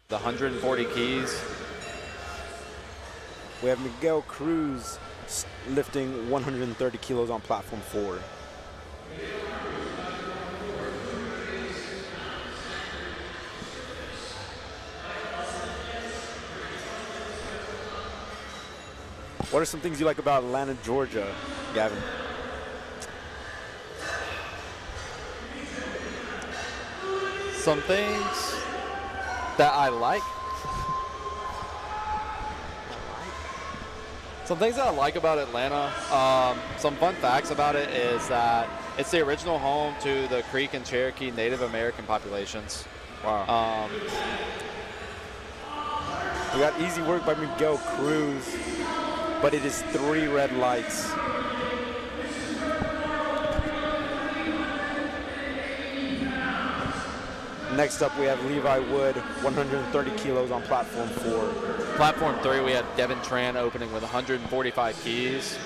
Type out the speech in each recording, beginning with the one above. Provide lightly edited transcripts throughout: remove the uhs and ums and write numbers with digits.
The 140 keys. We have Miguel Cruz lifting 130 kilos on platform 4. What are some things you like about Atlanta, Georgia, Gavin? Some things that I like. Some things that I like about Atlanta, some fun facts about it is that it's the original home to the Creek and Cherokee Native American populations. Wow. We got easy work by Miguel Cruz, but it is 3 red lights. Next up, we have Levi Wood, 130 kilos on platform 4. Platform 3, we had Devin Tran opening with 145 keys.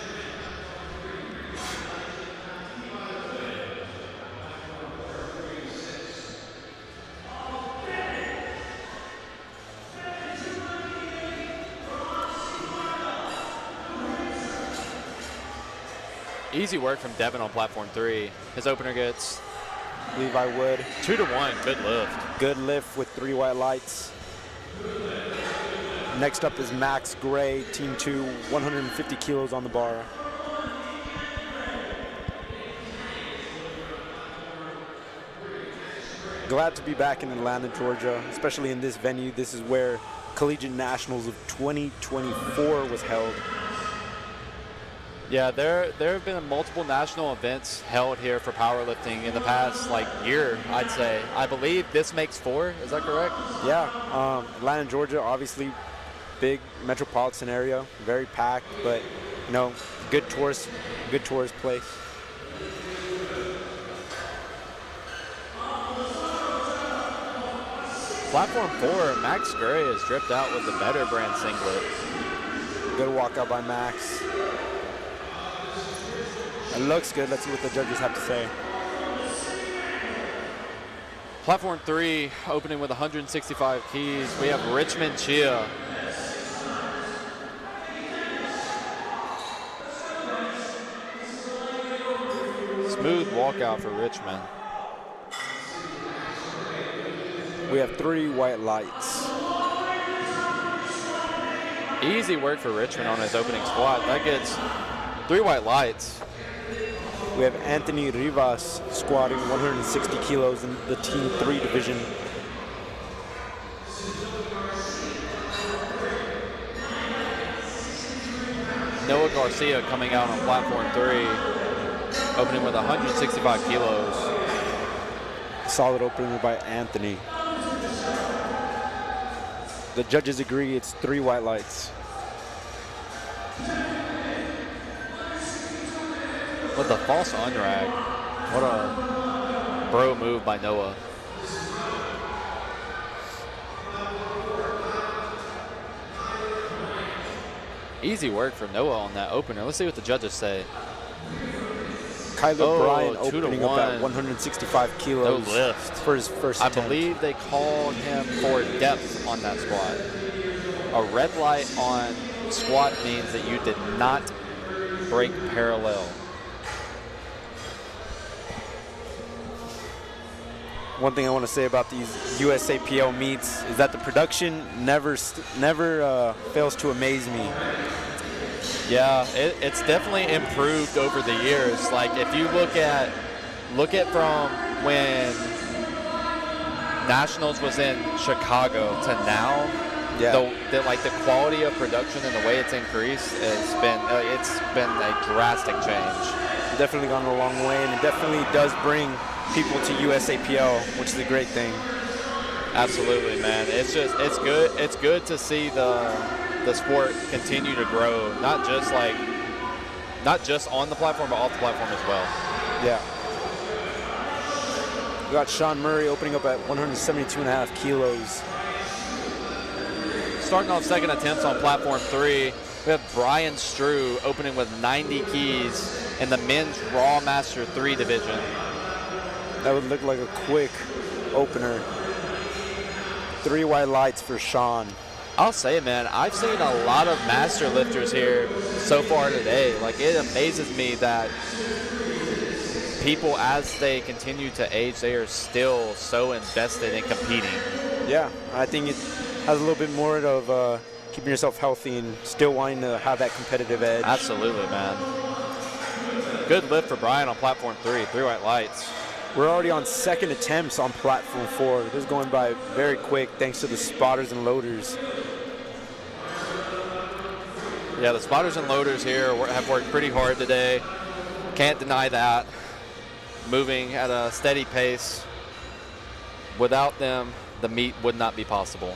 Easy work from Devin on platform 3. His opener gets Levi Wood. 2-to-1, good lift. Good lift with 3 white lights. Next up is Max Gray, team 2, 150 kilos on the bar. Glad to be back in Atlanta, Georgia, especially in this venue. This is where Collegiate Nationals of 2024 was held. Yeah, there have been multiple national events held here for powerlifting in the past year, I'd say. I believe this makes 4. Is that correct? Yeah, Atlanta, Georgia, obviously big metropolitan area, very packed, but good tourist place. Platform 4, Max Gray is dripped out with the Better brand singlet. Good walkout by Max. It looks good. Let's see what the judges have to say. Platform 3, opening with 165 keys. We have Richmond Chia. Smooth walkout for Richmond. We have 3 white lights. Easy work for Richmond on his opening squat. That gets 3 white lights. We have Anthony Rivas squatting 160 kilos in the Team 3 division. Noah Garcia coming out on platform 3, opening with 165 kilos. Solid opening by Anthony. The judges agree it's 3 white lights. With the false unrag. What a bro move by Noah. Easy work from Noah on that opener. Let's see what the judges say. Kyler Bryant opening up at 165 kilos. No lift. For his first attempt. I believe they called him for depth on that squat. A red light on squat means that you did not break parallel. One thing I want to say about these USAPL meets is that the production never fails to amaze me. Yeah, it's definitely improved over the years. Like if you look at from when Nationals was in Chicago to now, the quality of production and the way it's increased it's been a drastic change. Definitely gone a long way, and it definitely does bring people to USAPL, which is a great thing. Absolutely, man. It's good to see the sport continue to grow, not just on the platform, but off the platform as well. Yeah. We got Sean Murray opening up at 172.5 kilos. Starting off second attempts on platform 3, we have Brian Strew opening with 90 keys in the men's Raw Master 3 division. That would look like a quick opener. 3 white lights for Sean. I'll say, man, I've seen a lot of master lifters here so far today. Like, it amazes me that people, as they continue to age, they are still so invested in competing. Yeah, I think it has a little bit more of keeping yourself healthy and still wanting to have that competitive edge. Absolutely, man. Good lift for Brian on platform 3 white lights. We're already on second attempts on platform 4. This is going by very quick thanks to the spotters and loaders. Yeah, the spotters and loaders here have worked pretty hard today. Can't deny that. Moving at a steady pace. Without them, the meet would not be possible.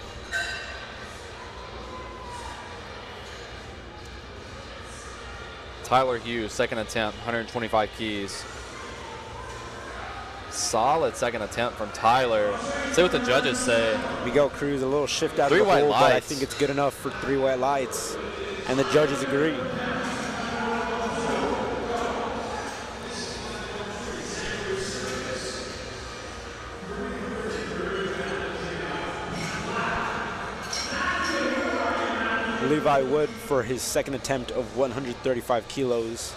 Tyler Hughes, second attempt, 125 keys. Solid second attempt from Tyler. See what the judges say. Miguel Cruz, a little shift out 3 of the white hole, but I lights. think it's good enough for 3 white lights. And the judges agree. Levi Wood for his second attempt of 135 kilos.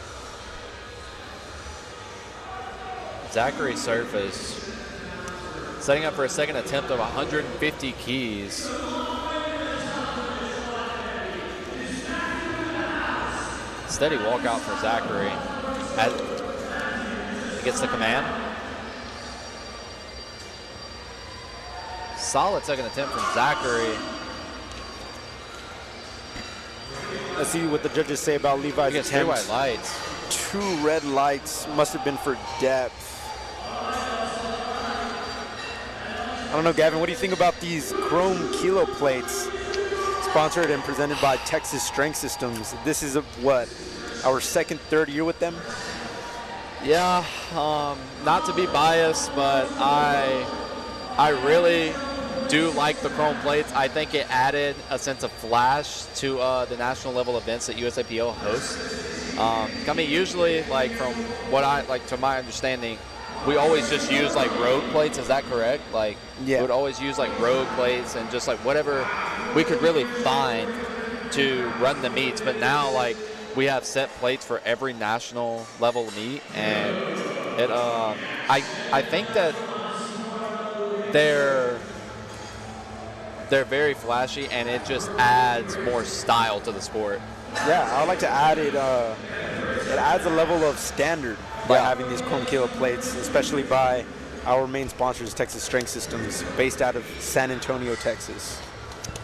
Zachary Surface setting up for a second attempt of 150 keys. Steady walkout for Zachary. He gets the command. Solid second attempt from Zachary. Let's see what the judges say about Levi's He gets 3 attempts. white lights. 2 red lights must have been for depth. I don't know, Gavin, what do you think about these chrome kilo plates sponsored and presented by Texas Strength Systems? This is our second, third year with them? Yeah, not to be biased, but I really do like the chrome plates. I think it added a sense of flash to the national level events that USAPL hosts. I mean, usually, like from to my understanding, we always just use like road plates. Is that correct? Like, yeah, we would always use like road plates and just like whatever we could really find to run the meets. But now, like, we have set plates for every national level meet, and it I think that they're very flashy, and it just adds more style to the sport. Yeah, I would like to add it adds a level of standard by having these chrome kilo plates, especially by our main sponsors, Texas Strength Systems, based out of San Antonio, Texas.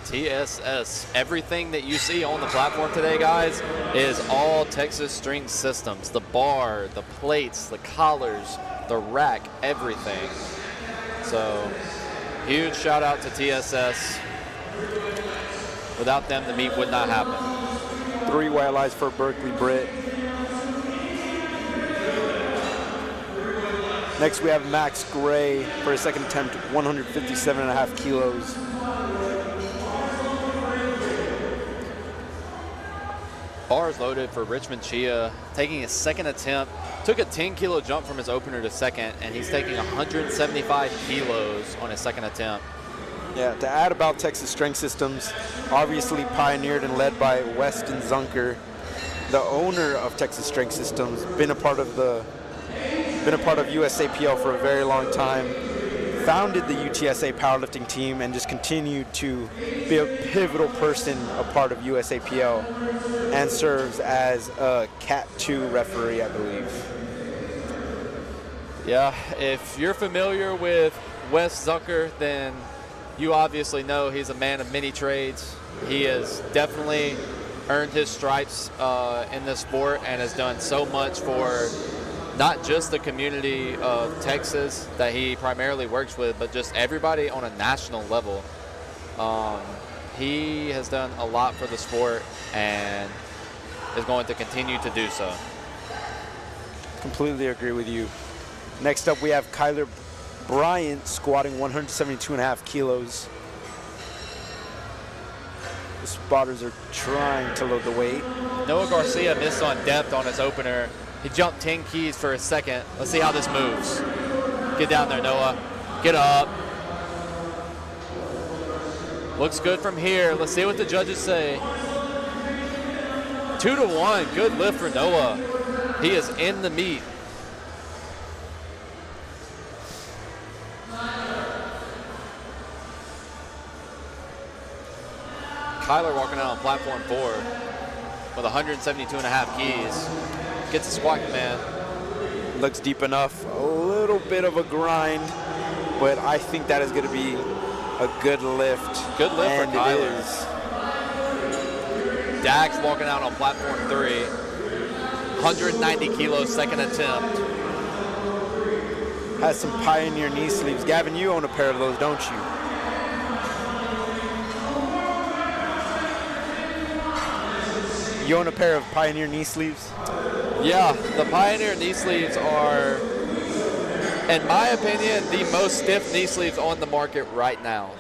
TSS. Everything that you see on the platform today, guys, is all Texas Strength Systems. The bar, the plates, the collars, the rack, everything. So, huge shout out to TSS. Without them, the meet would not happen. 3 white lights for Berkeley Britt. Next we have Max Gray for his second attempt, 157.5 kilos. Bars loaded for Richmond Chia, taking his second attempt. Took a 10-kilo jump from his opener to second, and he's taking 175 kilos on his second attempt. Yeah, to add about Texas Strength Systems, obviously pioneered and led by Weston Zunker, the owner of Texas Strength Systems, been a part of USAPL for a very long time, founded the UTSA powerlifting team, and just continued to be a pivotal person, a part of USAPL, and serves as a Cat 2 referee, I believe. Yeah, if you're familiar with Wes Zucker, then you obviously know he's a man of many trades. He has definitely earned his stripes in this sport and has done so much for not just the community of Texas that he primarily works with, but just everybody on a national level. He has done a lot for the sport and is going to continue to do so. Completely agree with you. Next up, we have Kyler Bryant squatting 172.5 kilos. The spotters are trying to load the weight. Noah Garcia missed on depth on his opener. He jumped 10 keys for a second. Let's see how this moves. Get down there, Noah. Get up. Looks good from here. Let's see what the judges say. 2-1. Good lift for Noah. He is in the meet. Kyler walking out on platform 4 with 172.5 keys. Gets a squat command. Looks deep enough. A little bit of a grind, but I think that is going to be a good lift. Good lift and for Kyler. It is. Dax walking out on platform 3. 190 kilos, second attempt. Has some Pioneer knee sleeves. Gavin, you own a pair of those, don't you? You own a pair of Pioneer knee sleeves? Yeah, the Pioneer knee sleeves are, in my opinion, the most stiff knee sleeves on the market right now.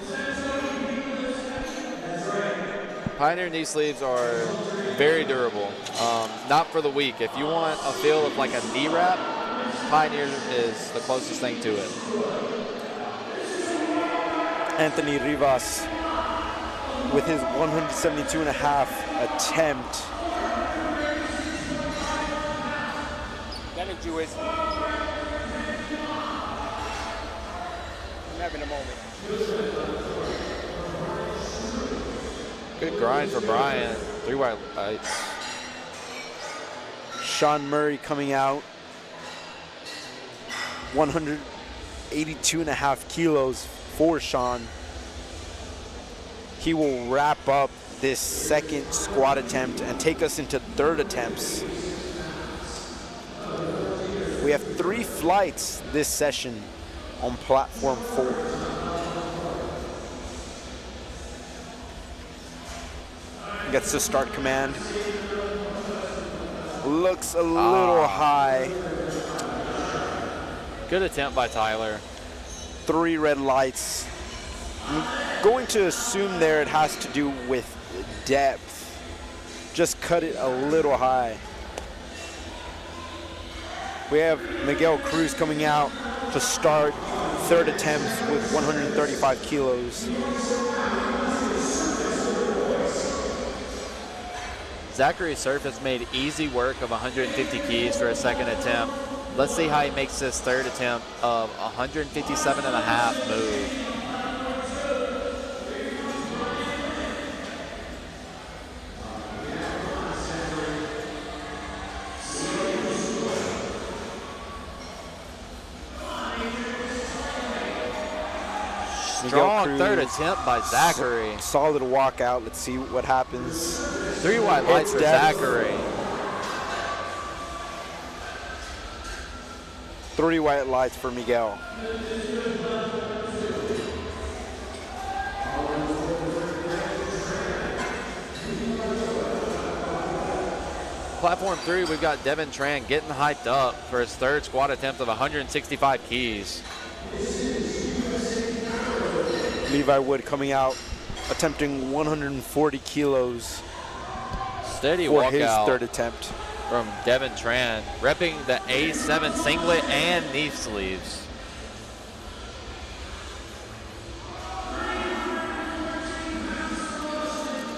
Pioneer knee sleeves are very durable. Not for the weak. If you want a feel of like a knee wrap, Pioneer is the closest thing to it. Anthony Rivas with his 172.5 attempt. I'm having a moment. Good grind for Brian. 3 white lights. Sean Murray coming out. 182.5 kilos for Sean. He will wrap up this second squat attempt and take us into third attempts. We have 3 flights this session on platform 4. Gets the start command. Looks a little high. Good attempt by Tyler. 3 red lights. I'm going to assume there it has to do with depth. Just cut it a little high. We have Miguel Cruz coming out to start third attempts with 135 kilos. Zachary Surf has made easy work of 150 keys for a second attempt. Let's see how he makes this third attempt of 157.5 move. Strong third attempt by Zachary. Solid walkout. Let's see what happens. 3 white lights for Zachary. 3 white lights for Miguel. Platform 3, we've got Devin Tran getting hyped up for his third squat attempt of 165 keys. Levi Wood coming out, attempting 140 kilos. Steady for walkout his third attempt. From Devin Tran, repping the A7 singlet and knee sleeves.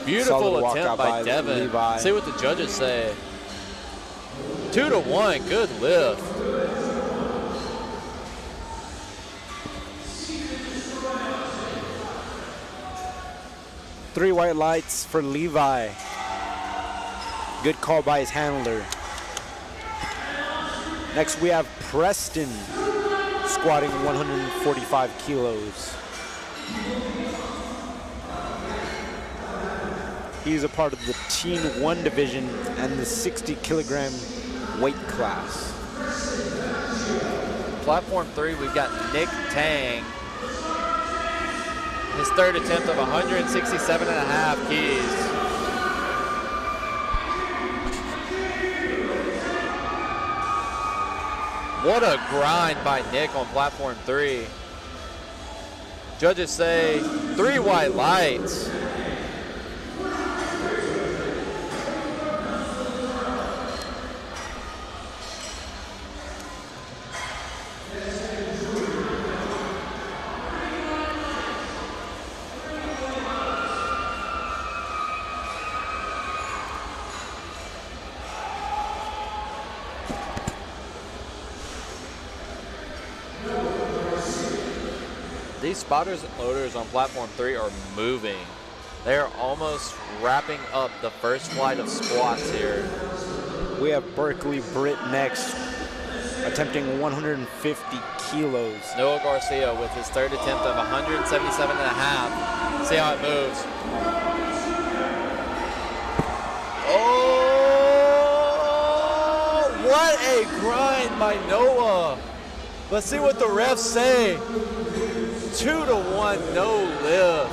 Beautiful Solid attempt walkout by Devin. Levi. See what the judges say. 2-1, good lift. Three white lights for Levi. Good call by his handler. Next we have Preston squatting 145 kilos. He's a part of the Teen 1 division and the 60 kilogram weight class. Platform 3, we've got Nick Tang. His third attempt of 167.5 keys. What a grind by Nick on platform 3. Judges say 3 white lights. these spotters and loaders on platform 3 are moving. They're almost wrapping up the first flight of squats here. We have Berkeley Britt next, attempting 150 kilos. Noah Garcia with his third attempt of 177.5. See how it moves. Oh, what a grind by Noah. Let's see what the refs say. 2-1, no lift.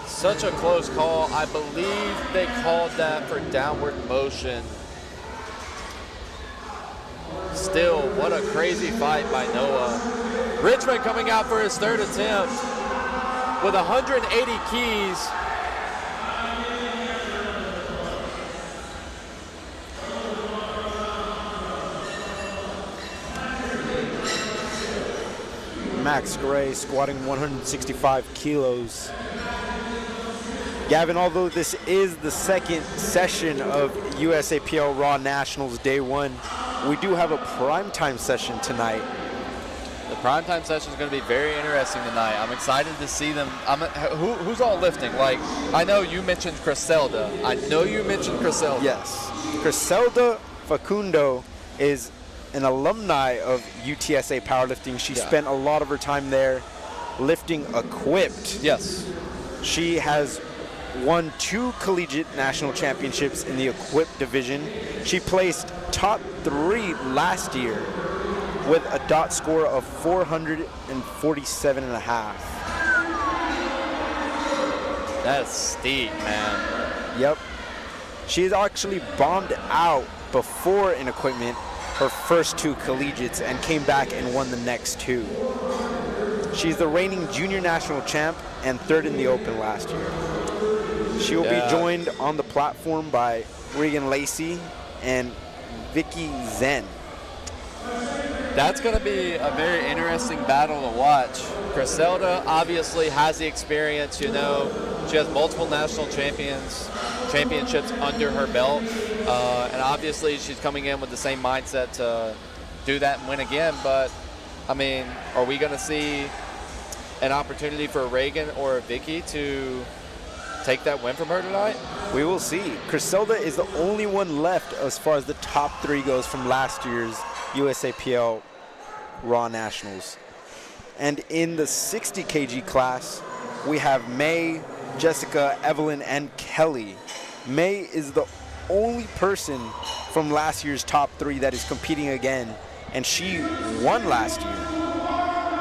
Such a close call. I believe they called that for downward motion. Still, what a crazy fight by Noah. Richmond coming out for his third attempt with 180 keys. Max Gray squatting 165 kilos. Gavin, although this is the second session of USAPL Raw Nationals Day 1, we do have a primetime session tonight. The primetime session is going to be very interesting tonight. I'm excited to see them. Who's all lifting? Like, I know you mentioned Criselda. Yes. Criselda Facundo is an alumni of UTSA Powerlifting. She spent a lot of her time there lifting equipped. Yes. She has won 2 collegiate national championships in the equipped division. She placed top 3 last year with a dot score of 447.5. That's steep, man. Yep. She's actually bombed out before in equipment her first 2 collegiates and came back and won the next 2. She's the reigning junior national champ and 3rd in the open last year. She will be joined on the platform by Regan Lacey and Vicky Zen. That's going to be a very interesting battle to watch. Criselda obviously has the experience, you know. She has multiple national championships under her belt. And obviously she's coming in with the same mindset to do that and win again. But, I mean, are we going to see an opportunity for Reagan or Vicky to take that win from her tonight? We will see. Criselda is the only one left as far as the top 3 goes from last year's USAPL Raw Nationals. And in the 60 kg class, we have May, Jessica, Evelyn, and Kelly. May is the only person from last year's top 3 that is competing again, and she won last year.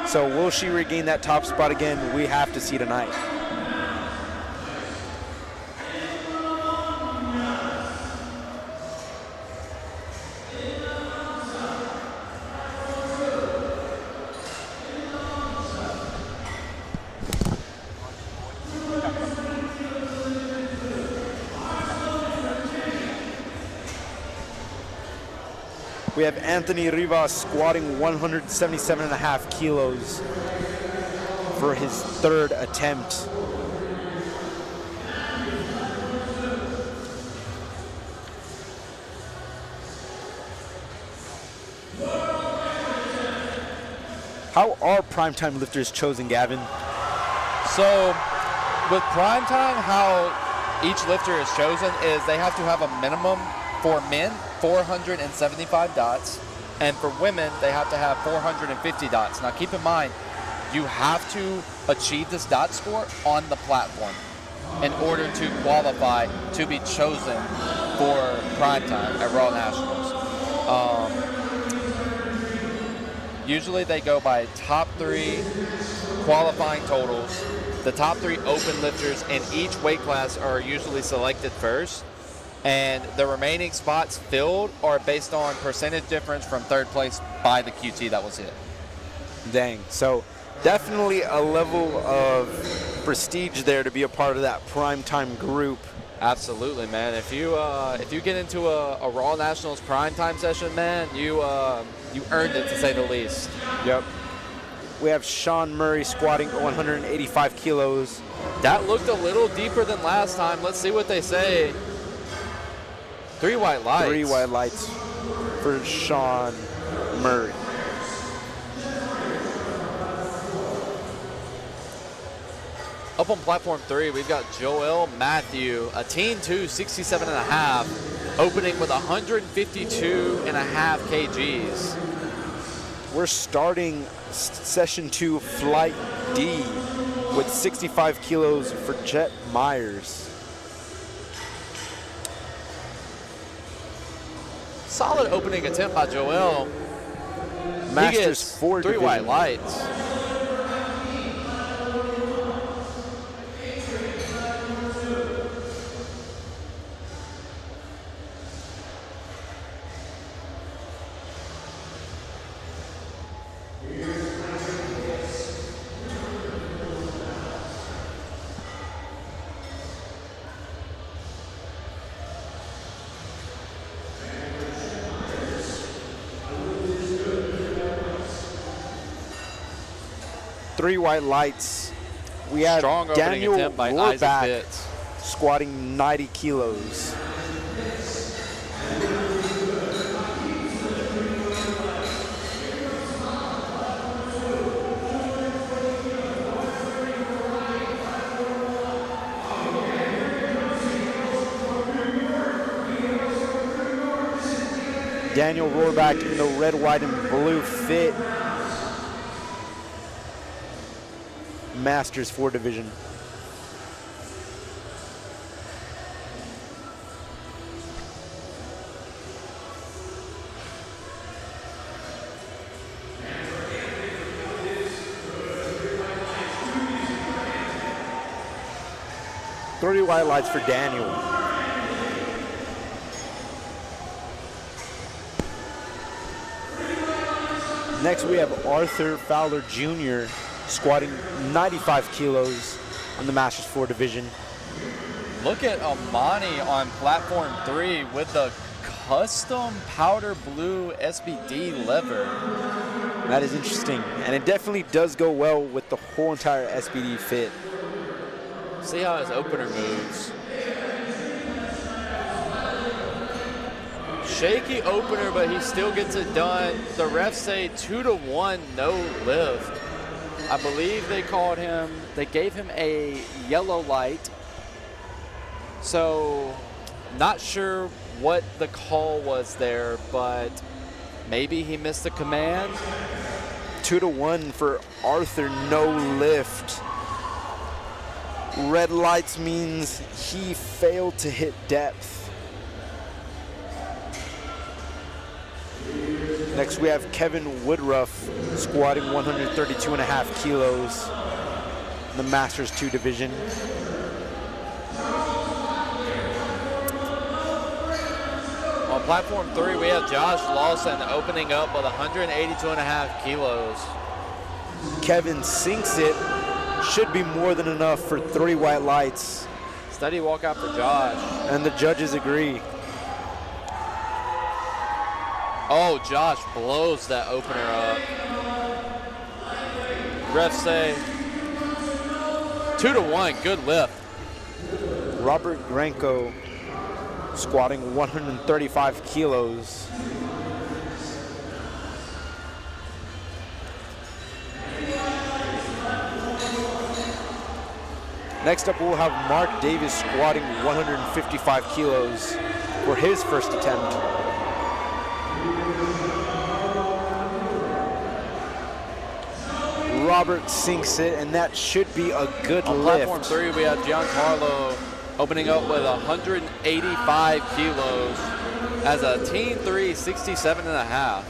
So will she regain that top spot again? We have to see tonight. We have Anthony Rivas squatting 177.5 kilos for his 3rd attempt. How are primetime lifters chosen, Gavin? So with primetime, how each lifter is chosen is they have to have a minimum for men 475 dots, and for women they have to have 450 dots. Now keep in mind, you have to achieve this dot score on the platform in order to qualify to be chosen for primetime at Raw Nationals. Usually they go by top 3 qualifying totals. The top 3 open lifters in each weight class are usually selected first, and the remaining spots filled are based on percentage difference from 3rd place by the QT that was hit. Dang. So definitely a level of prestige there to be a part of that primetime group. Absolutely, man. If you get into a Raw Nationals primetime session, man, you earned it, to say the least. Yep. We have Sean Murray squatting 185 kilos. That looked a little deeper than last time. Let's see what they say. 3 white lights. 3 white lights for Sean Murray. Up on platform 3, we've got Joel Matthew, a teen 2, 67.5, opening with 152.5 kgs. We're starting session 2, flight D, with 65 kilos for Jet Myers. Solid opening attempt by Joel. Masters He gets 4 3 division. white lights. Three white lights. We have Strong opening Daniel attempt by Isaac Rohrback Pitts. squatting 90 kilos. Daniel Rohrback in the red, white, and blue fit. Masters 4 division. Three white lights for Daniel. Next we have Arthur Fowler Jr. squatting 95 kilos on the Masters 4 division. Look at Amani on platform 3 with the custom powder blue SBD lever. That is interesting, and it definitely does go well with the whole entire SBD fit. See how his opener moves. Shaky opener, but he still gets it done. The refs say 2-1 no lift. I believe they gave him a yellow light. So, not sure what the call was there, but maybe he missed the command. 2-1 for Arthur, no lift. Red lights means he failed to hit depth. Next we have Kevin Woodruff squatting 132.5 kilos in the Masters 2 division. On platform 3, we have Josh Lawson opening up with 182.5 kilos. Kevin sinks it. Should be more than enough for 3 white lights. Steady walkout for Josh. And the judges agree. Oh, Josh blows that opener up. Refs say 2-1, good lift. Robert Granko squatting 135 kilos. Next up, we'll have Mark Davis squatting 155 kilos for his first attempt. Robert sinks it, and that should be a good On lift. platform 3, we have Giancarlo opening up with 185 kilos as a teen 3, 67.5.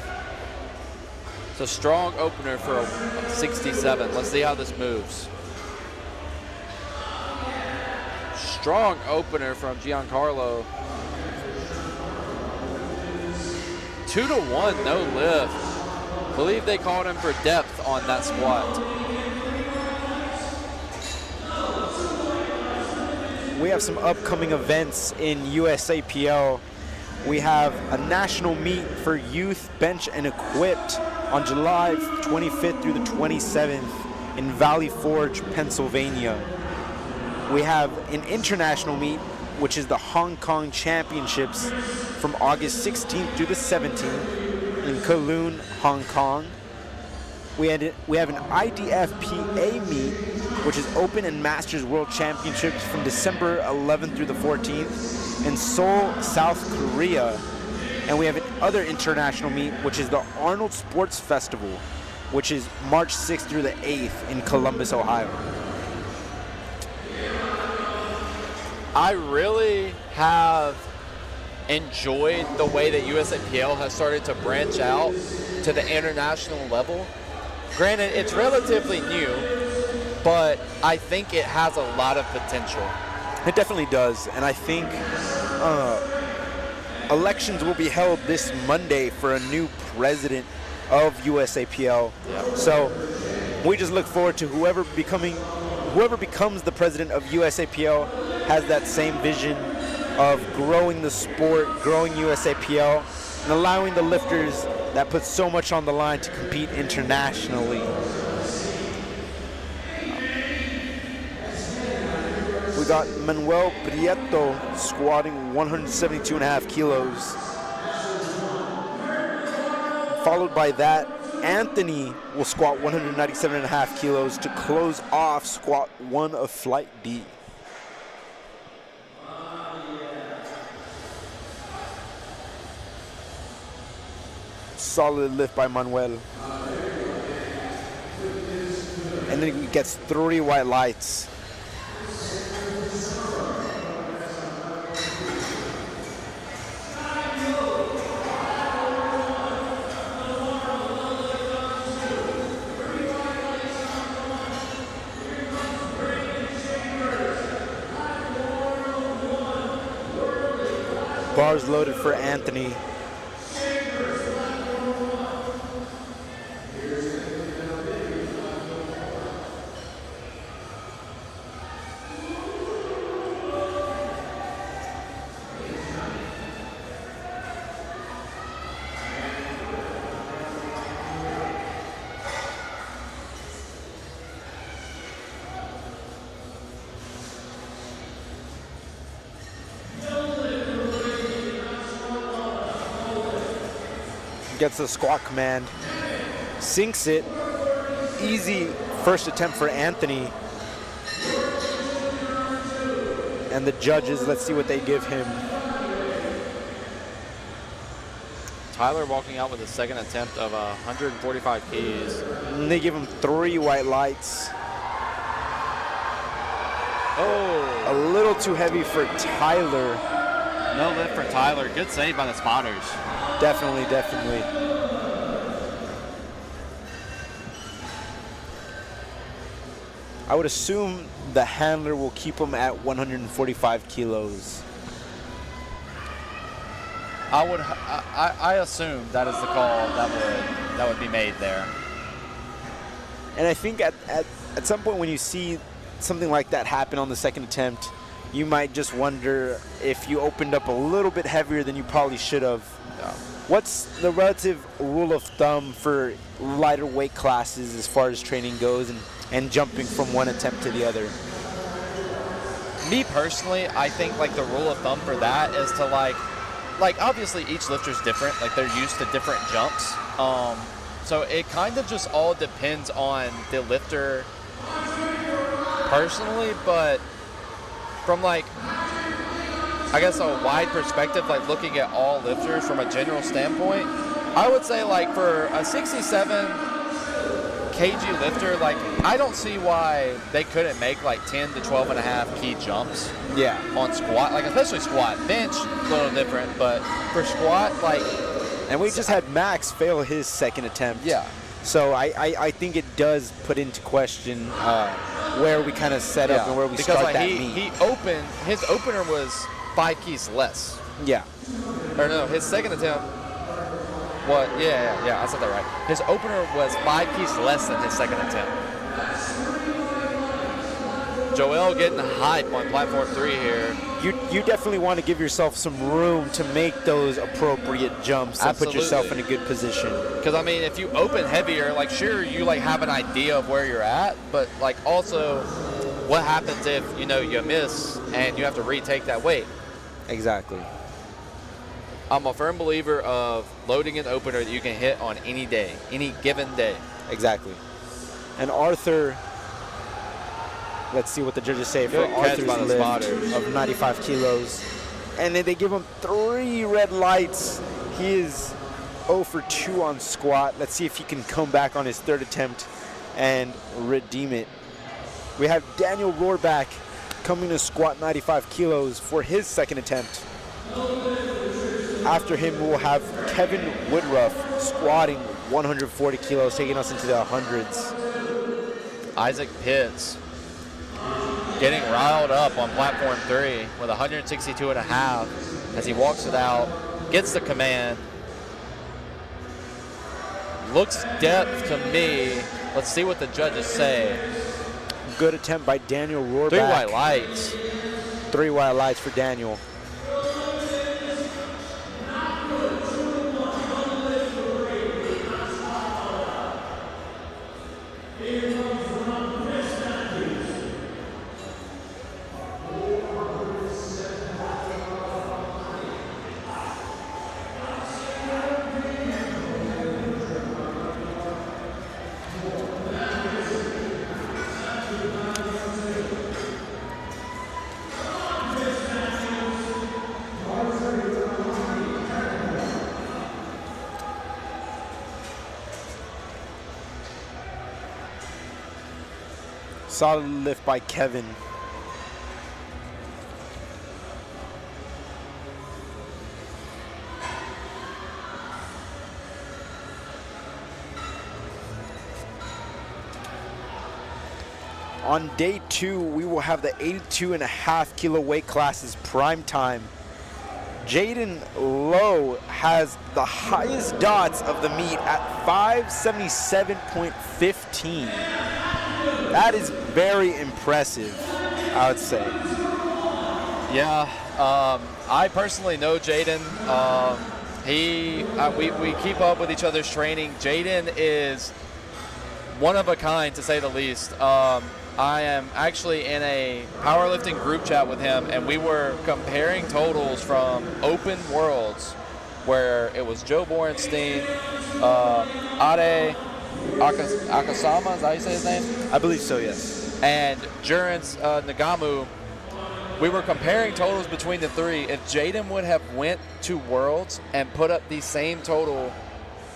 It's a strong opener for a 67. Let's see how this moves. Strong opener from Giancarlo. 2-1, no lift. Believe they called him for depth on that squat. We have some upcoming events in USAPL. We have a national meet for youth bench and equipped on July 25th through the 27th in Valley Forge, Pennsylvania. We have an international meet, which is the Hong Kong Championships from August 16th through the 17th in Kowloon, Hong Kong. We have an IDFPA meet which is Open and Masters World Championships from December 11th through the 14th in Seoul, South Korea. And we have another international meet, which is the Arnold Sports Festival, which is March 6th through the 8th in Columbus, Ohio. I really have enjoyed the way that USAPL has started to branch out to the international level. Granted, it's relatively new, but I think it has a lot of potential. It definitely does, and I think elections will be held this Monday for a new president of USAPL. Yeah. So we just look forward to whoever becomes the president of USAPL has that same vision of growing the sport, growing USAPL, and allowing the lifters that put so much on the line to compete internationally. We got Manuel Prieto squatting 172.5 kilos. Followed by that, Anthony will squat 197.5 kilos to close off squat 1 of Flight D. Solid lift by Manuel. And then he gets 3 white lights. Bars loaded for Anthony. Gets the squat command, sinks it. Easy first attempt for Anthony. And the judges, let's see what they give him. Tyler walking out with a second attempt of 145 keys. And they give him 3 white lights. Oh, A little too heavy for Tyler. no lift for Tyler. Good save by the spotters. Definitely, definitely. I would assume the handler will keep him at 145 kilos. I assume that is the call that would be made there. And I think at some point when you see something like that happen on the second attempt, you might just wonder if you opened up a little bit heavier than you probably should have. Yeah. What's the relative rule of thumb for lighter weight classes as far as training goes and jumping from one attempt to the other? Me personally, I think like the rule of thumb for that is to like obviously each lifter's different. Like they're used to different jumps. So it kind of just all depends on the lifter personally, but from like, I guess a wide perspective, like looking at all lifters from a general standpoint, I would say like for a 67 kg lifter, like I don't see why they couldn't make like 10 to 12 and a half key jumps. Yeah. On squat, like especially squat. Bench, a little different, but for squat, like. And we just had Max fail his second attempt. Yeah. So I think it does put into question where we kind of set up and where we start like that he meet. his opener was 5 keys less. Yeah. Or no, his second attempt. What? Yeah, I said that right. His opener was 5 keys less than his second attempt. Joel getting hype on platform 3 here. You definitely want to give yourself some room to make those appropriate jumps and put yourself in a good position. Because I mean, if you open heavier, like sure you like have an idea of where you're at, but like also, what happens if you miss and you have to retake that weight? Exactly. I'm a firm believer of loading an opener that you can hit on any day, any given day. Exactly. And Arthur Let's see what the judges say Good for catch Arthur's by the lift spotters. of 95 kilos. And then they give him 3 red lights. He is 0 for 2 on squat. Let's see if he can come back on his 3rd attempt and redeem it. We have Daniel Rohrback coming to squat 95 kilos for his 2nd attempt. After him, we'll have Kevin Woodruff squatting 140 kilos, taking us into the hundreds. Isaac Pitts getting riled up on platform 3 with 162.5 as he walks it out, gets the command. Looks depth to me. Let's see what the judges say. Good attempt by Daniel Rohrback. 3 white lights. 3 white lights for Daniel. Solid lift by Kevin. On day 2, we will have the 82.5 kilo weight classes prime time. Jaden Lowe has the highest dots of the meet at 577.15. That is very impressive, I would say. Yeah, I personally know Jaden. We keep up with each other's training. Jaden is one of a kind, to say the least. I am actually in a powerlifting group chat with him, and we were comparing totals from open worlds, where it was Joe Borenstein, Ade Akasama, is that how you say his name? I believe so, yes. And Jurens Nagamu. We were comparing totals between the 3. If Jaden would have went to Worlds and put up the same total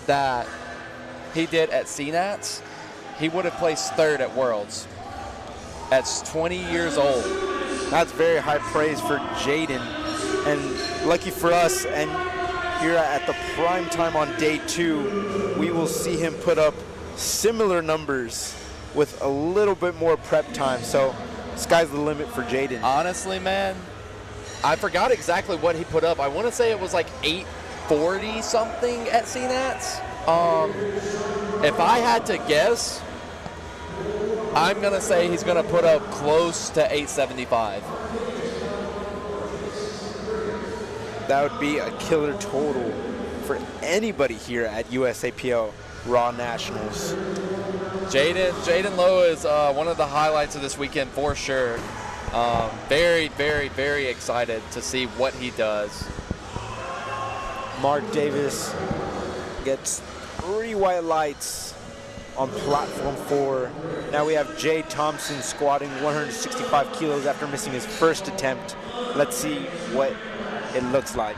that he did at CNATS, he would have placed 3rd at Worlds. That's 20 years old. That's very high praise for Jaden. And lucky for us, and here at the prime time on day 2, we will see him put up similar numbers with a little bit more prep time. So sky's the limit for Jaden. Honestly, man, I forgot exactly what he put up. I want to say it was like 840 something at CNATS. If I had to guess, I'm going to say he's going to put up close to 875. That would be a killer total for anybody here at USAPL Raw Nationals. Jaden Lowe is one of the highlights of this weekend for sure. Very, very, very excited to see what he does. Mark Davis gets 3 white lights on platform 4. Now we have Jay Thompson squatting 165 kilos after missing his 1st attempt. Let's see what it looks like.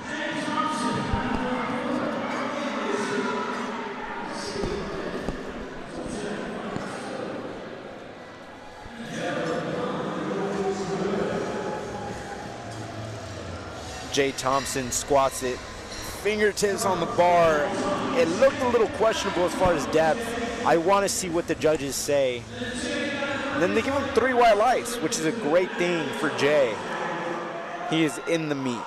Jay Thompson squats it, fingertips on the bar. It looked a little questionable as far as depth. I want to see what the judges say. And then they give him 3 white lights, which is a great thing for Jay. He is in the meet.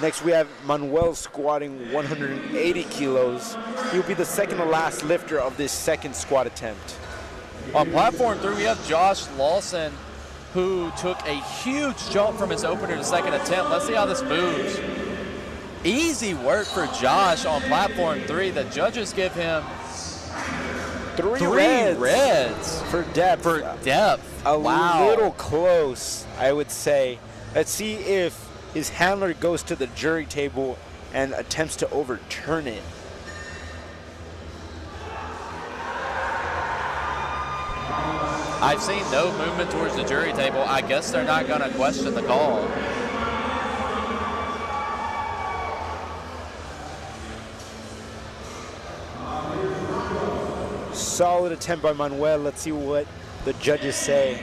Next we have Manuel squatting 180 kilos. He'll be the 2nd to last lifter of this 2nd squat attempt. On platform 3, we have Josh Lawson, who took a huge jump from his opener to 2nd attempt. Let's see how this moves. Easy work for Josh on platform 3. The judges give him 3 reds for depth. A Wow. little close, I would say. Let's see if his handler goes to the jury table and attempts to overturn it. I've seen no movement towards the jury table. I guess they're not going to question the call. Solid attempt by Manuel. Let's see what the judges say.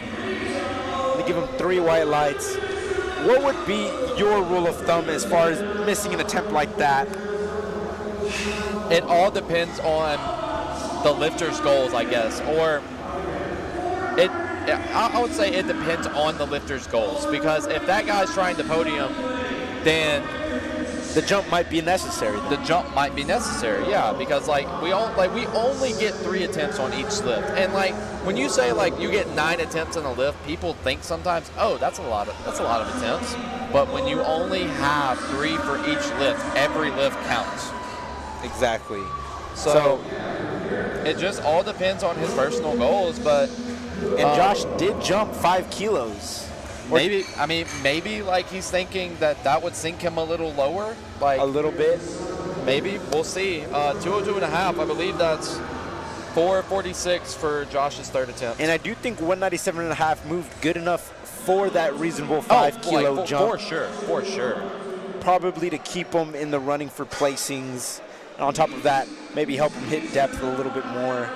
They give him 3 white lights. What would be your rule of thumb as far as missing an attempt like that? It all depends on the lifter's goals, I guess. Or I would say it depends on the lifter's goals. Because if that guy's trying to podium, then the jump might be necessary. The jump might be necessary, yeah, because we only get 3 attempts on each lift, and when you say you get 9 attempts in a lift, people think sometimes, oh, that's a lot of attempts. But when you only have 3 for each lift, every lift counts. Exactly. So it just all depends on his personal goals, but Josh did jump 5 kilos. Maybe he's thinking that would sink him a little lower. A little bit. Maybe. We'll see. 202.5, I believe that's 446 for Josh's 3rd attempt. And I do think 197.5 moved good enough for that reasonable 5 kilo jump. For sure. Probably to keep him in the running for placings. And on top of that, maybe help him hit depth a little bit more.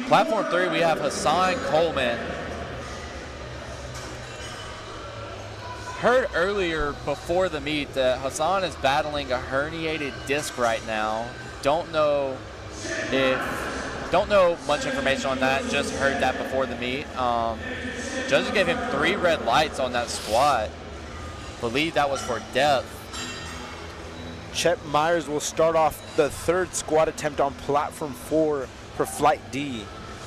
Platform 3, we have Hassan Coleman. Heard earlier before the meet that Hassan is battling a herniated disc right now. Don't know much information on that. Just heard that before the meet. Judges gave him 3 red lights on that squat. Believe that was for depth. Chet Myers will start off the 3rd squat attempt on platform 4 for flight D.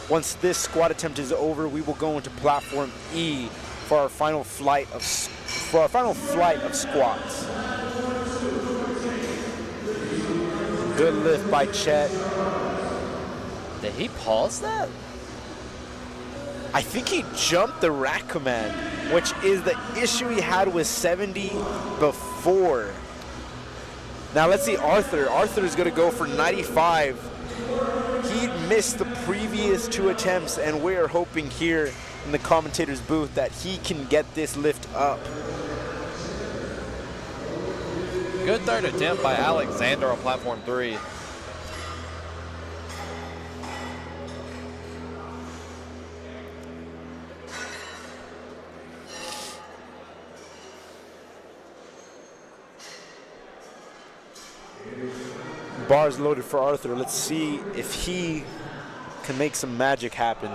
Once this squat attempt is over, we will go into platform E for our final flight of squats. Good lift by Chet. Did he pause that? I think he jumped the rack command, which is the issue he had with 70 before. Now let's see Arthur. Arthur is going to go for 95. He missed the previous 2 attempts, and we're hoping here in the commentator's booth that he can get this lift up. Good 3rd attempt by Alexander on platform 3. Bars loaded for Arthur. Let's see if he can make some magic happen.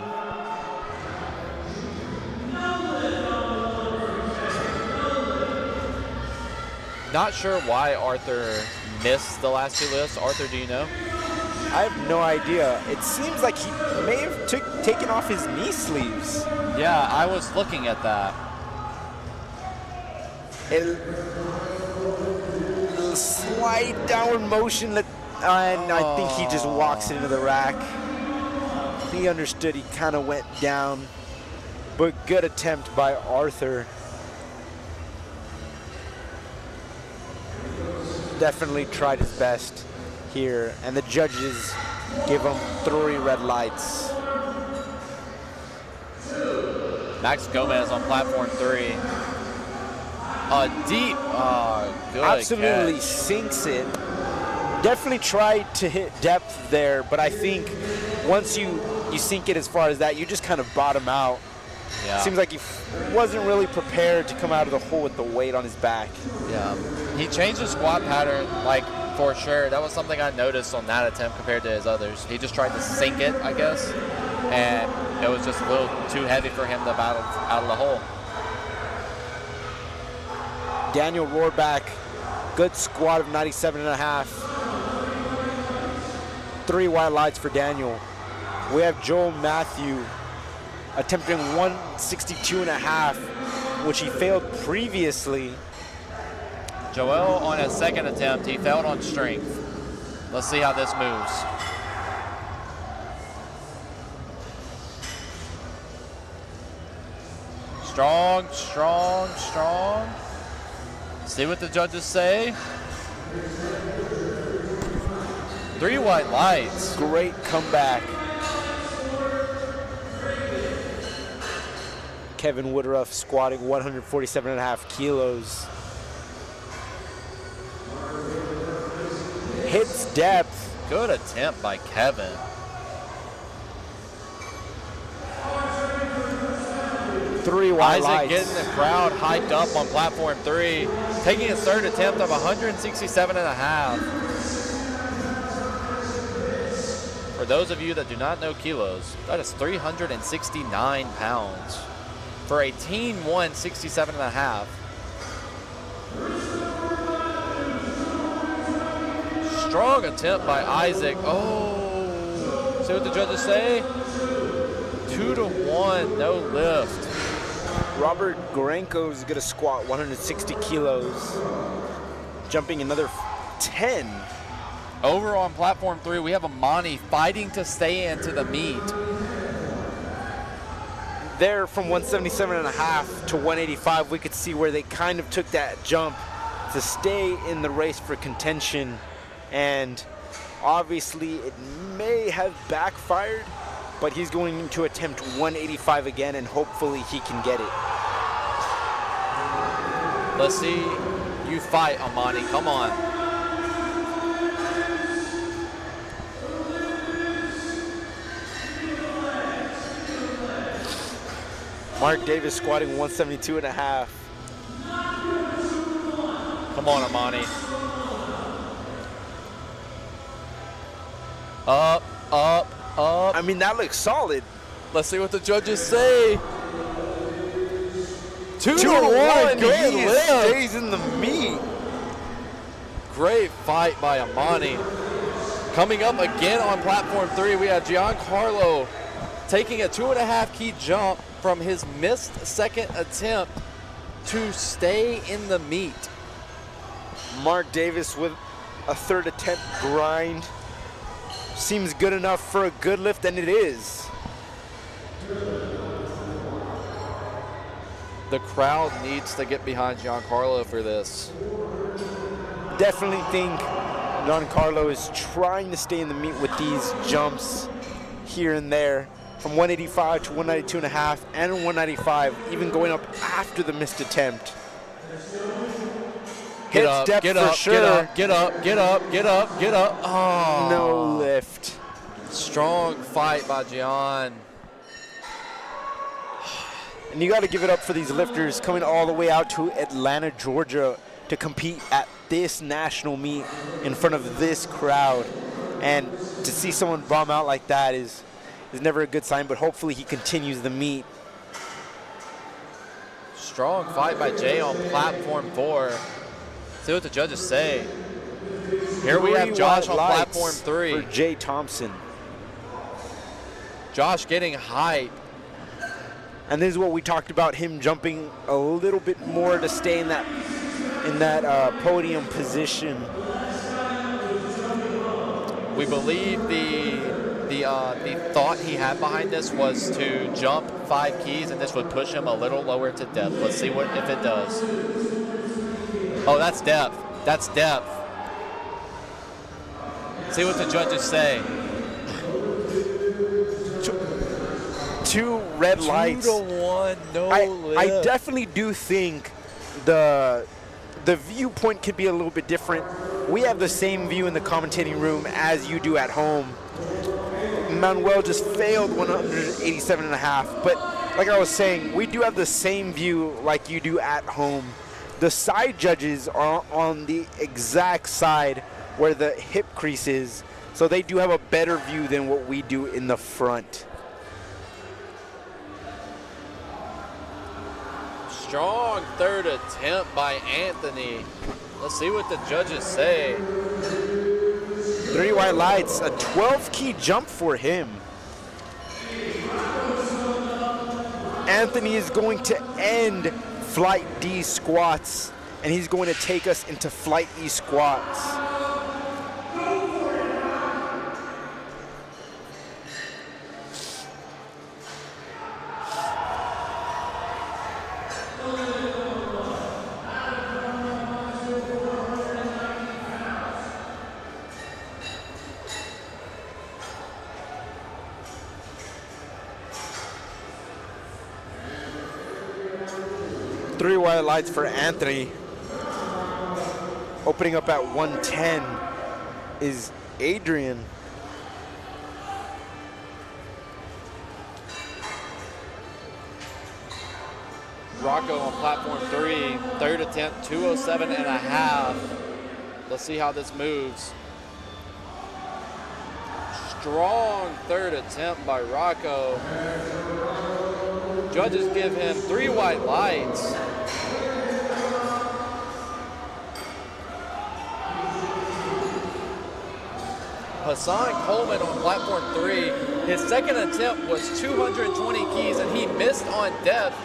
Not sure why Arthur missed the last 2 lifts. Arthur, do you know? I have no idea. It seems like he may have taken off his knee sleeves. Yeah, I was looking at that. A slight downward motion, and I think he just walks into the rack. He understood he kind of went down, but good attempt by Arthur. Definitely tried his best here, and the judges give him 3 red lights. Max Gomez on platform 3. Deep, good absolutely catch. sinks it. Definitely tried to hit depth there, but I think once you sink it as far as that, you just kind of bottom out. Yeah. Seems like he wasn't really prepared to come out of the hole with the weight on his back. Yeah. He changed his squat pattern, for sure. That was something I noticed on that attempt compared to his others. He just tried to sink it, I guess, and it was just a little too heavy for him to battle out of the hole. Daniel Rohrback, good squat of 97.5. 3 white lights for Daniel. We have Joel Matthew attempting 162.5, which he failed previously. Joel on his 2nd attempt, he failed on strength. Let's see how this moves. Strong, strong, strong. See what the judges say. 3 white lights. Great comeback. Kevin Woodruff squatting 147.5 kilos. Hits depth. Good attempt by Kevin. Three wide Isaac lights. getting the crowd hyped up on platform 3, taking his third attempt of 167.5. For those of you that do not know kilos, that is 369 pounds. For a teen 167.5. Strong attempt by Isaac. Oh, see what the judges say? 2-1, no lift. Robert Gorenko is going to squat 160 kilos, jumping another 10. Over on platform 3, we have Amani fighting to stay into the meet. There from 177.5 to 185, we could see where they kind of took that jump to stay in the race for contention. And obviously it may have backfired, but he's going to attempt 185 again, and hopefully he can get it. Let's see you fight, Amani. Come on. Mark Davis squatting 172.5. Come on, Amani. Up, up, up. I mean, that looks solid. Let's see what the judges say. 2-1, good he lift. stays in the meet. Great fight by Amani. Coming up again on platform 3, we have Giancarlo taking a 2.5 key jump from his missed second attempt to stay in the meet. Mark Davis with a third attempt grind. Seems good enough for a good lift, and it is. The crowd needs to get behind Giancarlo for this. Definitely think Giancarlo is trying to stay in the meet with these jumps here and there, from 185 to 192.5 and 195, even going up after the missed attempt. Get Hits up, depth get for up, sure. get up, get up, get up, get up, get up. Oh. No lift. Strong fight by Gian. And you got to give it up for these lifters coming all the way out to Atlanta, Georgia to compete at this national meet in front of this crowd. And to see someone bomb out like that is never a good sign, but hopefully he continues the meet. Strong fight by Jay on platform 4. See what the judges say. Here we have Josh on platform 3. For Jay Thompson. Josh getting hype. And this is what we talked about, him jumping a little bit more to stay in that podium position. We believe the thought he had behind this was to jump 5 keys, and this would push him a little lower to depth. Let's see what if it does. Oh, that's depth. That's depth. See what the judges say. 2 red lights. 2-1, no lift. I definitely do think the viewpoint could be a little bit different. We have the same view in the commentating room as you do at home. Manuel just failed 187.5, but like I was saying, we do have the same view like you do at home. The side judges are on the exact side where the hip crease is, so they do have a better view than what we do in the front. Strong third attempt by Anthony. Let's see what the judges say. 3 white lights, a 12 key jump for him. Anthony is going to end Flight D squats, and he's going to take us into Flight E squats. 3 white lights for Anthony. Opening up at 110 is Adrian. Rocco on platform 3, third attempt, 207 and a half. Let's see how this moves. Strong third attempt by Rocco. Judges give him 3 white lights. Hassan Coleman on platform 3. His second attempt was 220 keys and he missed on depth,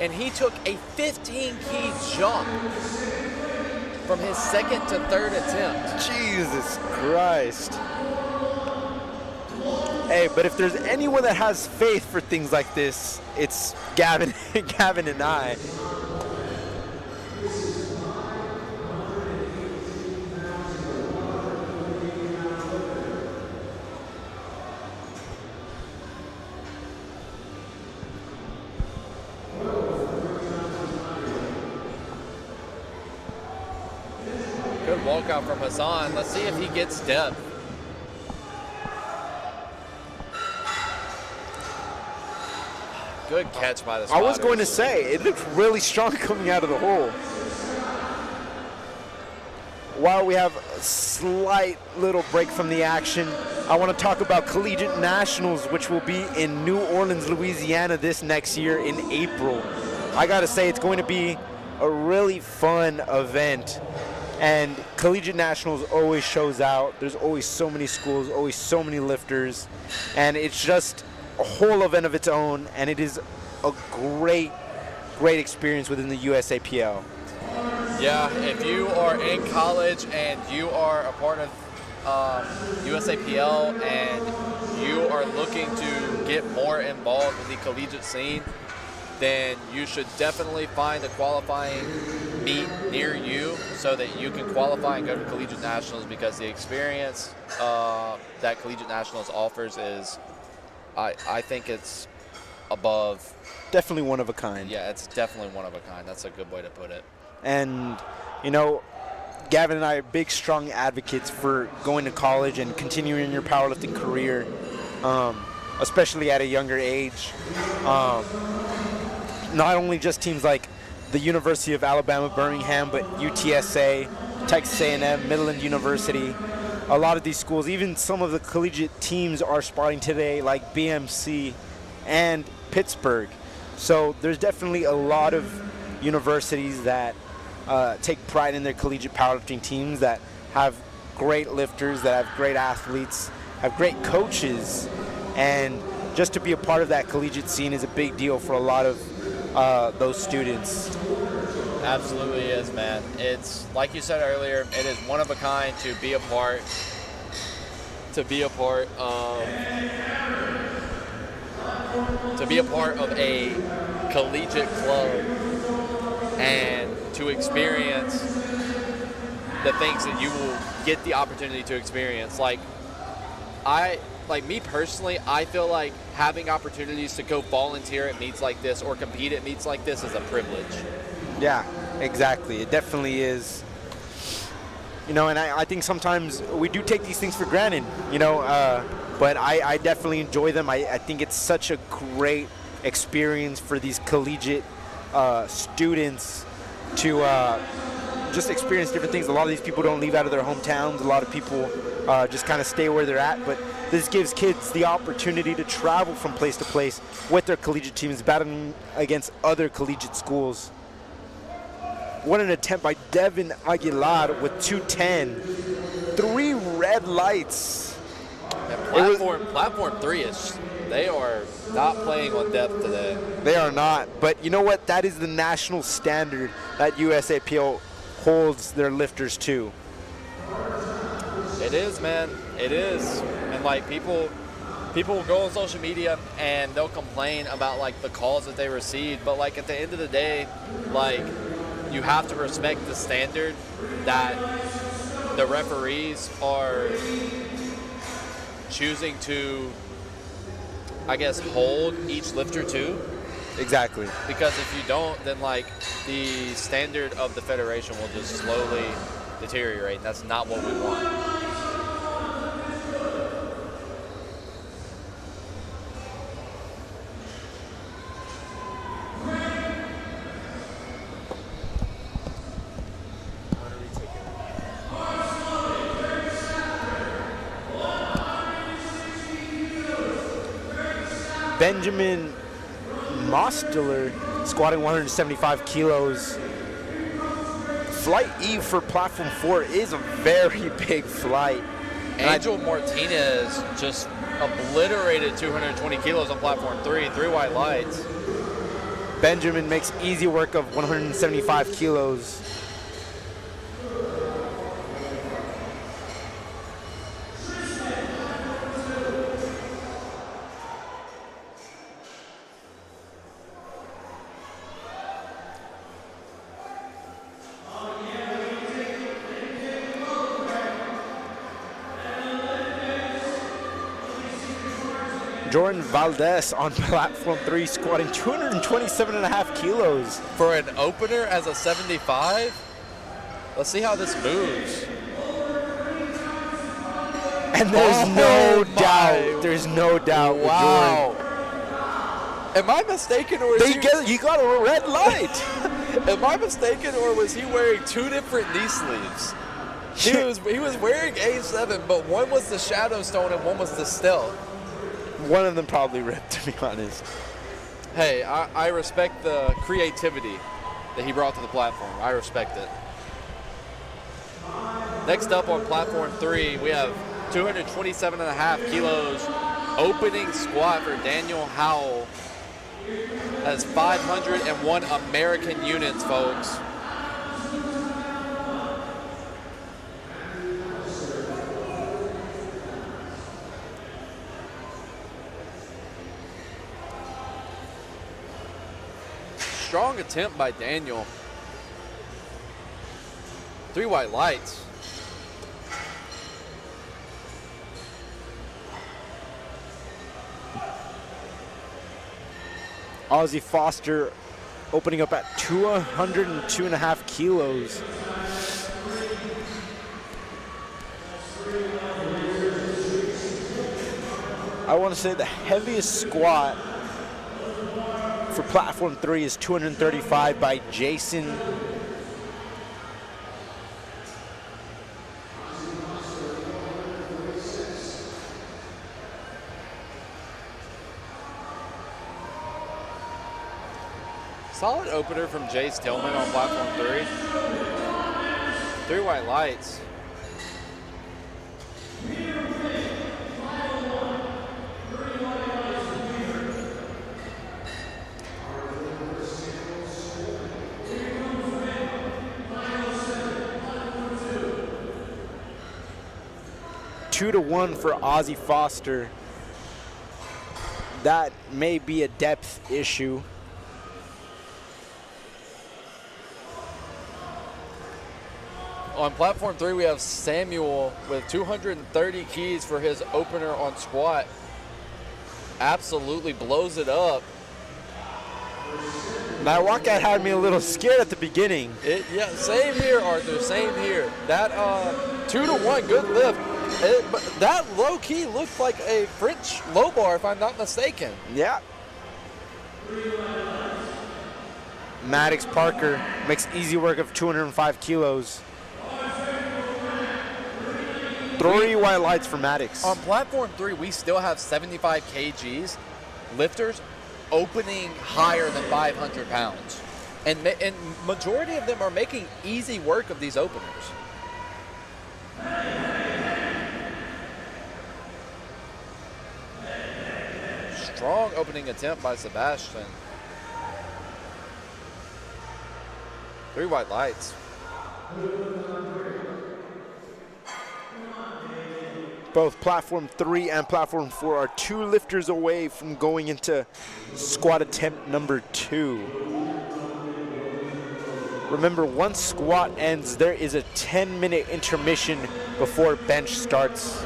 and he took a 15-key jump from his second to third attempt. Jesus Christ. Hey, but if there's anyone that has faith for things like this, it's Gavin, Gavin and I. Good walkout from Hassan. Let's see if he gets depth. Good catch by the spotters. I was going to say, it looked really strong coming out of the hole. While we have a slight little break from the action, I want to talk about Collegiate Nationals, which will be in New Orleans, Louisiana this next year in April. I got to say, it's going to be a really fun event. And Collegiate Nationals always shows out. There's always so many schools, always so many lifters. And it's just a whole event of its own, and it is a great experience within the USAPL. Yeah, if you are in college and you are a part of USAPL and you are looking to get more involved in the collegiate scene, then you should definitely find a qualifying meet near you so that you can qualify and go to Collegiate Nationals, because the experience that Collegiate Nationals offers is, I think it's above. Definitely one of a kind. Yeah, it's definitely one of a kind. That's a good way to put it. And, you know, Gavin and I are big, strong advocates for going to college and continuing your powerlifting career, especially at a younger age. Not only just teams like the University of Alabama, Birmingham, but UTSA, Texas A&M, Midland University. A lot of these schools, even some of the collegiate teams are spotting today, like BMC and Pittsburgh. So there's definitely a lot of universities that take pride in their collegiate powerlifting teams, that have great lifters, that have great athletes, have great coaches, and just to be a part of that collegiate scene is a big deal for a lot of those students. Absolutely is, man. It's like you said earlier, it is one of a kind to be a part of a collegiate club and to experience the things that you will get the opportunity to experience. Like me personally, I feel like having opportunities to go volunteer at meets like this or compete at meets like this is a privilege. Yeah, exactly. It definitely is. You know, and I think sometimes we do take these things for granted, you know, but I definitely enjoy them. I think it's such a great experience for these collegiate students to just experience different things. A lot of these people don't leave out of their hometowns. A lot of people just kind of stay where they're at, but this gives kids the opportunity to travel from place to place with their collegiate teams, battling against other collegiate schools. What an attempt by Devin Aguilar with 210. 3 red lights. Platform 3 they are not playing on depth today. They are not, but you know what? That is the national standard that USAPL holds their lifters to. It is, man. It is. And like people will go on social media and they'll complain about like the calls that they receive, but like at the end of the day, like you have to respect the standard that the referees are choosing to, I guess, hold each lifter to. Exactly. Because if you don't, then like the standard of the federation will just slowly deteriorate, and that's not what we want. Benjamin Mosteler squatting 175 kilos. Flight E for platform 4 is a very big flight. Angel Martinez just obliterated 220 kilos on platform 3 white lights. Benjamin makes easy work of 175 kilos. Jordan Valdez on platform 3 squatting 227.5 kilos. For an opener as a 75? Let's see how this moves. And there's no doubt. Wow. With Jordan. Am I mistaken, or you got a red light? Am I mistaken, or was he wearing two different knee sleeves? He was wearing A7, but one was the Shadow Stone and one was the Stealth. One of them probably ripped, to be honest. Hey, I respect the creativity that he brought to the platform. I respect it. Next up on platform 3, we have 227.5 kilos opening squat for Daniel Howell. That's 501 American units, folks. Strong attempt by Daniel. 3 white lights. Ozzy Foster opening up at 202.5 kilos. I want to say the heaviest squat for platform 3 is 235 by Jason. Solid opener from Jace Tillman on platform 3. 3 white lights. Two to 1 for Ozzy Foster. That may be a depth issue. On platform 3, we have Samuel with 230 keys for his opener on squat. Absolutely blows it up. That walkout had me a little scared at the beginning. Yeah, same here, Arthur. Same here. That 2 to 1, good lift. But that low key looked like a French low bar, if I'm not mistaken. Yeah. Maddox Parker makes easy work of 205 kilos. 3 white lights for Maddox. On platform 3, we still have 75 kgs lifters opening higher than 500 pounds. And majority of them are making easy work of these openers. Strong opening attempt by Sebastian. 3 white lights. Both platform 3 and platform 4 are 2 lifters away from going into squat attempt number 2. Remember, once squat ends, there is a 10-minute intermission before bench starts.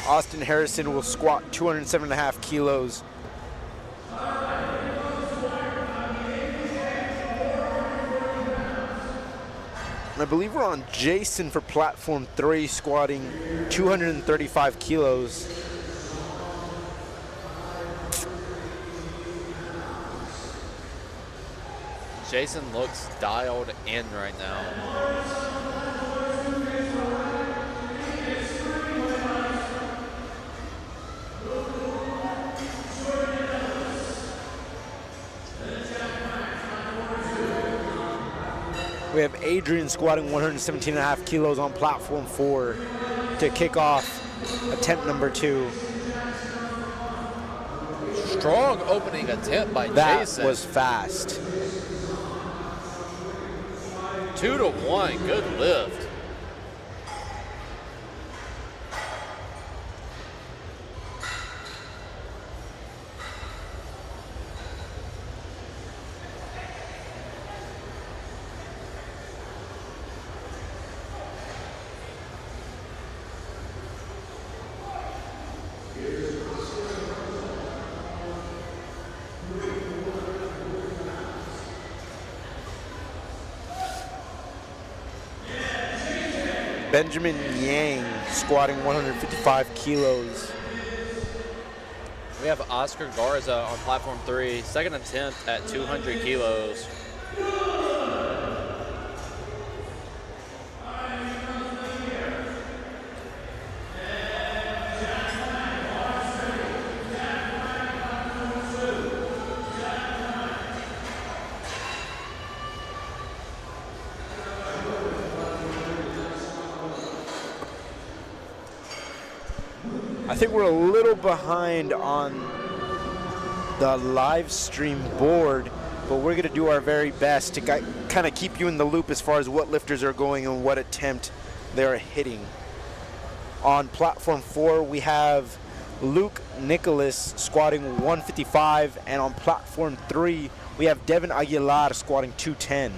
Austin Harrison will squat 207.5 kilos. And I believe we're on Jason for platform 3, squatting 235 kilos. Jason looks dialed in right now. We have Adrian squatting 117.5 kilos on platform 4 to kick off attempt number 2. Strong opening attempt by Jason. That was fast. 2 to 1, good lift. Benjamin Yang squatting 155 kilos. We have Oscar Garza on platform 3, second attempt at 200 kilos. I think we're a little behind on the live stream board, but we're going to do our very best to kind of keep you in the loop as far as what lifters are going and what attempt they're hitting. On platform 4, we have Luke Nicholas squatting 155, and on platform 3, we have Devin Aguilar squatting 210.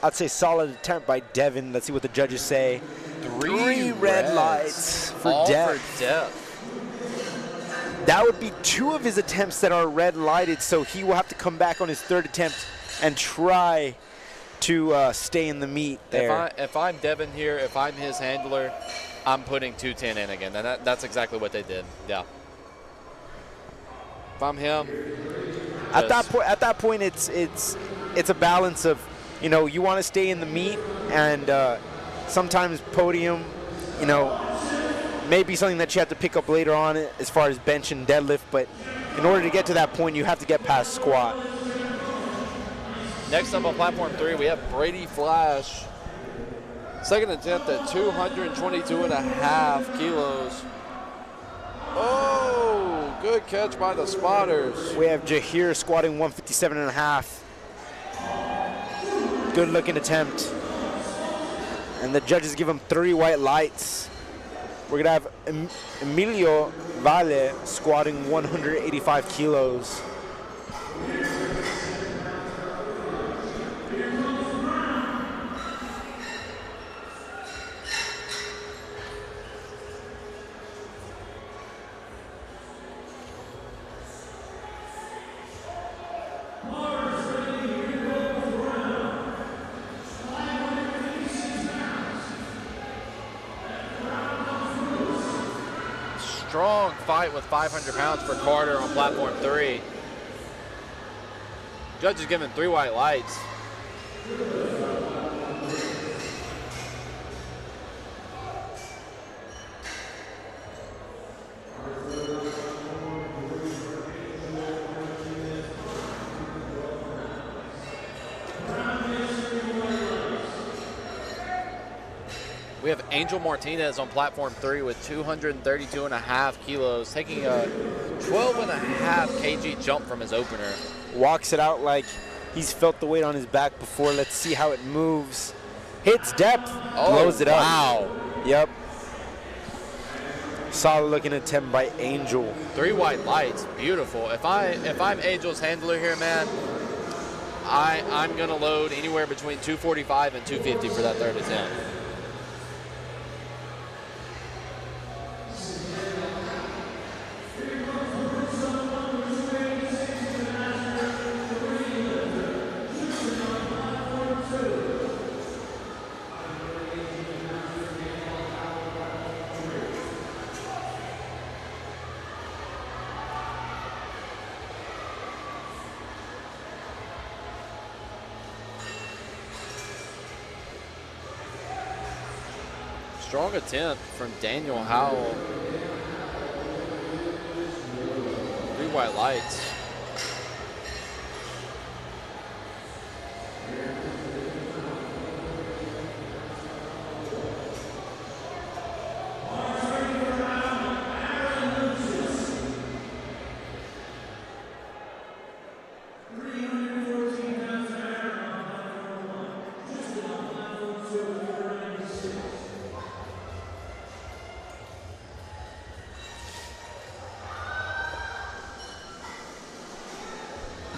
I'd say solid attempt by Devin. Let's see what the judges say. Three red lights for depth. That would be 2 of his attempts that are red lighted, so he will have to come back on his 3rd attempt and try to stay in the meet there. If I'm Devin here, if I'm his handler, I'm putting 210 in again. And that's exactly what they did. Yeah. If I'm him, at that point, it's a balance of, you know, you want to stay in the meet, and sometimes podium, you know, may be something that you have to pick up later on as far as bench and deadlift, but in order to get to that point, you have to get past squat. Next up on platform 3, we have Brady Flash. Second attempt at 222.5 kilos. Oh, good catch by the spotters. We have Jahir squatting 157.5. Good looking attempt. And the judges give him 3 white lights. We're gonna have Emilio Valle squatting 185 kilos. Strong fight with 500 pounds for Carter on platform 3. Judge is giving 3 white lights. We have Angel Martinez on platform 3 with 232.5 kilos, taking a 12.5 kg jump from his opener. Walks it out like he's felt the weight on his back before. Let's see how it moves. Hits depth, blows it up. Wow. Yep. Solid looking attempt by Angel. 3 white lights, beautiful. If I'm Angel's handler here, man, I'm going to load anywhere between 245 and 250 for that third attempt. Strong attempt from Daniel Howell. 3 white lights.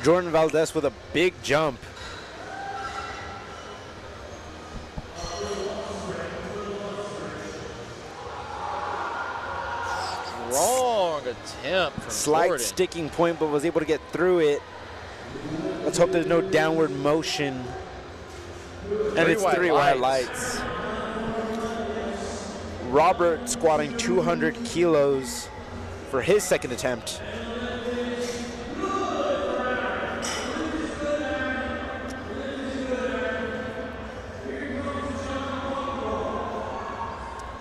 Jordan Valdez with a big jump. Strong attempt from Slight Jordan. sticking point, but was able to get through it. Let's hope there's no downward motion. And it's 3 white lights. Robert squatting 200 kilos for his second attempt.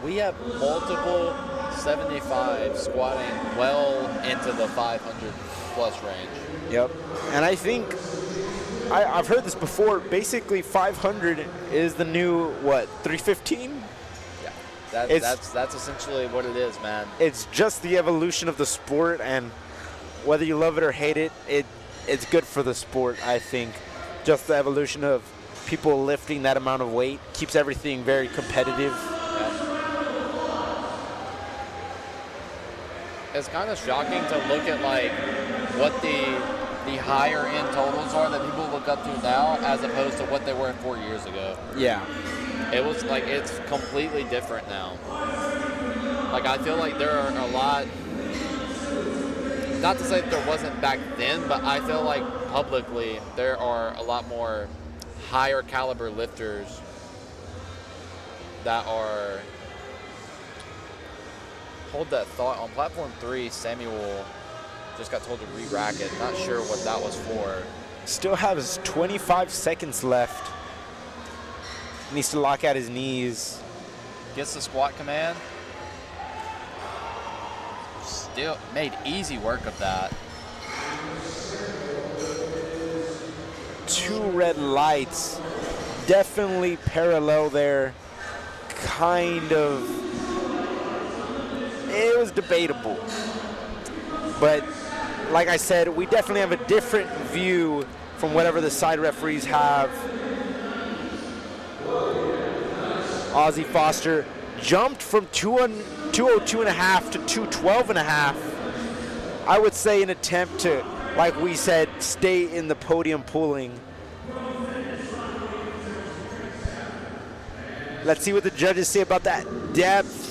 We have multiple 75 squatting well into the 500 plus range. Yep. And I think I've heard this before. Basically, 500 is the new, what, 315? Yeah, that's essentially what it is, man. It's just the evolution of the sport, and whether you love it or hate it, it's good for the sport, I think. Just the evolution of people lifting that amount of weight keeps everything very competitive. It's kind of shocking to look at like what the higher end totals are that people look up to now as opposed to what they were 4 years ago. Yeah. It was like, it's completely different now. Like, I feel like there are a lot, not to say that there wasn't back then, but I feel like publicly there are a lot more higher caliber lifters that are, hold that thought, on platform 3, Samuel just got told to re-rack it. Not sure what that was for. Still has 25 seconds left. Needs to lock out his knees. Gets the squat command. Still made easy work of that. 2 red lights. Definitely parallel there. Kind of. It was debatable. But like I said, we definitely have a different view from whatever the side referees have. Ozzy Foster jumped from 202.5 to 212.5. I would say an attempt to, like we said, stay in the podium pulling. Let's see what the judges say about that depth.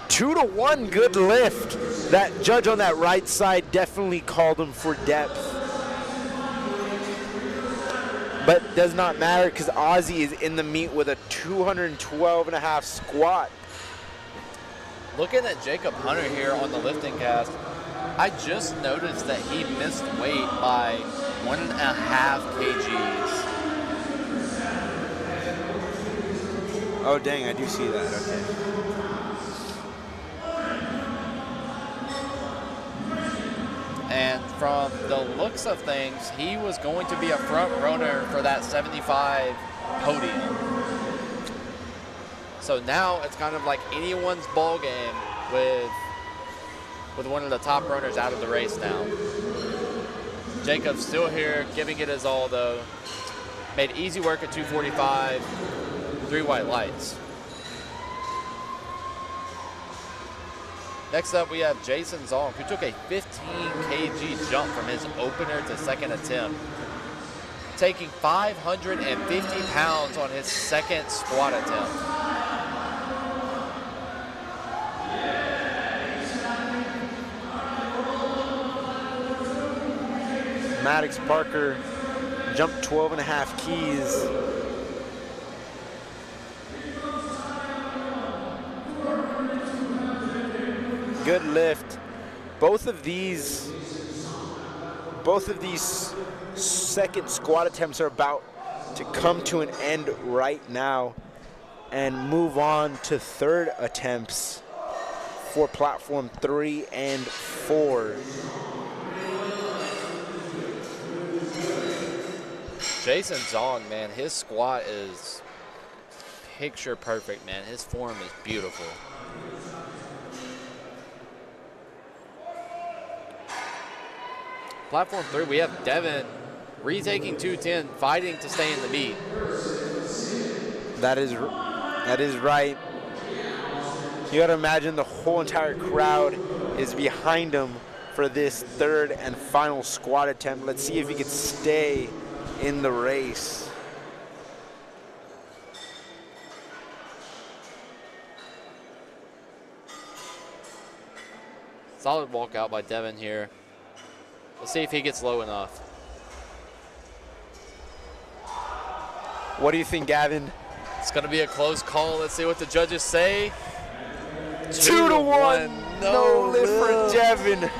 2-to-1 good lift. That judge on that right side definitely called him for depth. But does not matter because Ozzy is in the meet with a 212.5 squat. Looking at Jacob Hunter here on the LiftingCast, I just noticed that he missed weight by 1.5 kgs. Oh, dang, I do see that. Okay. And from the looks of things, he was going to be a front runner for that 75 podium. So now it's kind of like anyone's ball game with one of the top runners out of the race now. Jacob's still here, giving it his all though. Made easy work at 245, 3 white lights. Next up, we have Jason Zonk, who took a 15 kg jump from his opener to second attempt. taking 550 pounds on his second squat attempt. Maddox Parker jumped 12.5 keys. Good lift. Both of these second squat attempts are about to come to an end right now and move on to third attempts for platform 3 and 4. Jason Zong, man, his squat is picture perfect, man. His form is beautiful. Platform 3, we have Devin retaking 210, fighting to stay in the meet. That is right. You gotta imagine the whole entire crowd is behind him for this third and final squat attempt. Let's see if he can stay in the race. Solid walkout by Devin here. Let's see if he gets low enough. What do you think, Gavin? It's going to be a close call. Let's see what the judges say. 2-1. No lift for Devin.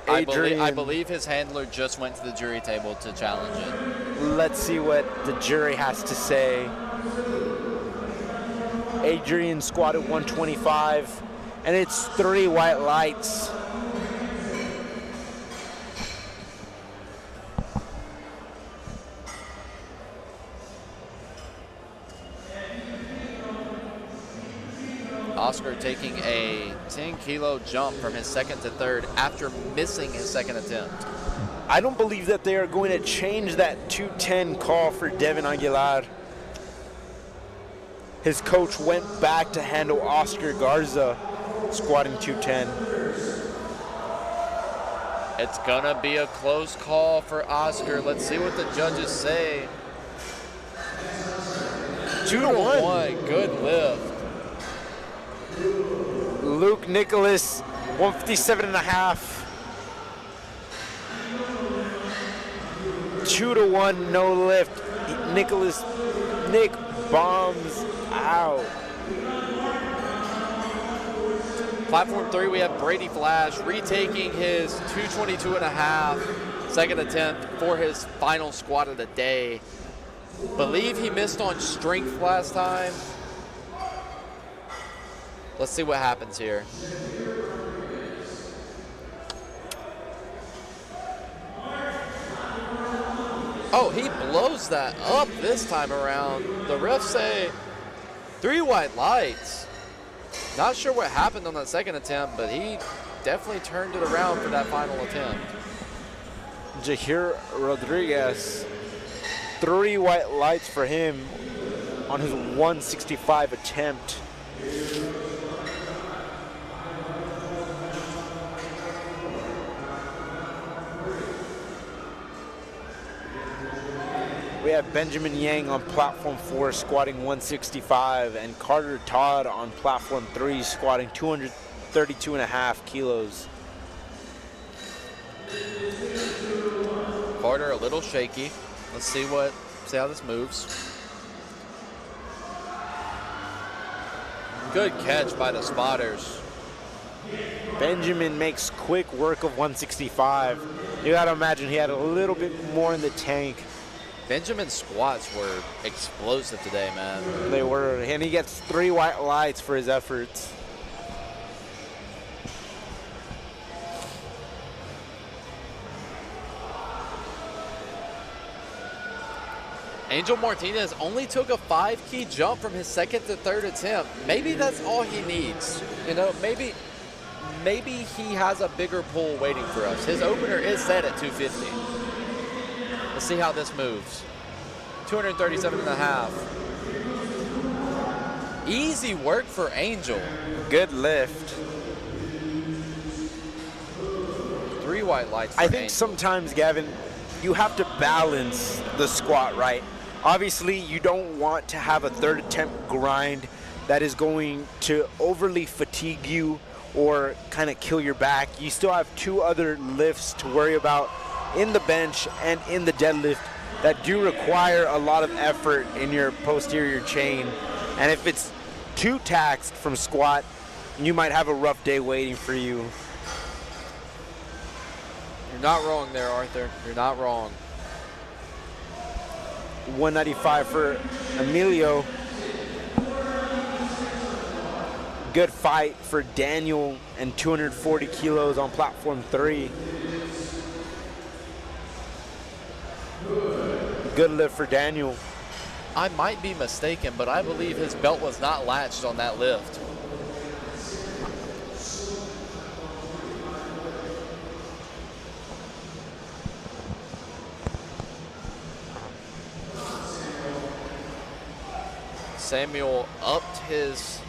I believe his handler just went to the jury table to challenge it. Let's see what the jury has to say. Adrian squatted 125, and it's 3 white lights. Oscar taking a 10-kilo jump from his second to third after missing his second attempt. I don't believe that they are going to change that 210 call for Devin Aguilar. His coach went back to handle Oscar Garza squatting 210. It's gonna be a close call for Oscar. Let's see what the judges say. 2-1. Good lift. Luke Nicholas, 157.5. 2-1, no lift. Nick bombs out. Platform 3, we have Brady Flash retaking his 222.5 second attempt for his final squat of the day. Believe he missed on strength last time. Let's see what happens here. Oh, he blows that up this time around. The refs say 3 white lights. Not sure what happened on that second attempt, but he definitely turned it around for that final attempt. Jahir Rodriguez, 3 white lights for him on his 165 attempt. We have Benjamin Yang on platform 4 squatting 165 and Carter Todd on platform 3 squatting 232.5 kilos. Carter a little shaky. Let's see how this moves. Good catch by the spotters. Benjamin makes quick work of 165. You gotta imagine he had a little bit more in the tank. Benjamin's squats were explosive today, man. They were, and he gets 3 white lights for his efforts. Angel Martinez only took a 5-key jump from his second to third attempt. Maybe that's all he needs. You know, maybe he has a bigger pull waiting for us. His opener is set at 250. Let's see how this moves. 237.5. Easy work for Angel. Good lift. 3 white lights for I think Angel. sometimes, Gavin, you have to balance the squat, right? Obviously, you don't want to have a third attempt grind that is going to overly fatigue you or kind of kill your back. You still have 2 other lifts to worry about in the bench and in the deadlift that do require a lot of effort in your posterior chain. And if it's too taxed from squat, you might have a rough day waiting for you. You're not wrong there, Arthur. You're not wrong. 195 for Emilio. Good fight for Daniel, and 240 kilos on platform 3. Good lift for Daniel. I might be mistaken, but I believe his belt was not latched on that lift. Samuel upped his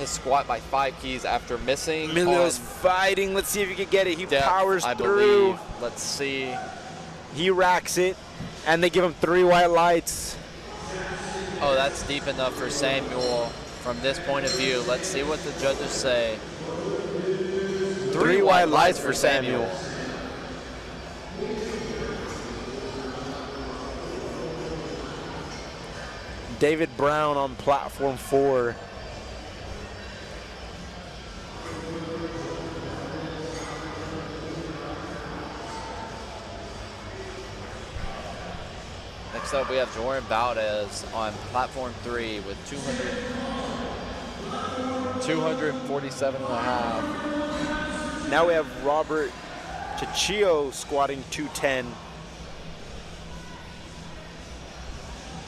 squat by 5 keys after missing. Emilio's fighting. Let's see if he can get it. He depth, powers I through. believe. Let's see. He racks it, and they give him 3 white lights. Oh, that's deep enough for Samuel from this point of view. Let's see what the judges say. 3 white lights for Samuel. David Brown on platform 4. Next up, we have Jordan Valdez on platform 3 with 247 and a half. Now we have Robert Chiccio squatting 210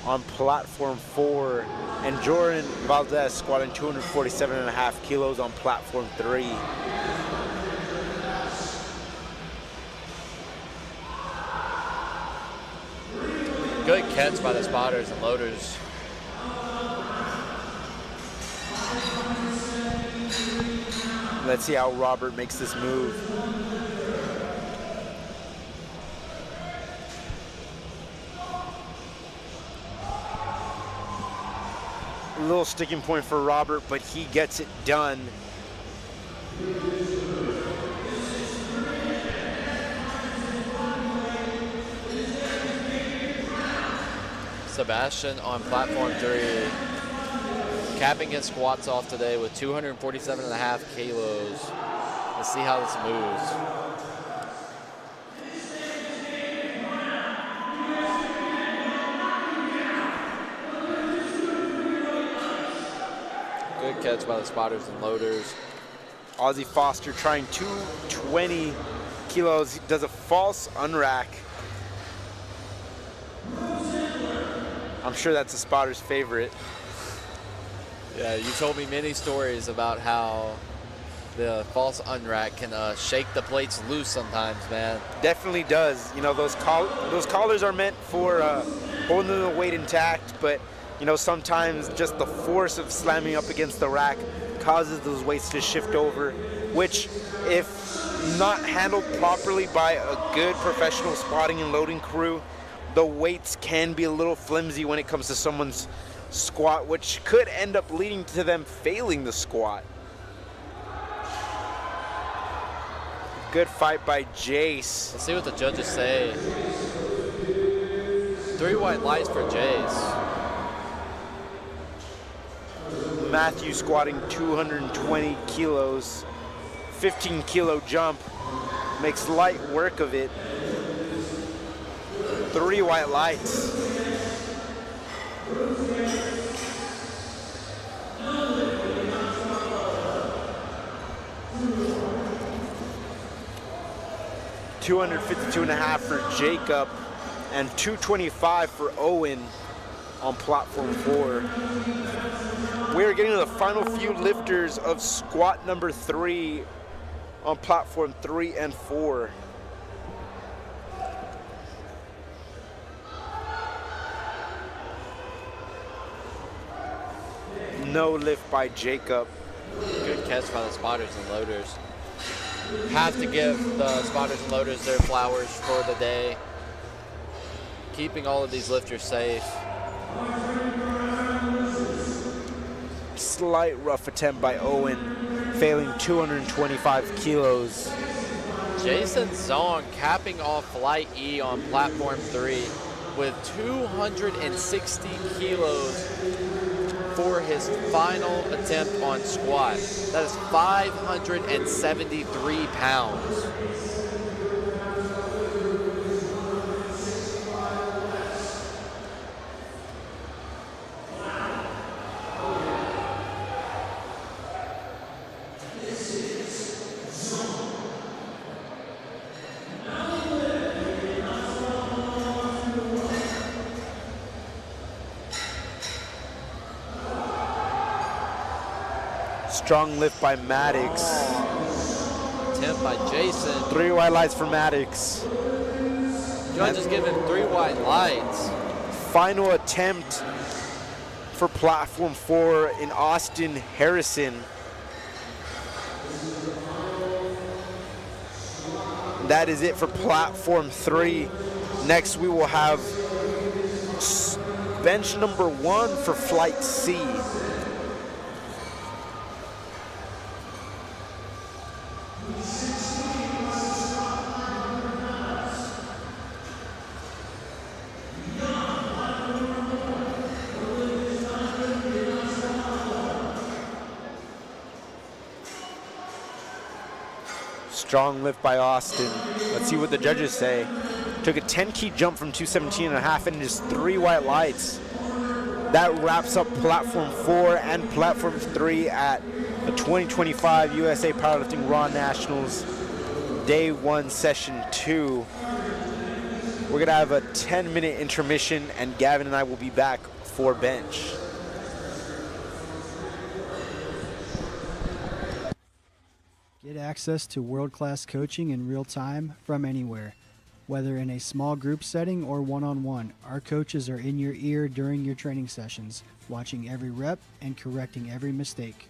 on platform 4, and Jordan Valdez squatting 247 and a half kilos on platform 3. Good catch by the spotters and loaders. Let's see how Robert makes this move. A little sticking point for Robert, but he gets it done. Sebastian on platform 3, capping his squats off today with 247 and a half kilos. Let's see how this moves. Good catch by the spotters and loaders. Ozzy Foster trying 220 kilos. He does a false unrack. I'm sure that's a spotter's favorite. Yeah, you told me many stories about how the false unrack can shake the plates loose sometimes, man. Definitely does. You know, those collars are meant for holding the weight intact, but you know, sometimes just the force of slamming up against the rack causes those weights to shift over, which, if not handled properly by a good professional spotting and loading crew, the weights can be a little flimsy when it comes to someone's squat, which could end up leading to them failing the squat. Good fight by Jace. Let's see what the judges say. 3 white lights for Jace. Matthew squatting 220 kilos, 15 kilo jump, makes light work of it. 3 white lights. $252.5 for Jacob and 225 for Owen on platform 4. We are getting to the final few lifters of squat number 3 on platform 3 and 4. No lift by Jacob. Good catch by the spotters and loaders. Have to give the spotters and loaders their flowers for the day. Keeping all of these lifters safe. Slight rough attempt by Owen, failing 225 kilos. Jason Zong capping off Flight E on platform 3 with 260 kilos for his final attempt on squat. That is 573 pounds. Strong lift by Maddox. Attempt by Jason. 3 white lights for Maddox. Judge is giving 3 white lights. Final attempt for platform 4 in Austin Harrison. That is it for platform 3. Next we will have bench number 1 for flight C. Strong lift by Austin. Let's see what the judges say. Took a 10-key jump from 217.5 and just 3 white lights. That wraps up platform 4 and platform 3 at the 2025 USA Powerlifting Raw Nationals Day 1 Session 2. We're gonna have a 10-minute intermission and Gavin and I will be back for bench. Get access to world-class coaching in real time from anywhere. Whether in a small group setting or one-on-one, our coaches are in your ear during your training sessions, watching every rep and correcting every mistake.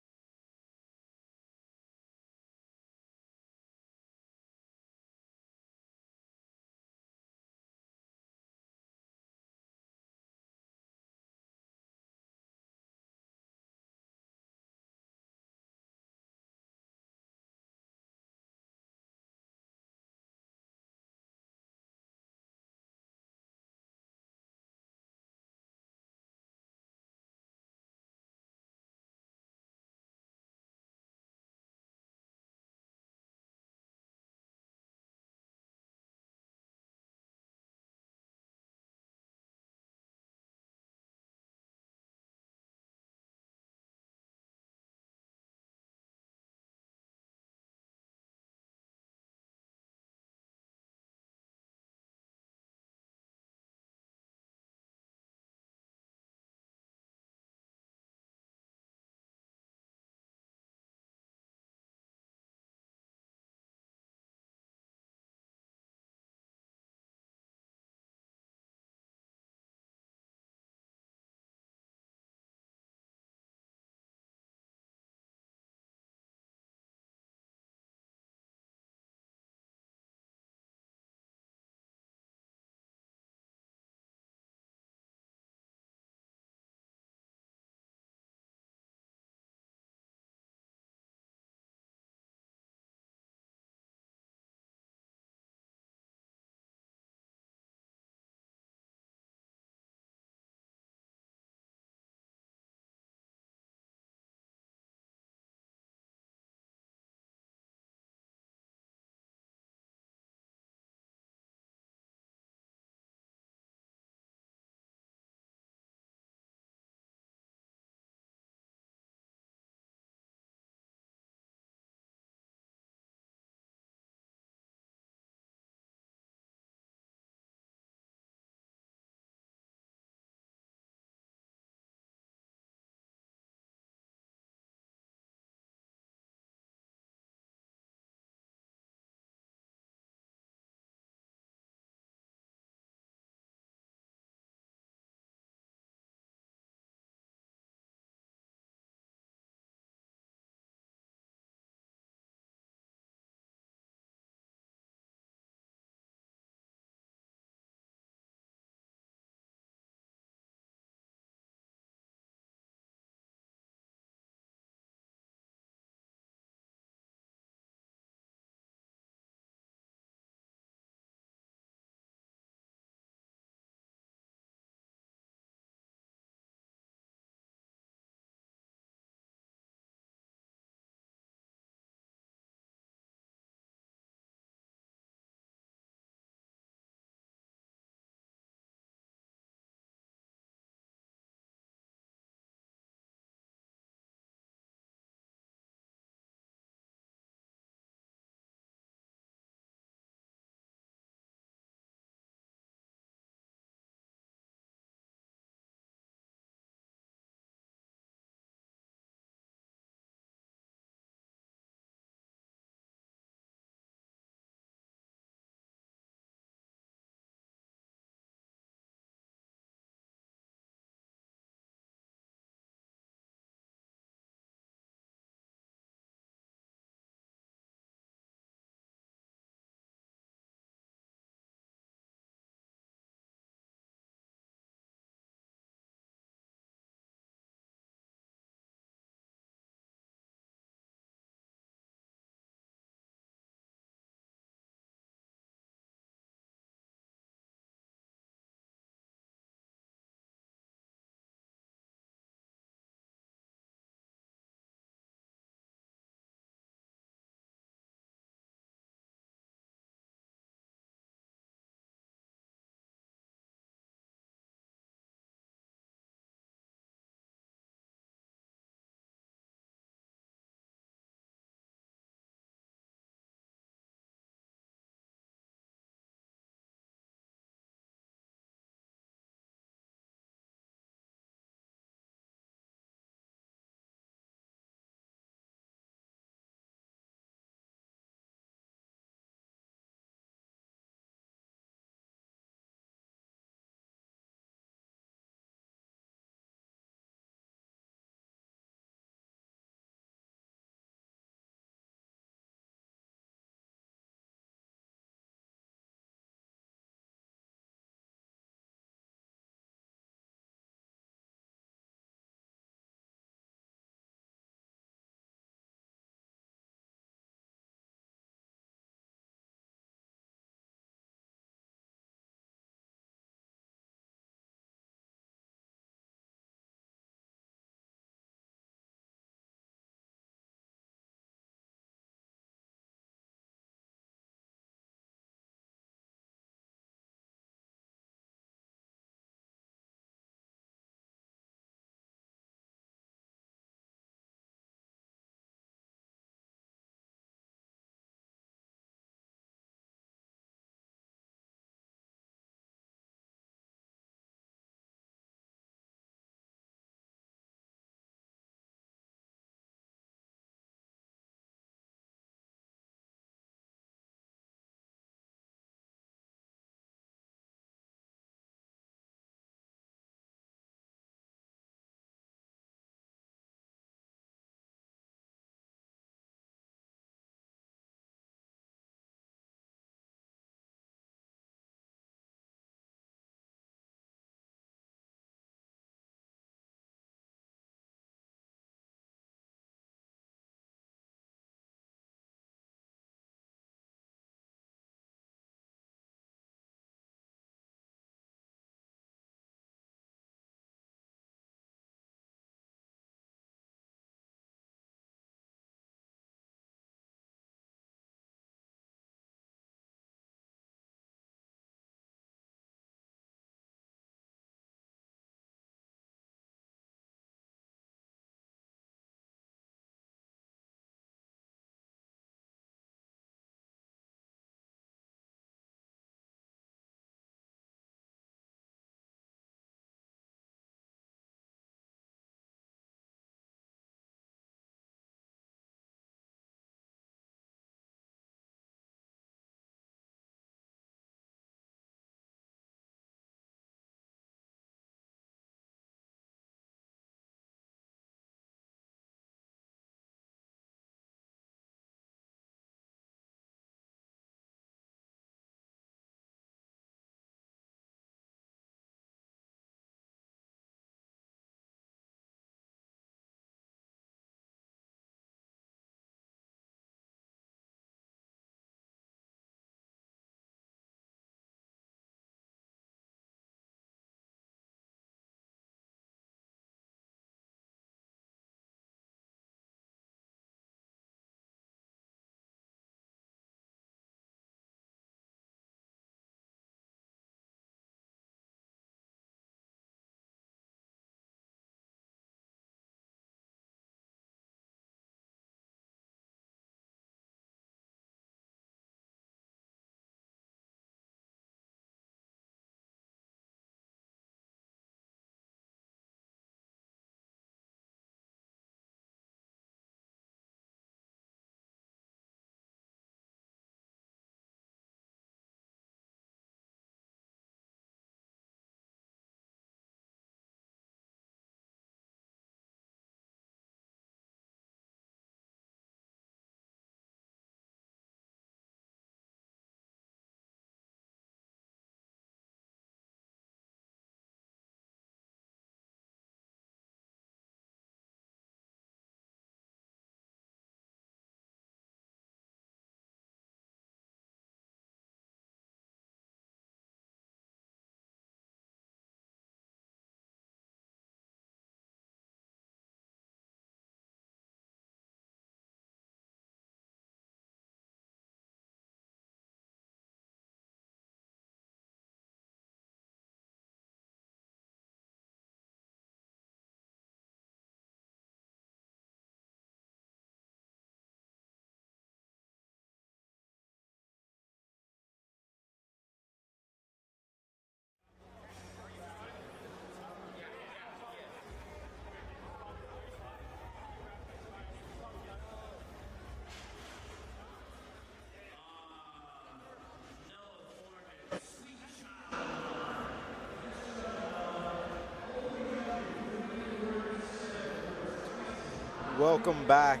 welcome back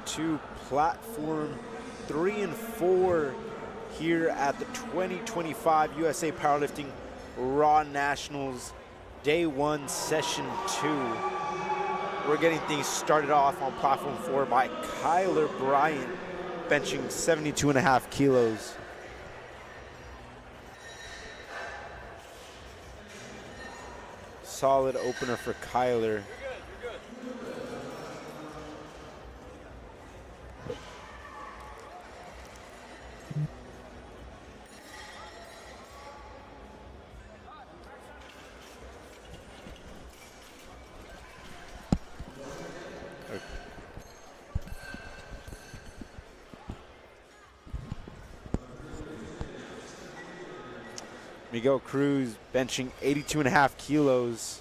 to platform 3 and 4 here at the 2025 USA Powerlifting Raw Nationals Day 1 Session 2. We're getting things started off on platform 4 by Kyler Bryant, benching 72.5 kilos. Solid opener for Kyler. Miguel Cruz benching 82.5 kilos.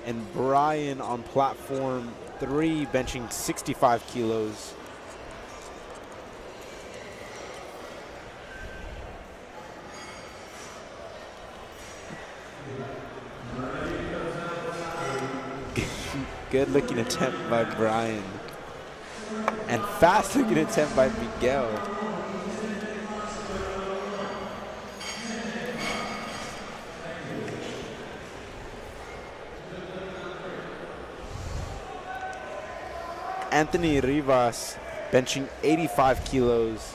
And Brian on platform 3 benching 65 kilos. Good looking attempt by Brian. And fast looking attempt by Miguel. Anthony Rivas benching 85 kilos.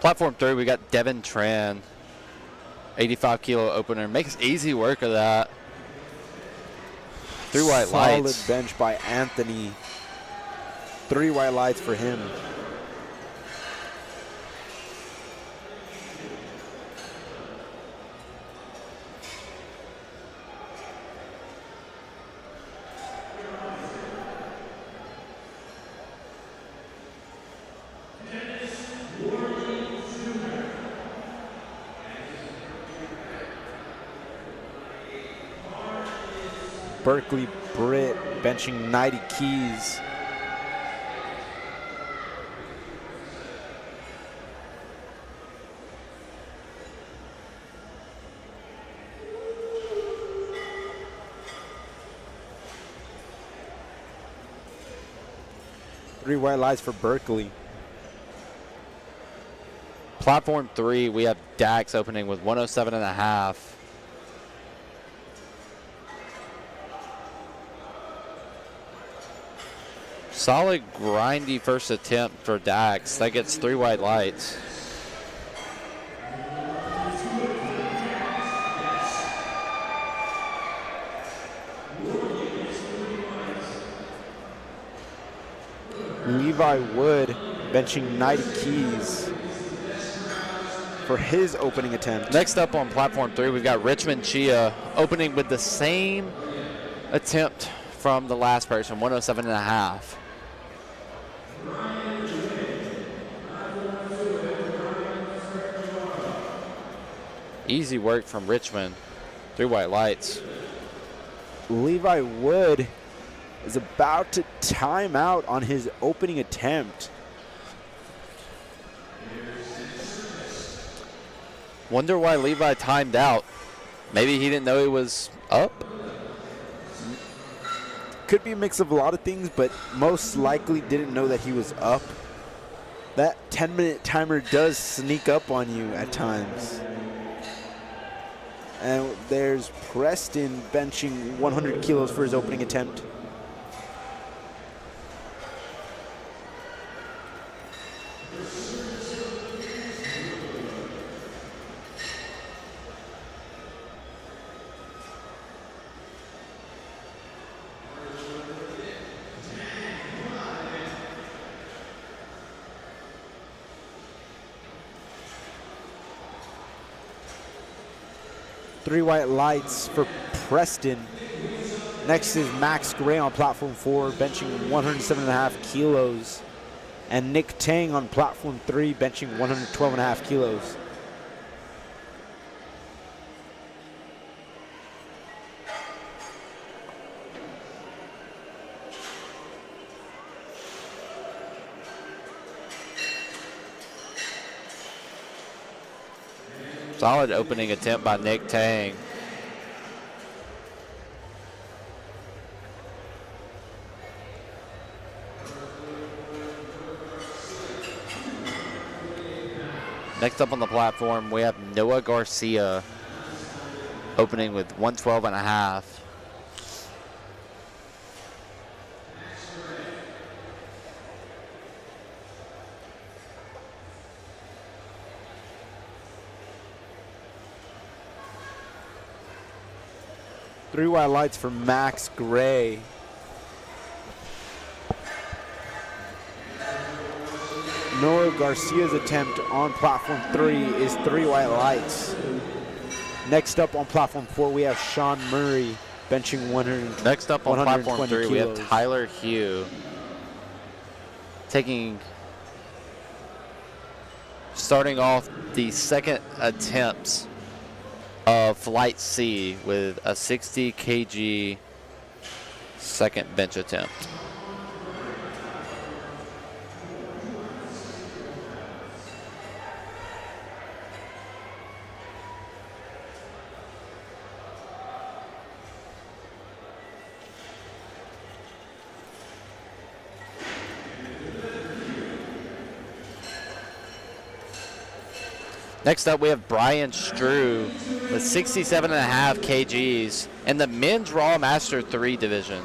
Platform 3, we got Devin Tran, 85 kilo opener. Makes easy work of that. 3 white lights. Solid bench by Anthony. 3 white lights for him. Berkeley Britt benching 90 keys. Three white lights for Berkeley. Platform 3, we have Dax opening with 107.5. Solid grindy first attempt for Dax. That gets 3 white lights. Levi Wood benching 90 keys for his opening attempt. Next up on platform 3, we've got Richmond Chia opening with the same attempt from the last person, 107.5. Easy work from Richmond. 3 white lights. Levi Wood is about to time out on his opening attempt. Wonder why Levi timed out. Maybe he didn't know he was up? Could be a mix of a lot of things, but most likely didn't know that he was up. That 10-minute timer does sneak up on you at times. And there's Preston benching 100 kilos for his opening attempt. Three white lights for Preston. Next is Max Gray on platform 4, benching 107.5 kilos. And Nick Tang on platform 3, benching 112.5 kilos. Solid opening attempt by Nick Tang. Next up on the platform, we have Noah Garcia opening with 112.5. Three white lights for Max Gray. Noah Garcia's attempt on platform 3 is 3 white lights. Next up on platform 4, we have Sean Murray benching 100. Next up on platform 3, we have kilos. Tyler Hugh starting off the second attempts of Flight C with a 60 kg second bench attempt. Next up, we have Brian Strew with 67.5 kgs in the men's Raw Master 3 division.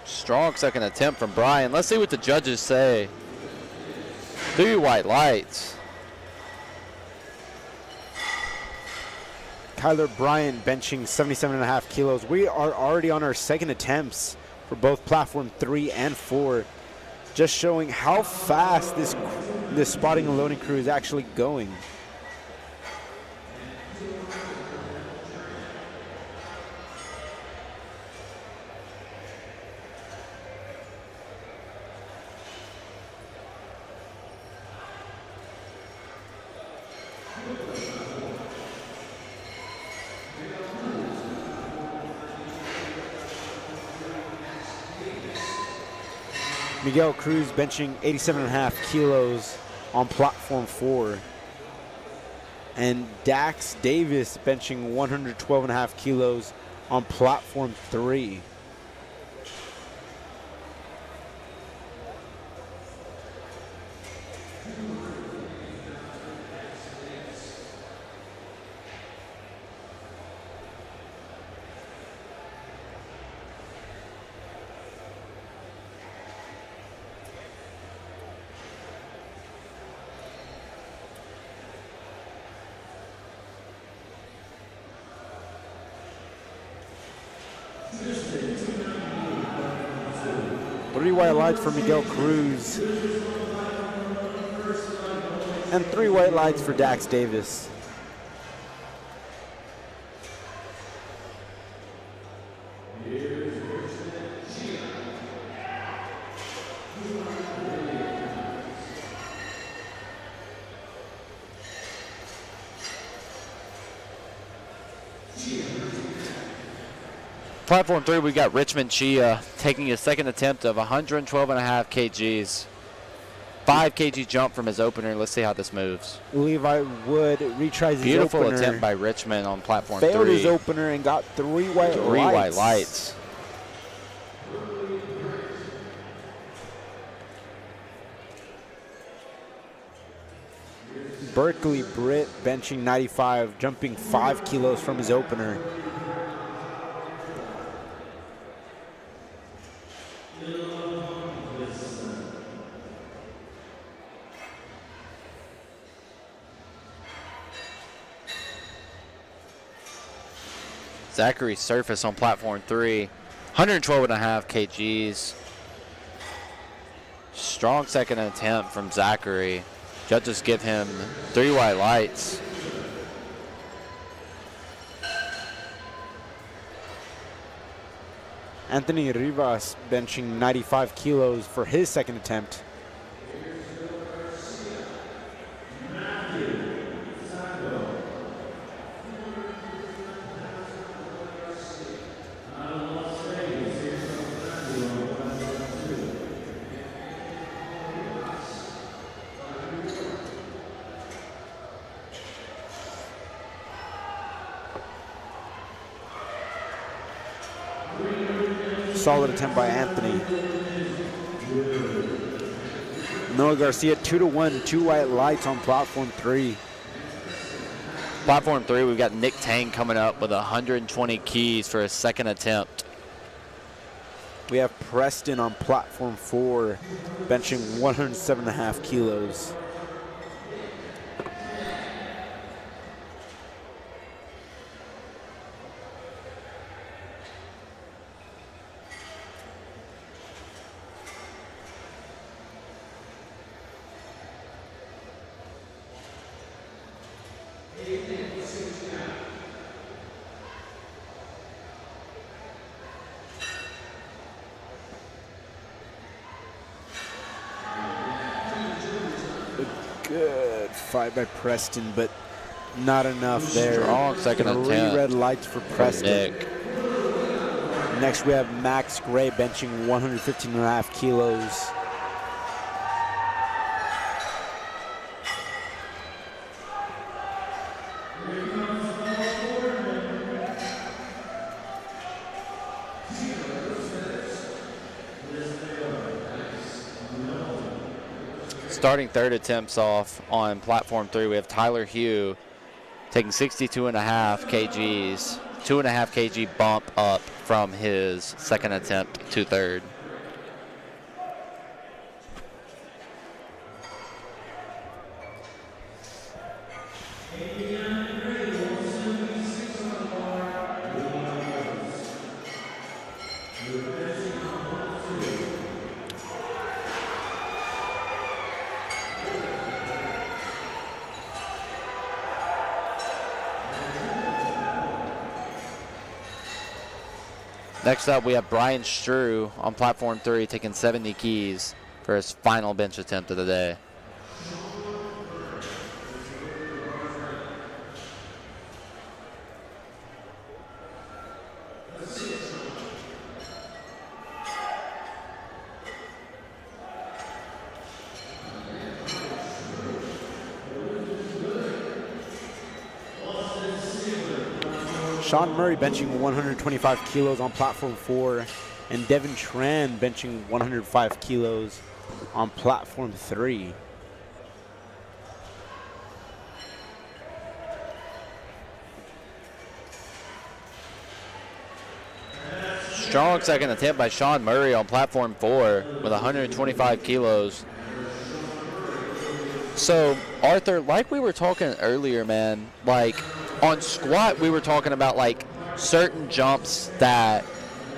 Strong second attempt from Brian. Let's see what the judges say. 3 white lights. Kyler Bryant benching 77.5 kilos. We are already on our second attempts for both platform 3 and 4. Just showing how fast this spotting and loading crew is actually going. Miguel Cruz benching 87.5 kilos on platform 4. And Dax Davis benching 112.5 kilos on platform 3. Three white lights for Miguel Cruz. And 3 white lights for Dax Davis. Platform 3, we got Richmond Chia taking his second attempt of 112.5 kgs. 5 kg jump from his opener. Let's see how this moves. Levi Wood retries his Beautiful opener. attempt by Richmond on platform 3. Failed his opener and got 3 white lights. 3 white lights. Berkeley Britt benching 95, jumping 5 kilos from his opener. Zachary Surface on platform 3, 112.5 kgs. Strong second attempt from Zachary. Judges give him 3 white lights. Anthony Rivas benching 95 kilos for his second attempt. solid attempt by Anthony. Noah Garcia 2-1, 2 white lights on platform 3. Platform 3, we've got Nick Tang coming up with 120 keys for his second attempt. We have Preston on platform 4, benching 107.5 kilos. Good fight by Preston, but not enough there. Strong second attempt. 3 red lights for Preston. Nick. Next we have Max Gray benching 115.5 kilos. Starting third attempts off on platform 3, we have Tyler Hugh taking 62.5 kgs, 2.5 kg bump up from his second attempt to third. Next up, we have Brian Strew on platform 3 taking 70 keys for his final bench attempt of the day. Sean Murray benching 125 kilos on platform 4, and Devin Tran benching 105 kilos on platform 3. Strong second attempt by Sean Murray on platform 4 with 125 kilos. So, Arthur, like we were talking earlier, man, like on squat, we were talking about like certain jumps that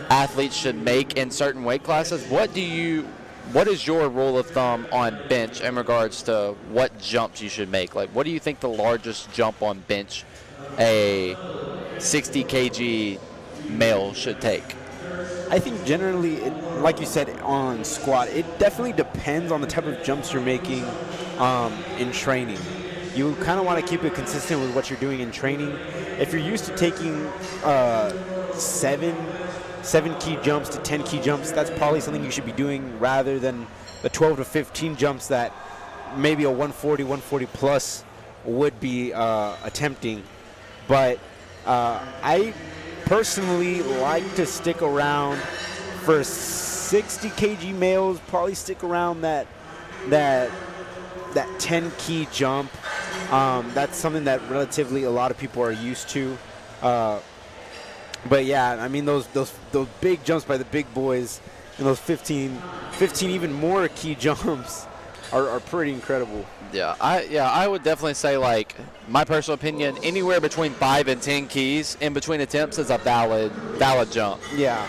athletes should make in certain weight classes. What is your rule of thumb on bench in regards to what jumps you should make? Like, what do you think the largest jump on bench a 60 kg male should take? I think generally, like you said, on squat, it definitely depends on the type of jumps you're making in training. You kind of want to keep it consistent with what you're doing in training. If you're used to taking 7 key jumps to 10 key jumps, that's probably something you should be doing rather than the 12 to 15 jumps that maybe a 140 plus would be attempting. But I personally like to stick around for 60 kg males, probably stick around that 10 key jump. That's something that relatively a lot of people are used to. But yeah, I mean those big jumps by the big boys and those 15 even more key jumps are pretty incredible. Yeah, I would definitely say, like, my personal opinion, anywhere between 5 and 10 keys in between attempts is a valid jump. Yeah.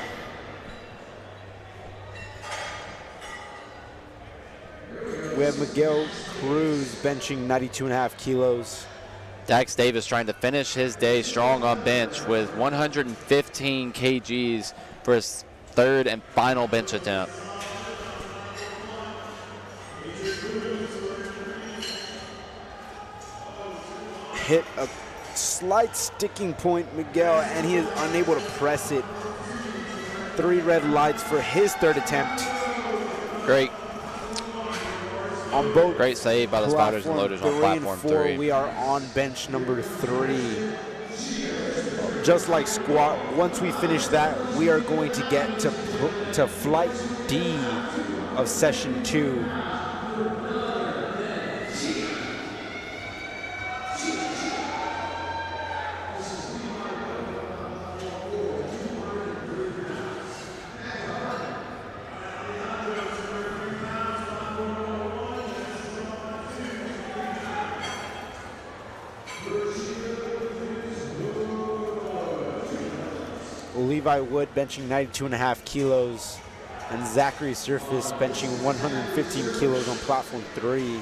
We have Miguel Cruz benching 92.5 kilos. Dax Davis trying to finish his day strong on bench with 115 kgs for his third and final bench attempt. Hit a slight sticking point, Miguel, and he is unable to press it. 3 red lights for his third attempt. Great. On both. Great save by the spotters and loaders on platform 3. We are on bench number 3. just like squat, once we finish that, we are going to get to flight D of session 2. Levi Wood benching 92.5 kilos, and Zachary Surface benching 115 kilos on platform 3.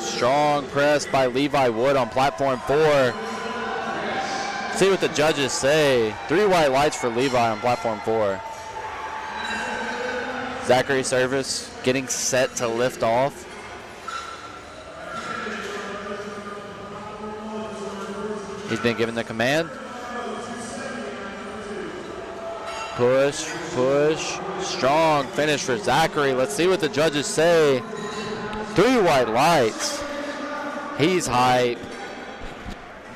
Strong press by Levi Wood on platform 4. See what the judges say. 3 white lights for Levi on platform 4. Zachary Surface getting set to lift off. He's been given the command. Push, push. Strong finish for Zachary. Let's see what the judges say. 3 white lights. He's hype.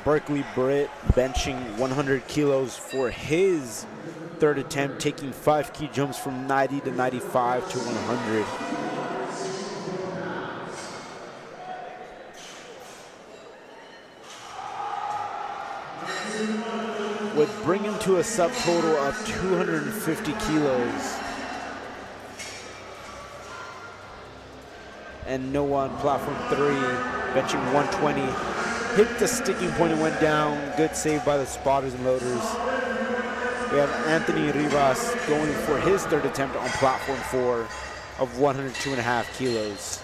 Berkeley Britt benching 100 kilos for his third attempt, taking 5 key jumps from 90 to 95 to 100. Would bring him to a subtotal of 250 kilos. And Noah on platform 3, benching 120. Hit the sticking point and went down. Good save by the spotters and loaders. We have Anthony Rivas going for his third attempt on platform 4 of 102.5 kilos.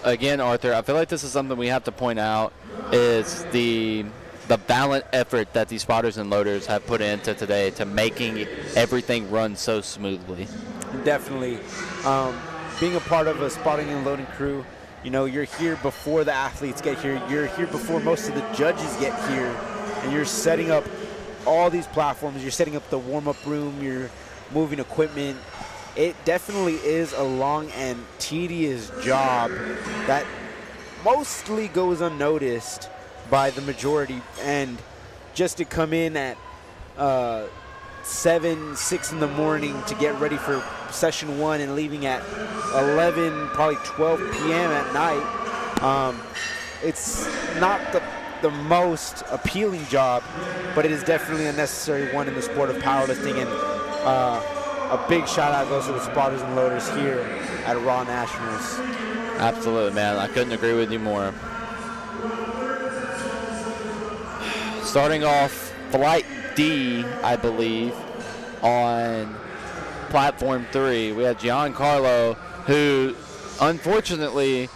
Again, Arthur, I feel like this is something we have to point out, is the valiant effort that these spotters and loaders have put into today to making everything run so smoothly. Definitely. Being a part of a spotting and loading crew, you know, you're here before the athletes get here. You're here before most of the judges get here. And you're setting up all these platforms. You're setting up the warm-up room. You're moving equipment. It definitely is a long and tedious job that mostly goes unnoticed by the majority. And just to come in at 7, 6 in the morning to get ready for session 1 and leaving at 11, probably 12 p.m. at night, it's not the most appealing job, but it is definitely a necessary one in the sport of powerlifting. And a big shout out goes to the spotters and loaders here at Raw Nationals. Absolutely, man. I couldn't agree with you more. Starting off flight D, I believe, on platform 3, we had Giancarlo, who unfortunately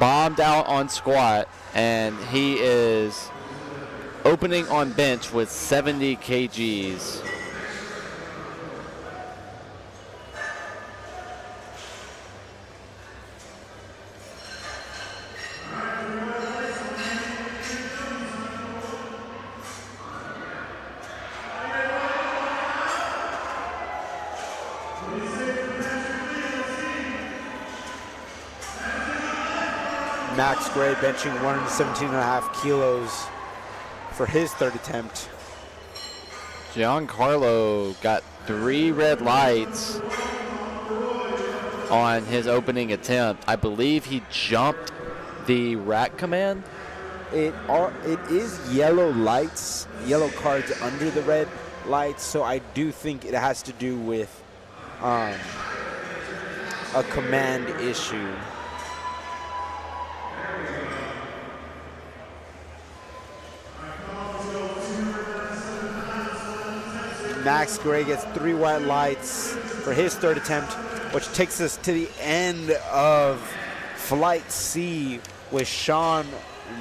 bombed out on squat, and he is opening on bench with 70 kgs. Max Gray benching 117.5 kilos for his third attempt. Giancarlo got 3 red lights on his opening attempt. I believe he jumped the rack command. It is yellow lights, yellow cards under the red lights, so I do think it has to do with a command issue. Max Gray gets 3 white lights for his third attempt, which takes us to the end of Flight C with Sean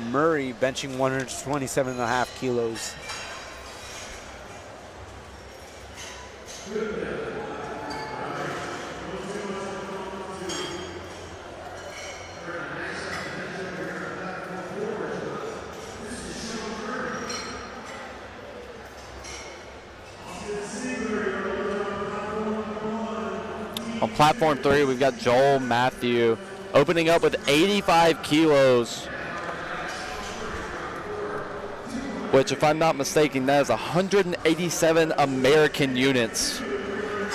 Murray benching 127.5 kilos. On platform 3, we've got Joel Matthew opening up with 85 kilos. which, if I'm not mistaken, that is 187 American units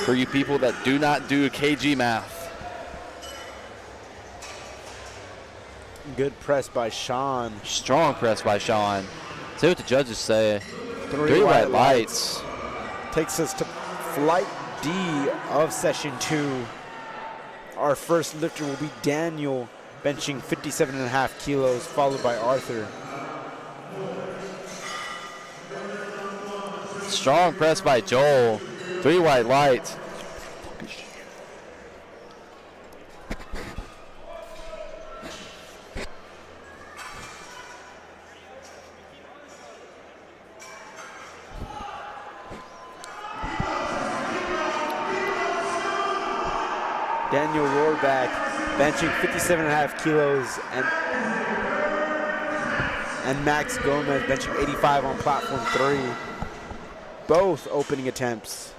for you people that do not do kg math. Good press by Sean. Strong press by Sean. See what the judges say. Three white lights. Takes us to flight D of session 2. Our first lifter will be Daniel, benching 57.5 kilos, followed by Arthur. Strong press by Joel. 3 white lights. Daniel Rohrback, benching 57.5 kilos, and Max Gomez benching 85 on platform 3. Both opening attempts.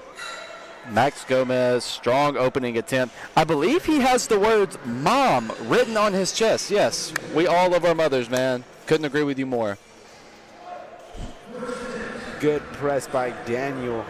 Max Gomez, strong opening attempt. I believe he has the words "Mom" written on his chest. Yes, we all love our mothers, man. Couldn't agree with you more. Good press by Daniel.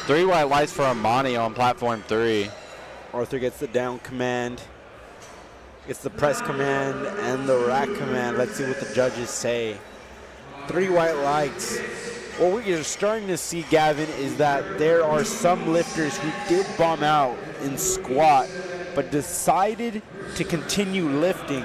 Three white lights for Amani on platform 3. Arthur gets the down command, gets the press command, and the rack command. Let's see what the judges say. 3 white lights. What we are starting to see, Gavin, is that there are some lifters who did bomb out in squat, but decided to continue lifting.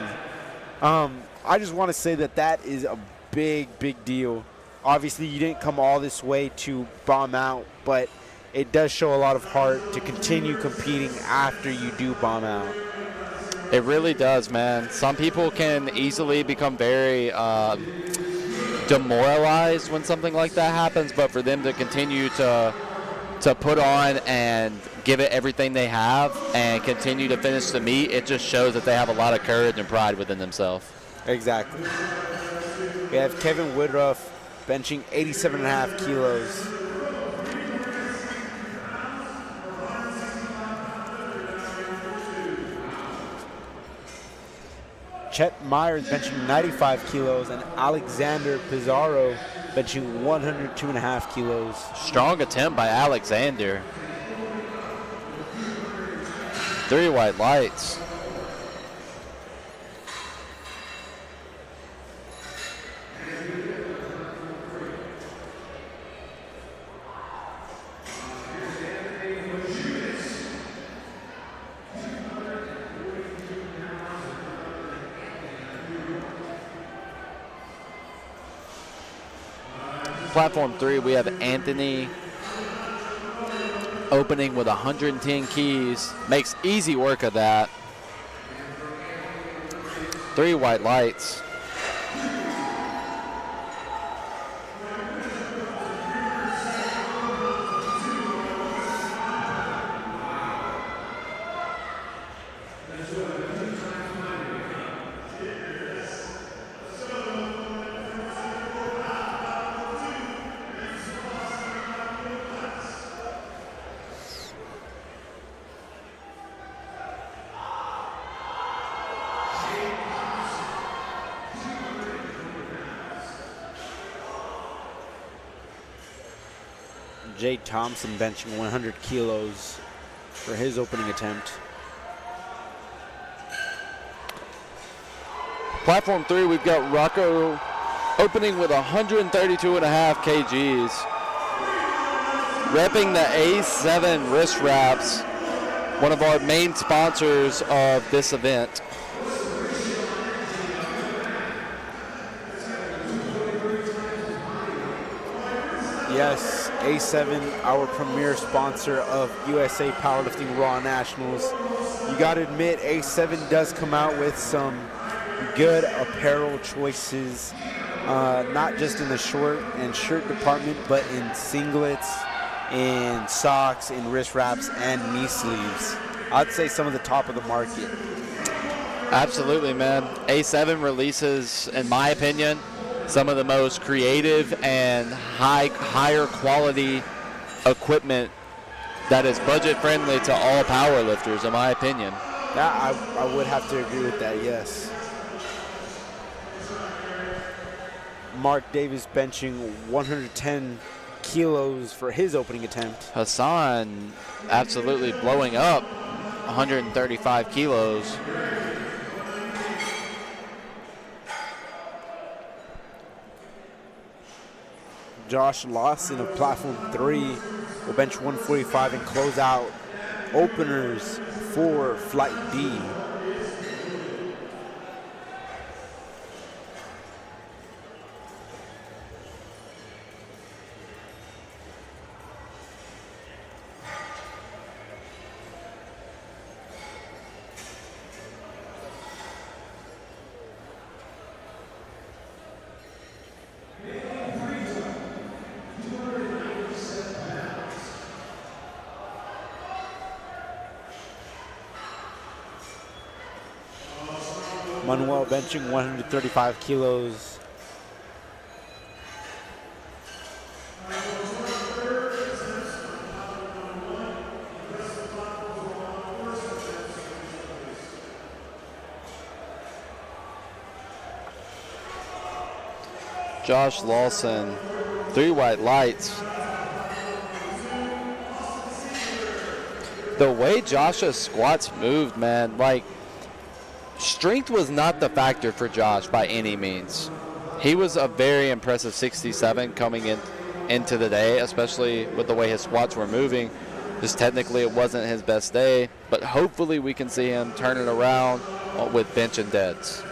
I just want to say that that is a big, big deal. Obviously, you didn't come all this way to bomb out, but it does show a lot of heart to continue competing after you do bomb out. It really does, man. Some people can easily become very demoralized when something like that happens, but for them to continue to put on and give it everything they have and continue to finish the meet, it just shows that they have a lot of courage and pride within themselves. Exactly. We have Kevin Woodruff benching 87.5 kilos. Chet Myers benching 95 kilos, and Alexander Pizarro benching 102.5 kilos. Strong attempt by Alexander. 3 white lights. Platform 3, we have Anthony opening with 110 keys. Makes easy work of that. 3 white lights. Jay Thompson benching 100 kilos for his opening attempt. Platform 3, we've got Rocco opening with 132.5 kgs. Repping the A7 wrist wraps, one of our main sponsors of this event. Yes, A7, our premier sponsor of USA Powerlifting Raw Nationals. You got to admit, A7 does come out with some good apparel choices, not just in the short and shirt department, but in singlets, in socks, in wrist wraps, and knee sleeves. I'd say some of the top of the market. Absolutely, man. A7 releases, in my opinion, some of the most creative and higher quality equipment that is budget friendly to all power lifters, in my opinion. Yeah, I would have to agree with that, yes. Mark Davis benching 110 kilos for his opening attempt. Hassan absolutely blowing up 135 kilos. Josh Lawson of Platform 3 will bench 145 and close out openers for Flight D. Manuel benching 135 kilos. Josh Lawson, 3 white lights. The way Josh's squats moved, man, like, strength was not the factor for Josh by any means. He was a very impressive 67 coming into the day, especially with the way his squats were moving. Just technically it wasn't his best day, but hopefully we can see him turn it around with bench and deads.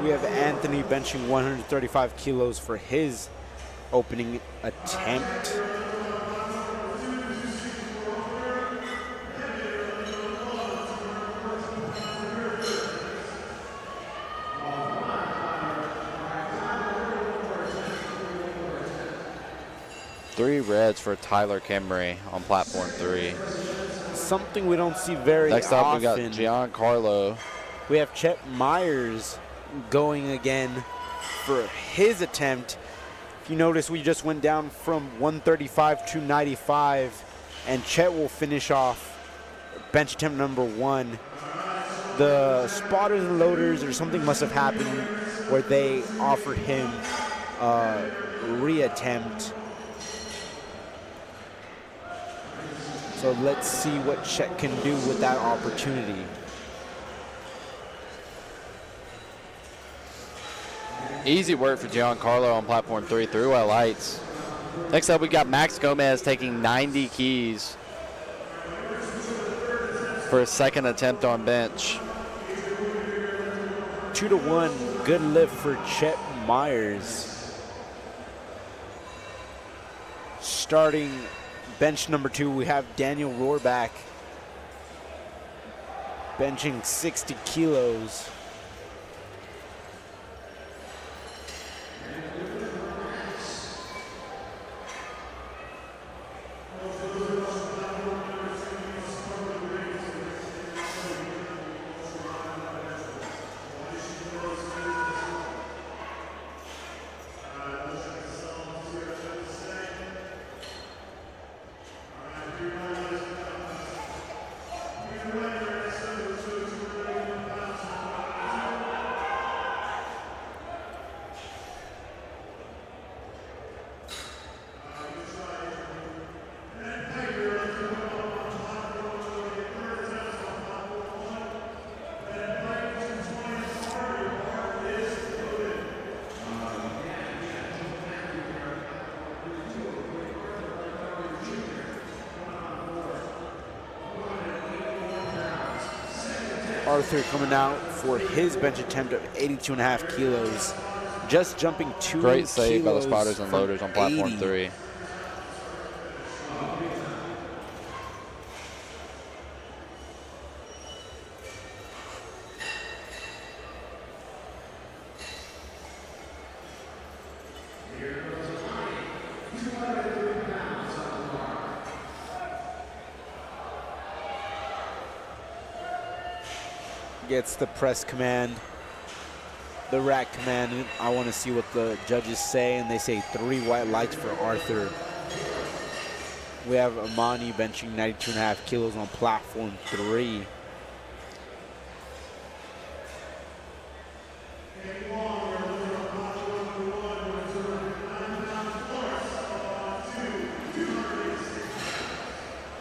We have Anthony benching 135 kilos for his opening attempt. Three reds for Tyler Kimmery on Platform 3. Something we don't see very Next often. up, we got Giancarlo. We have Chet Myers going again for his attempt. If you notice, we just went down from 135 to 95, and Chet will finish off bench attempt number 1. The spotters and loaders or something must have happened where they offered him a reattempt. So let's see what Chet can do with that opportunity. Easy work for Giancarlo on Platform 3 through our lights. Next up, we got Max Gomez taking 90 keys for his second attempt on bench. 2-1, good lift for Chet Myers. Starting bench number 2, we have Daniel Rohrback benching 60 kilos. Arthur coming out for his bench attempt of 82.5 kilos. just jumping 2 Great save by the kilos spotters and from loaders on platform 80. 3. Gets the press command, the rack command. I want to see what the judges say, and they say 3 white lights for Arthur. We have Amani benching 92.5 kilos on platform 3.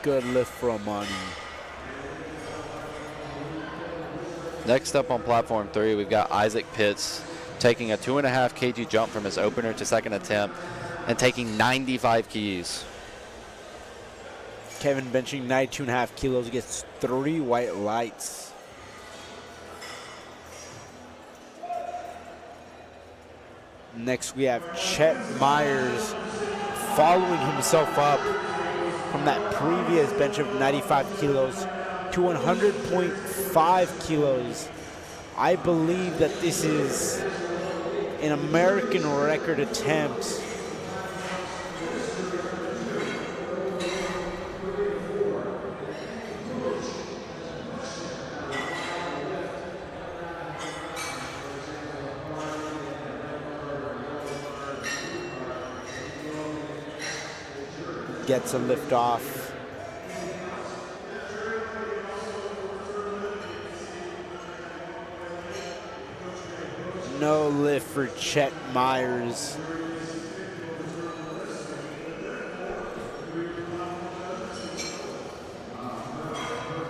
Good lift for Amani. Next up on platform 3, we've got Isaac Pitts taking a 2.5 kg jump from his opener to second attempt and taking 95 keys. Kevin benching 92.5 kilos, gets 3 white lights. Next we have Chet Myers following himself up from that previous bench of 95 kilos to 100.5 kilos. I believe that this is an American record attempt. Gets a lift off. No lift for Chet Myers.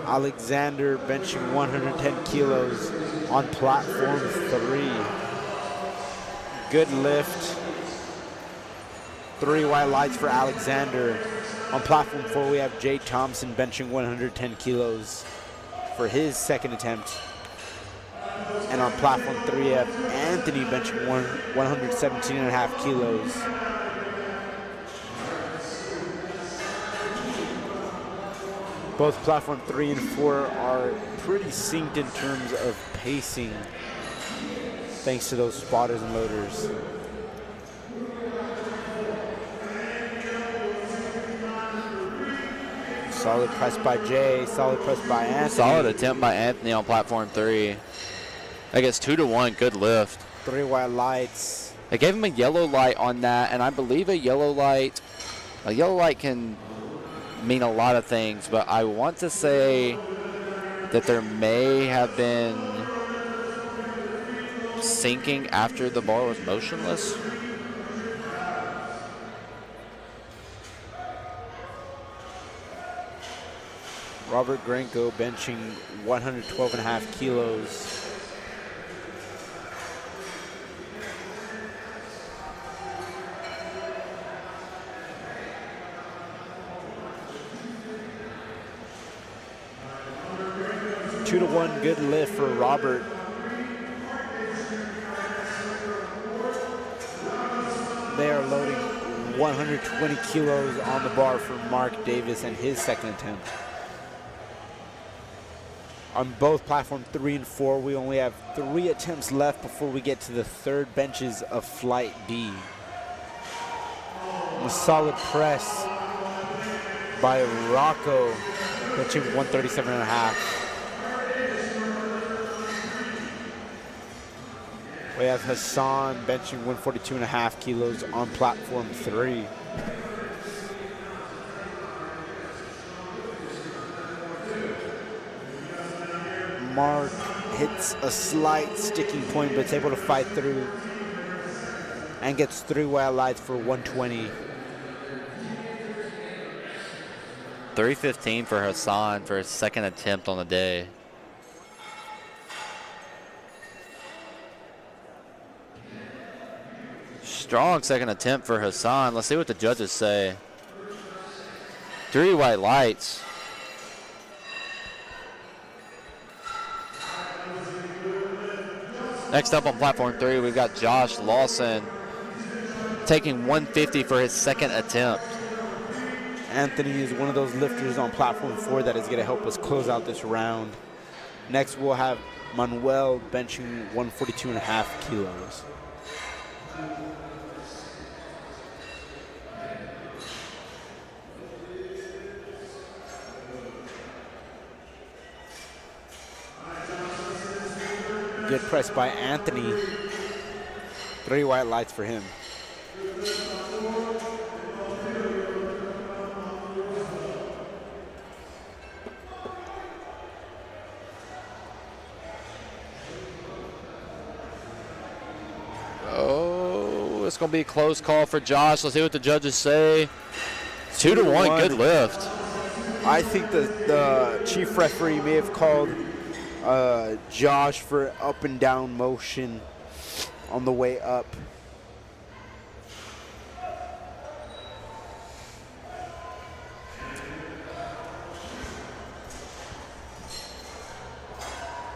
Alexander benching 110 kilos on platform 3. Good lift. 3 white lights for Alexander. On platform 4, we have Jay Thompson benching 110 kilos for his second attempt. And on platform 3, we have Anthony benching 117.5 kilos. Both platform 3 and 4 are pretty synced in terms of pacing, thanks to those spotters and loaders. Solid press by Jay, solid press by Anthony. Solid attempt by Anthony on platform 3. That gets 2-to-1, good lift. 3 white lights. They gave him a yellow light on that, and I believe a yellow light can mean a lot of things, but I want to say that there may have been sinking after the bar was motionless. Robert Granko benching 112.5 kilos. Two to one, good lift for Robert. They are loading 120 kilos on the bar for Mark Davis and his second attempt. On both platform 3 and 4, we only have 3 attempts left before we get to the third benches of Flight B. A solid press by Rocco, benching 137.5. We have Hassan benching 142.5 kilos on platform 3. Mark hits a slight sticking point, but it's able to fight through and gets 3 white lights for 120. 3:15 for Hassan for his second attempt on the day. Strong second attempt for Hassan. Let's see what the judges say. 3 white lights. Next up on platform 3, we've got Josh Lawson taking 150 for his second attempt. Anthony is one of those lifters on platform 4 that is going to help us close out this round. Next, we'll have Manuel benching 142.5 kilos. Good press by Anthony. 3 white lights for him. Oh, it's going to be a close call for Josh. Let's see what the judges say. 2-1, good lift. I think the chief referee may have called Josh for up and down motion on the way up.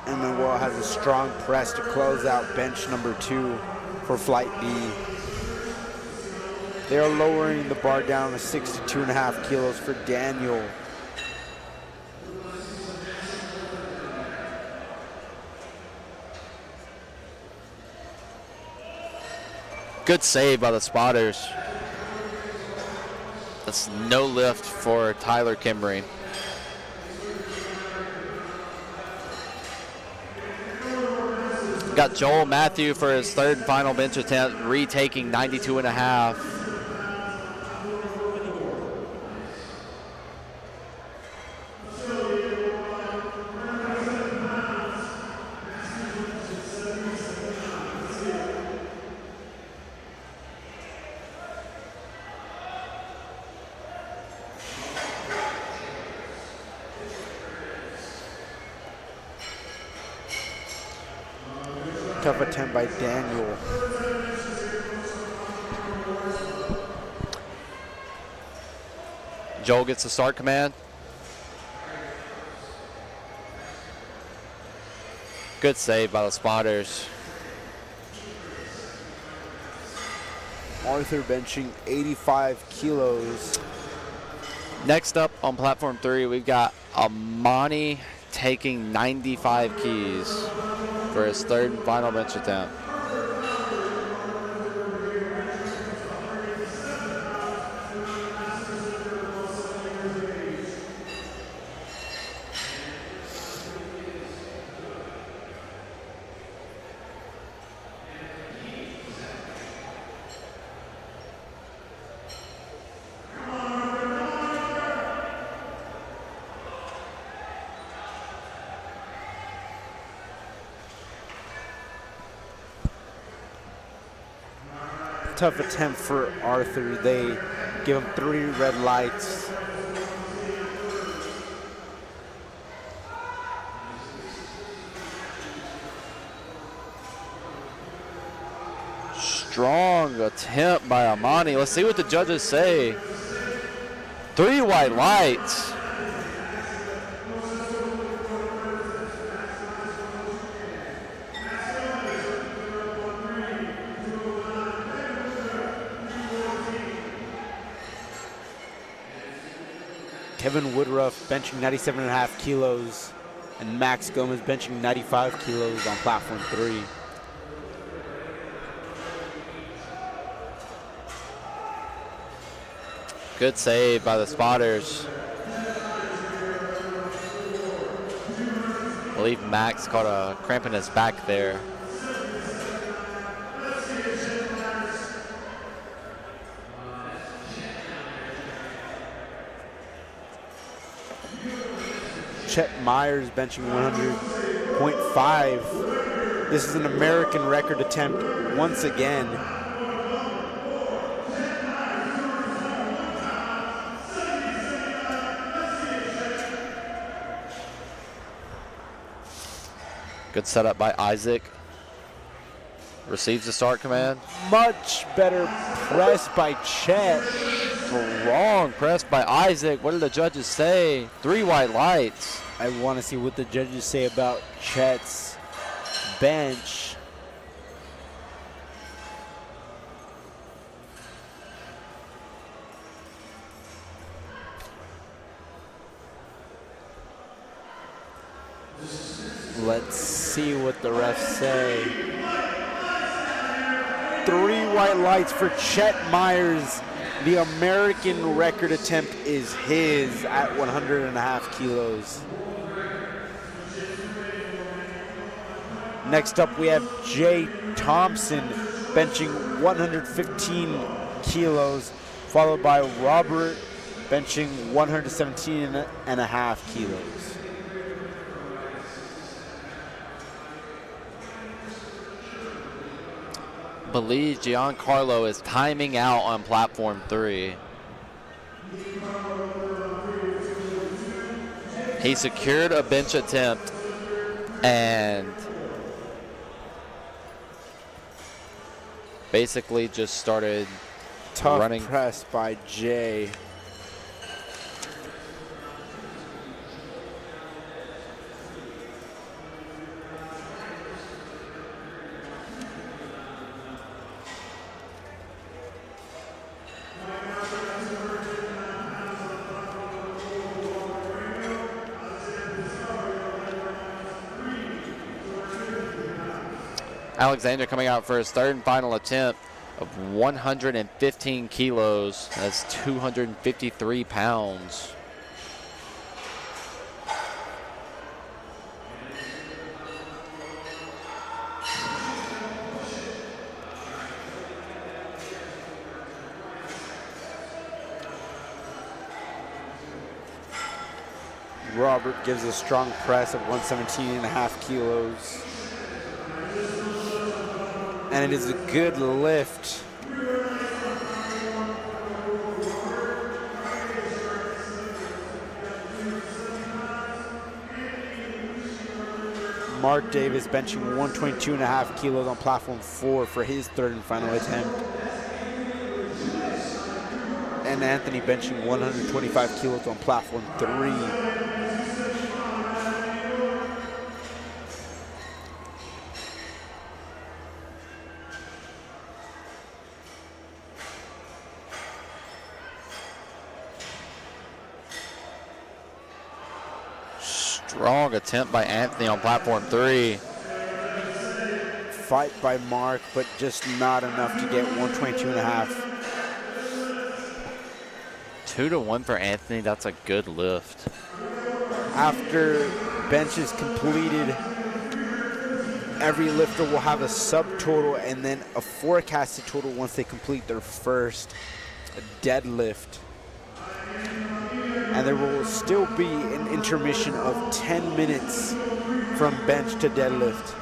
And Manuel has a strong press to close out bench number 2 for flight B. They are lowering the bar down to 62.5 kilos for Daniel. Good save by the spotters. That's no lift for Tyler Kimbrey. Got Joel Matthew for his third and final bench attempt, retaking 92.5. Tough attempt by Daniel. Joel gets the start command. Good save by the spotters. Arthur benching 85 kilos. Next up on platform 3, we've got Amani taking 95 keys for his third and final bench attempt. Tough attempt for Arthur. They give him 3 red lights. Strong attempt by Amani. Let's see what the judges say. 3 white lights. Kevin Woodruff benching 97.5 kilos, and Max Gomez benching 95 kilos on platform 3. Good save by the spotters. I believe Max caught a cramp in his back there. Chet Myers benching 100.5. This is an American record attempt once again. Good setup by Isaac. Receives the start command. Much better press by Chet. Strong press by Isaac. What did the judges say? 3 white lights. I want to see what the judges say about Chet's bench. Let's see what the refs say. 3 white lights for Chet Myers. The American record attempt is his at 100.5 kilos. Next up, we have Jay Thompson benching 115 kilos, followed by Robert benching 117.5 kilos. Believe Giancarlo is timing out on platform 3. He secured a bench attempt and basically just started Tough running. press by Jay. Alexander coming out for his third and final attempt of 115 kilos. That's 253 pounds. Robert gives a strong press of 117.5 kilos. And it is a good lift. Mark Davis benching 122.5 kilos on platform 4 for his third and final attempt. And Anthony benching 125 kilos on platform 3. Strong attempt by Anthony on platform 3. Fight by Mark, but just not enough to get 122.5. 2-1 for Anthony. That's a good lift. After bench is completed, every lifter will have a subtotal and then a forecasted total once they complete their first deadlift. And there will still be an intermission of 10 minutes from bench to deadlift.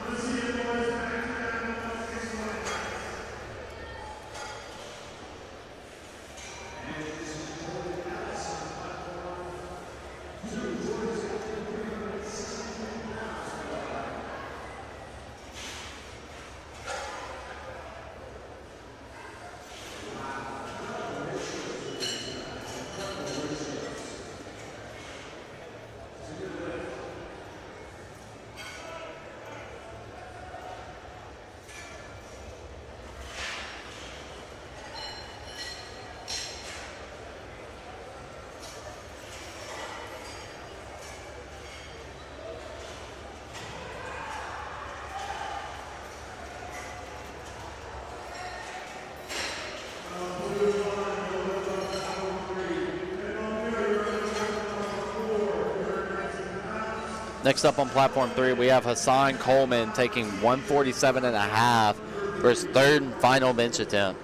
Next up on platform 3, we have Hassan Coleman taking 147.5 for his third and final bench attempt.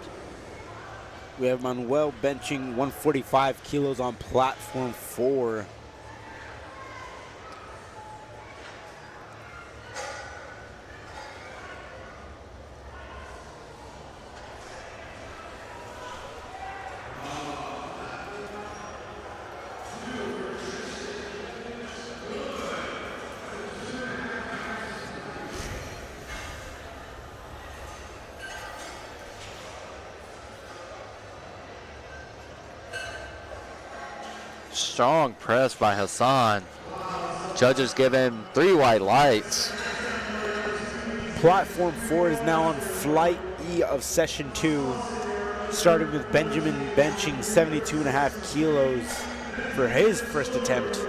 We have Manuel benching 145 kilos on platform 4. Strong press by Hassan. Judges give him 3 white lights. Platform 4 is now on flight E of session 2, starting with Benjamin benching 72.5 kilos for his first attempt.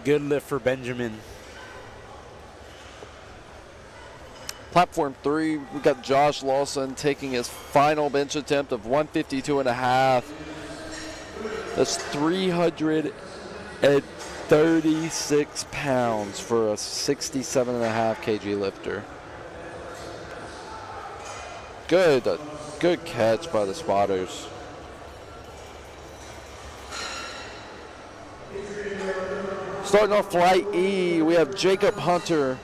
Good lift for Benjamin. Platform 3, we got Josh Lawson taking his final bench attempt of 152.5. That's 336 pounds for a 67.5 kg lifter. Good catch by the spotters. Starting off flight E, we have Jacob Hunter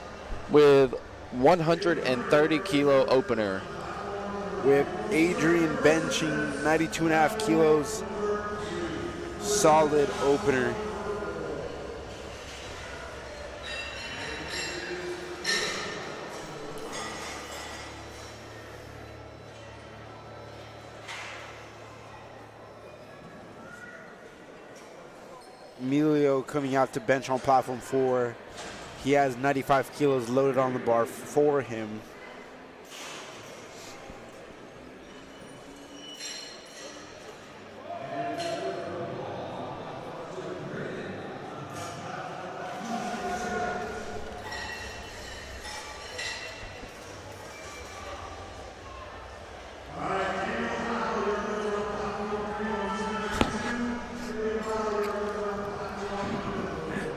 with 130 kilo opener. With Adrian benching 92.5 kilos. Solid opener. Emilio coming out to bench on platform 4. He has 95 kilos loaded on the bar for him.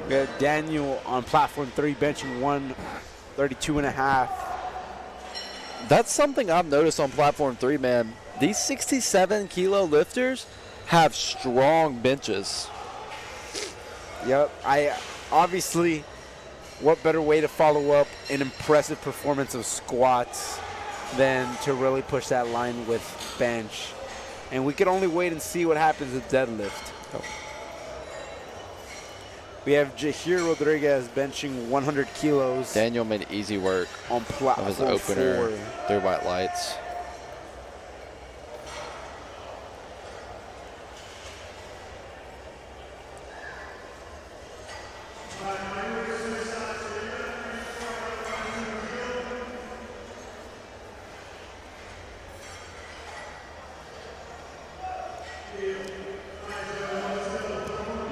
We have Daniel on platform 3 benching 132.5. That's something I've noticed on platform 3, man. These 67 kilo lifters have strong benches. Yep, obviously, what better way to follow up an impressive performance of squats than to really push that line with bench. And we can only wait and see what happens with deadlift. We have Jahir Rodriguez benching 100 kilos. Daniel made easy work on platform of his opener 4. 3 white lights.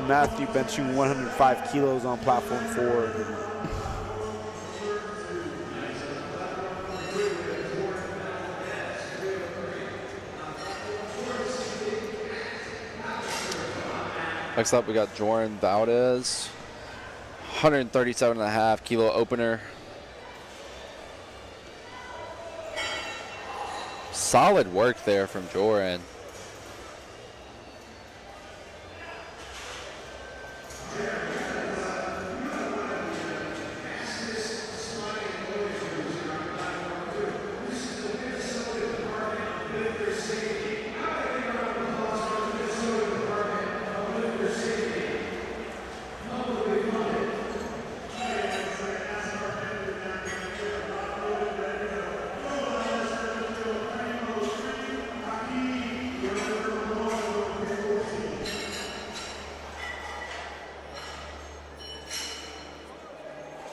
Matthew benching 105 kilos on platform 4. Next up, we got Joran Valdez, 137.5 kilo opener. Solid work there from Joran.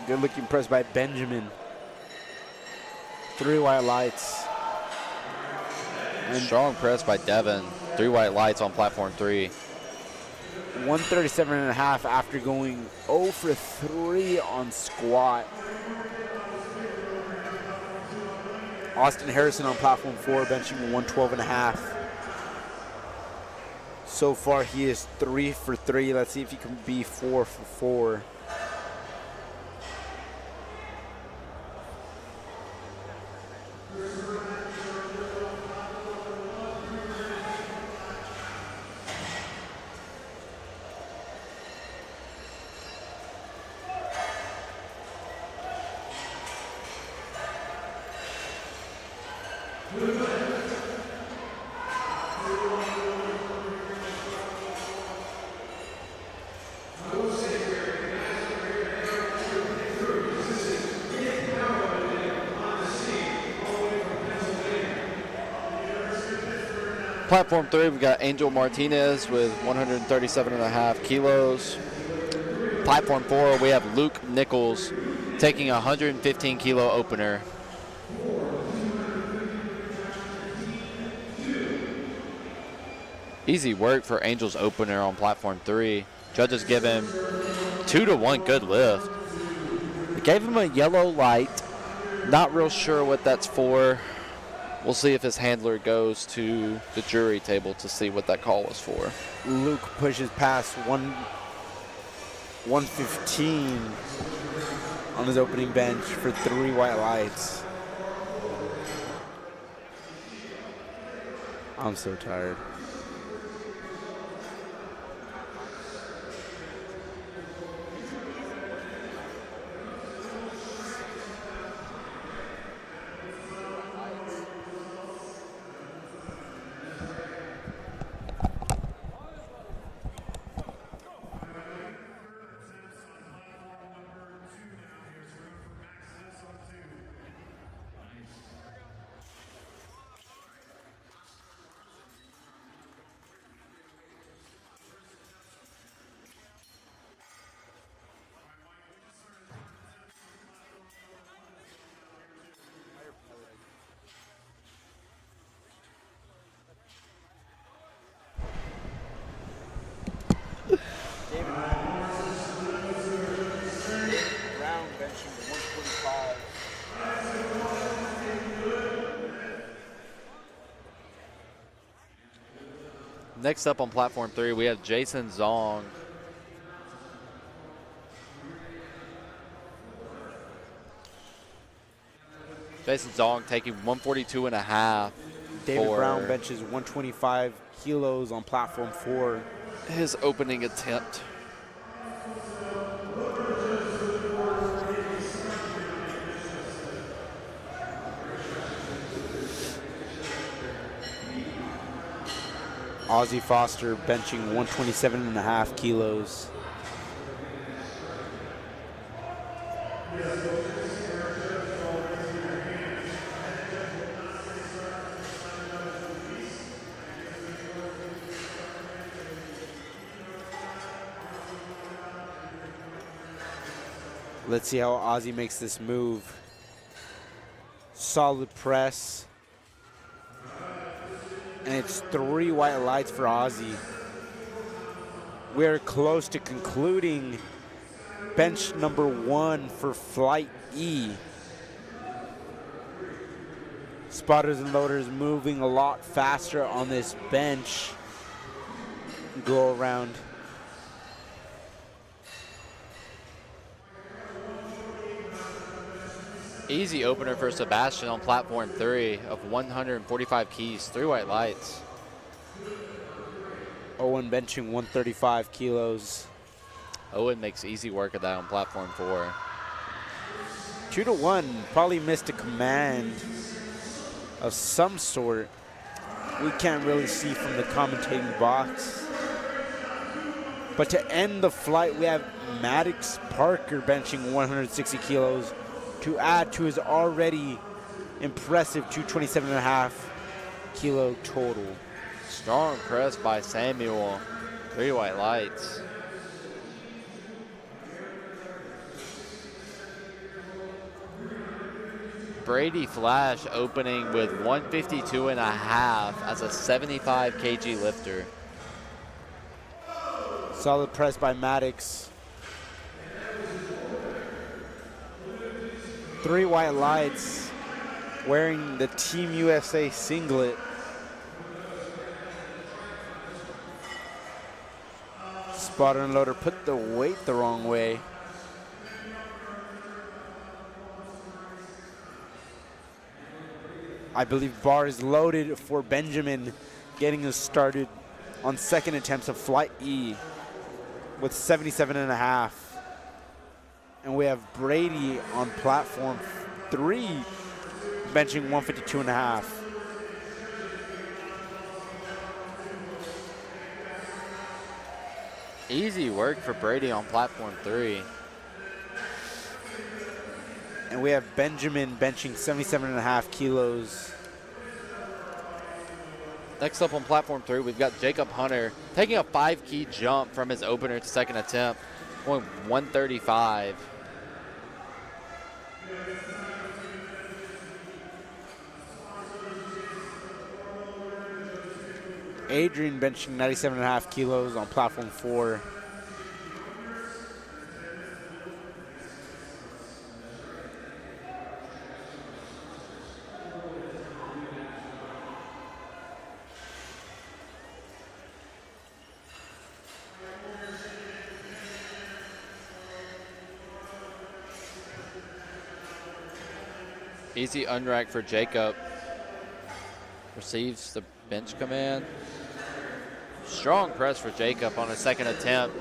Good looking press by Benjamin. 3 white lights. And strong press by Devin. 3 white lights on platform 3. 137.5 after going 0 for 3 on squat. Austin Harrison on platform 4 benching 112.5. So far he is 3 for 3. Let's see if he can be 4 for 4. Platform 3, we got Angel Martinez with 137.5 kilos. Platform 4, we have Luke Nichols taking a 115 kilo opener. Easy work for Angel's opener on platform 3. Judges give him 2-to-1 good lift. They gave him a yellow light. Not real sure what that's for. We'll see if his handler goes to the jury table to see what that call was for. Luke pushes past 115 on his opening bench for 3 white lights. I'm so tired. Next up on platform 3, we have Jason Zong. Jason Zong taking 142.5. David Brown benches 125 kilos on platform 4. His opening attempt. Ozzy Foster benching 127.5 kilos. Let's see how Ozzy makes this move. Solid press. And it's 3 white lights for Ozzy. We're close to concluding bench number 1 for flight E. Spotters and loaders moving a lot faster on this bench. Go around. Easy opener for Sebastian on platform 3 of 145 keys, 3 white lights. Owen benching 135 kilos. Owen makes easy work of that on platform 4. 2-to-1, probably missed a command of some sort. We can't really see from the commentating box. But to end the flight, we have Maddox Parker benching 160 kilos to add to his already impressive 227.5 kilo total. Strong press by Samuel, 3 white lights. Brady Flash opening with 152.5 as a 75 kg lifter. Solid press by Maddox. 3 white lights, wearing the Team USA singlet. Spotter and loader put the weight the wrong way. I believe bar is loaded for Benjamin, getting us started on second attempts of flight E with 77.5. And we have Brady on platform 3, benching 152.5. Easy work for Brady on platform 3. And we have Benjamin benching 77.5 kilos. Next up on platform 3, we've got Jacob Hunter taking a 5 key jump from his opener to second attempt, going 135. Adrian benching 97.5 kilos on platform 4. Easy unrack for Jacob. Receives the bench command. Strong press for Jacob on a second attempt.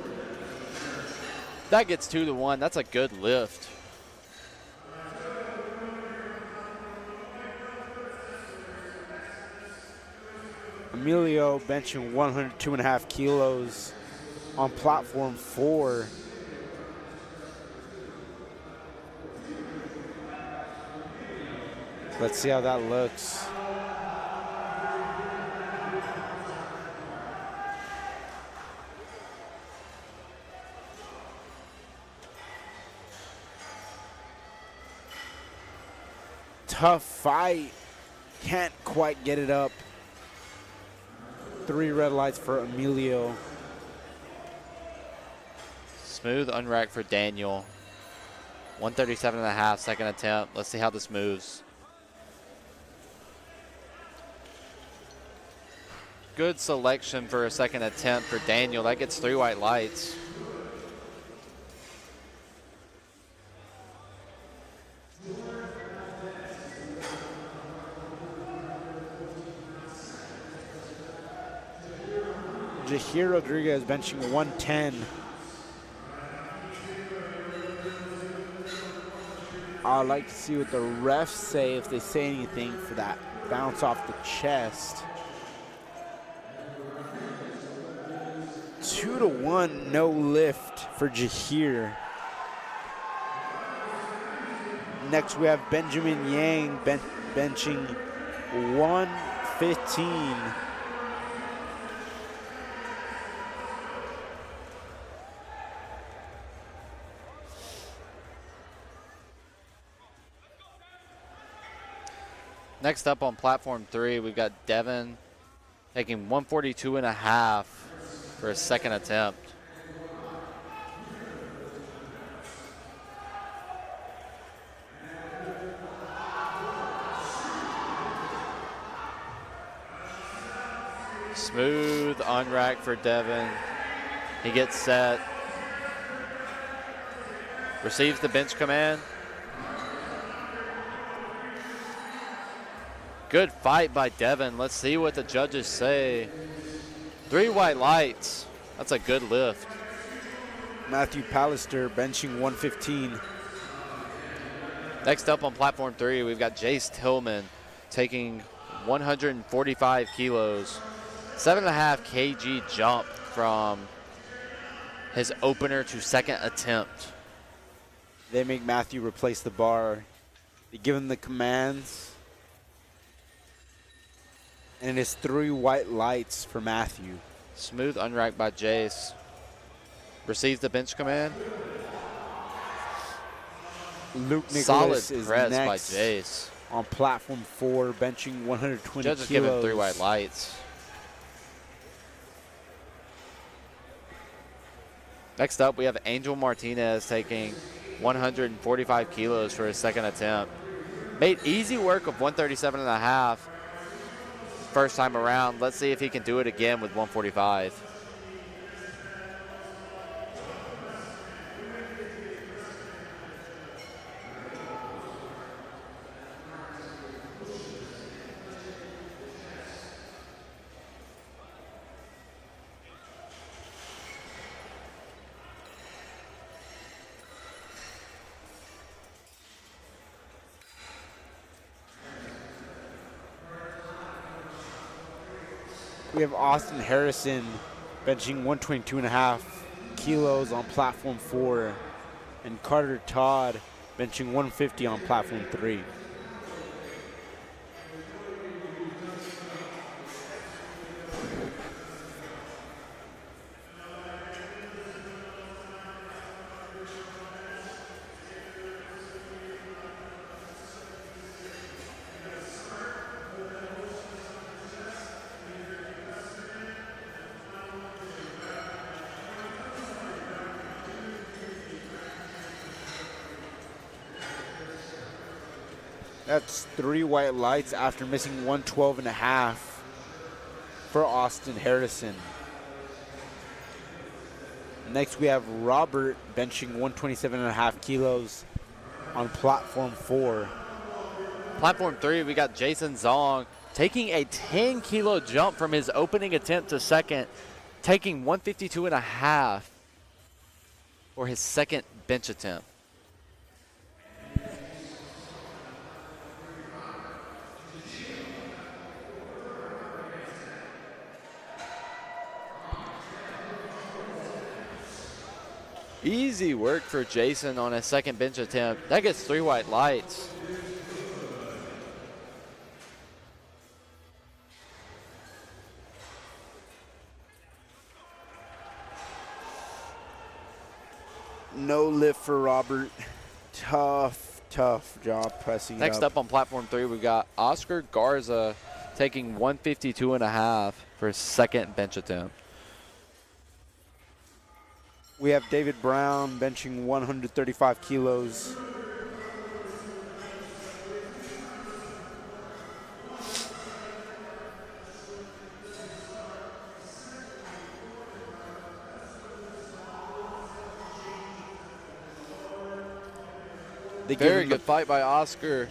That gets 2 to 1. That's a good lift. Emilio benching 102.5 kilos on platform 4. Let's see how that looks. Tough fight. Can't quite get it up. 3 red lights for Emilio. Smooth unrack for Daniel. 137.5, second attempt. Let's see how this moves. Good selection for a second attempt for Daniel. That gets 3 white lights. Jahir Rodriguez benching 110. I'd like to see what the refs say, if they say anything for that bounce off the chest. 2 to 1, no lift for Jahir. Next we have Benjamin Yang benching 115. Next up on platform 3, we've got Devin taking 142.5 for a second attempt. Smooth unrack for Devin. He gets set. Receives the bench command. Good fight by Devin. Let's see what the judges say. 3 white lights. That's a good lift. Matthew Pallister benching 115. Next up on platform 3, we've got Jace Tillman taking 145 kilos. 7.5 kg jump from his opener to second attempt. They make Matthew replace the bar. They give him the commands. And it is 3 white lights for Matthew. Smooth unrack by Jace. Receives the bench command. Luke Nicholas Solid is press next by Jace. on platform 4, benching 120 Judges kilos. give him 3 white lights. Next up, we have Angel Martinez taking 145 kilos for his second attempt. Made easy work of 137.5 first time around. Let's see if he can do it again with 145. We have Austin Harrison benching 122.5 kilos on platform 4, and Carter Todd benching 150 on platform 3. That's 3 white lights after missing 112.5 for Austin Harrison. Next we have Robert benching 127.5 kilos on platform 4. Platform 3, we got Jason Zong taking a 10-kilo jump from his opening attempt to second, taking 152.5 for his second bench attempt. Easy work for Jason on his second bench attempt. That gets 3 white lights. No lift for Robert. Tough job pressing Next up on platform 3, we got Oscar Garza taking 152.5 for his second bench attempt. We have David Brown benching 135 kilos. Very good fight by Oscar.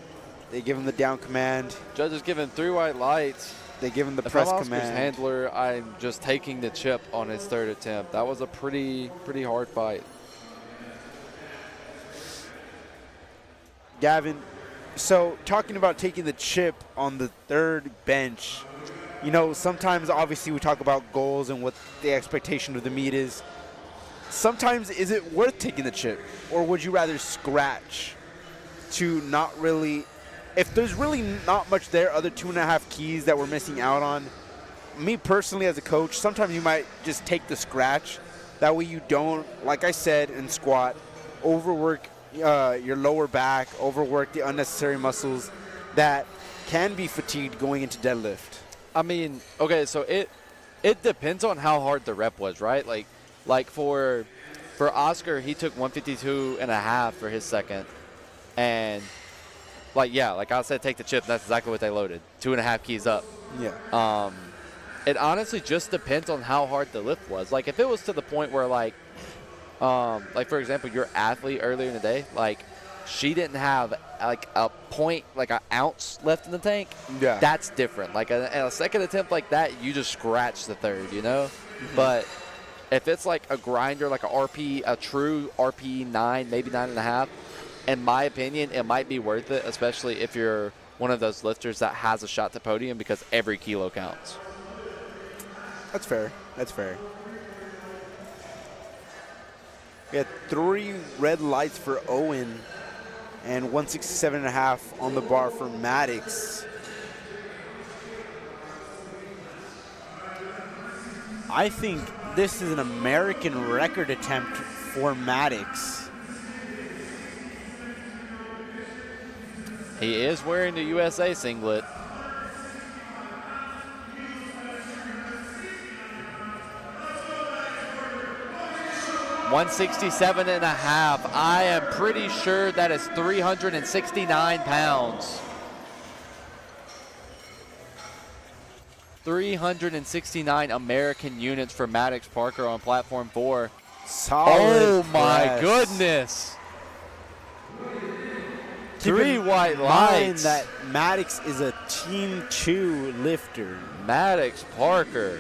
They give him the down command. Judges give him 3 white lights. They give him the If press I'm Oscar's command. handler, I'm just taking the chip on his third attempt. That was a pretty hard fight. Gavin, so talking about taking the chip on the third bench, you know, sometimes obviously we talk about goals and what the expectation of the meet is. Sometimes is it worth taking the chip, or would you rather scratch to not really, if there's really not much there, other 2.5 keys that we're missing out on? Me personally as a coach, sometimes you might just take the scratch. That way you don't, like I said in squat, overwork your lower back, overwork the unnecessary muscles that can be fatigued going into deadlift. I mean, okay, so it depends on how hard the rep was, right? Like for Oscar, he took 152.5 for his second. And like I said, take the chip. That's exactly what they loaded. 2.5 keys up. Yeah. It honestly just depends on how hard the lift was. Like if it was to the point where like for example, your athlete earlier in the day, like she didn't have like a point, like an ounce left in the tank. Yeah. That's different. Like a second attempt like that, you just scratch the third, you know? Mm-hmm. But if it's like a grinder, like a true RP 9, maybe 9.5, in my opinion, it might be worth it, especially if you're one of those lifters that has a shot to podium, because every kilo counts. That's fair. That's fair. We had 3 red lights for Owen and 167.5 on the bar for Maddox. I think this is an American record attempt for Maddox. He is wearing the USA singlet. $167.5. I am pretty sure that is 369 pounds. 369 American units for Maddox Parker on platform 4. Solid Oh my press. goodness. Keep 3 in white mind lights. that Maddox is a Team 2 lifter. Maddox Parker.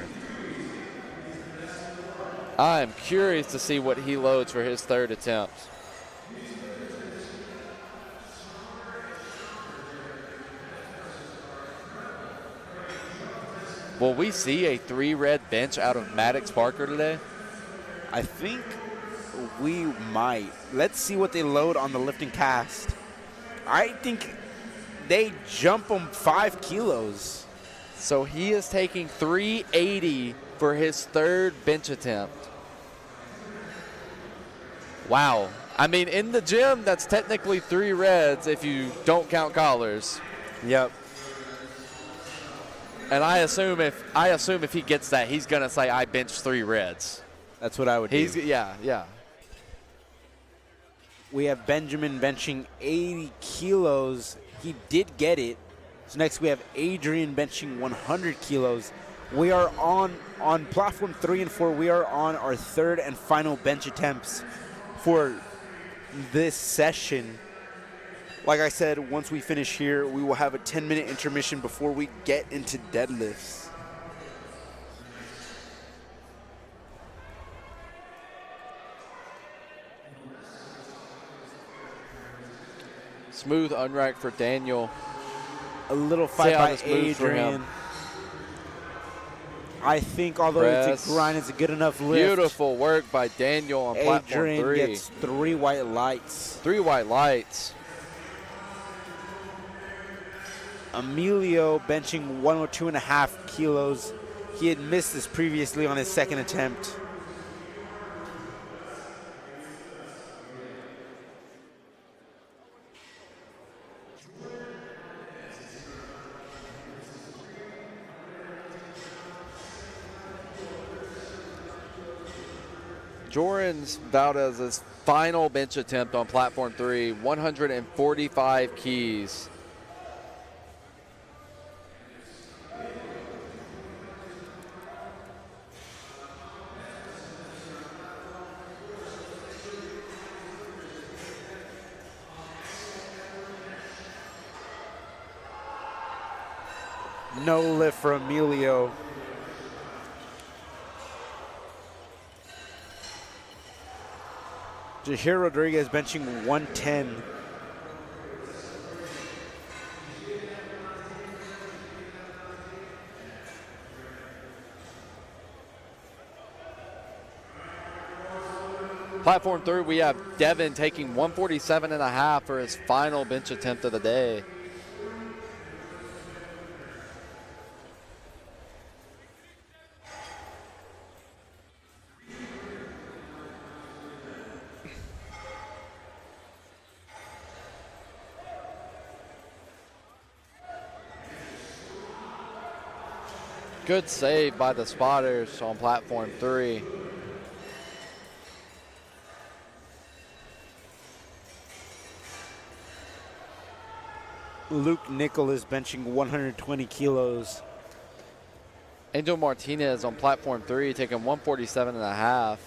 I am curious to see what he loads for his third attempt. Will we see a 3 red bench out of Maddox Parker today? I think we might. Let's see what they load on the LiftingCast. I think they jump him 5 kilos. So he is taking 380 for his third bench attempt. Wow. I mean, in the gym, that's technically 3 reds if you don't count collars. Yep. And I assume if he gets that, he's gonna say I benched 3 reds. That's what I would do. Yeah. We have Benjamin benching 80 kilos. He did get it. So next we have Adrian benching 100 kilos. We are on platform 3 and 4. We are on our third and final bench attempts for this session. Like I said, once we finish here, we will have a 10-minute intermission before we get into deadlifts. Smooth unrack for Daniel. A little fight by Adrian. I think although it's a grind, it's a good enough lift. Beautiful work by Daniel on platform 3. Adrian gets 3 white lights. 3 white lights. Emilio benching 102.5 kilos. He had missed this previously on his second attempt. Jorans Valdez's final bench attempt on platform 3, 145 keys. No lift for Emilio. Jahir Rodriguez benching 110. Platform 3, we have Devin taking 147.5 for his final bench attempt of the day. Good save by the spotters on platform 3. Luke Nicholas benching 120 kilos. Angel Martinez on platform 3 taking 147.5.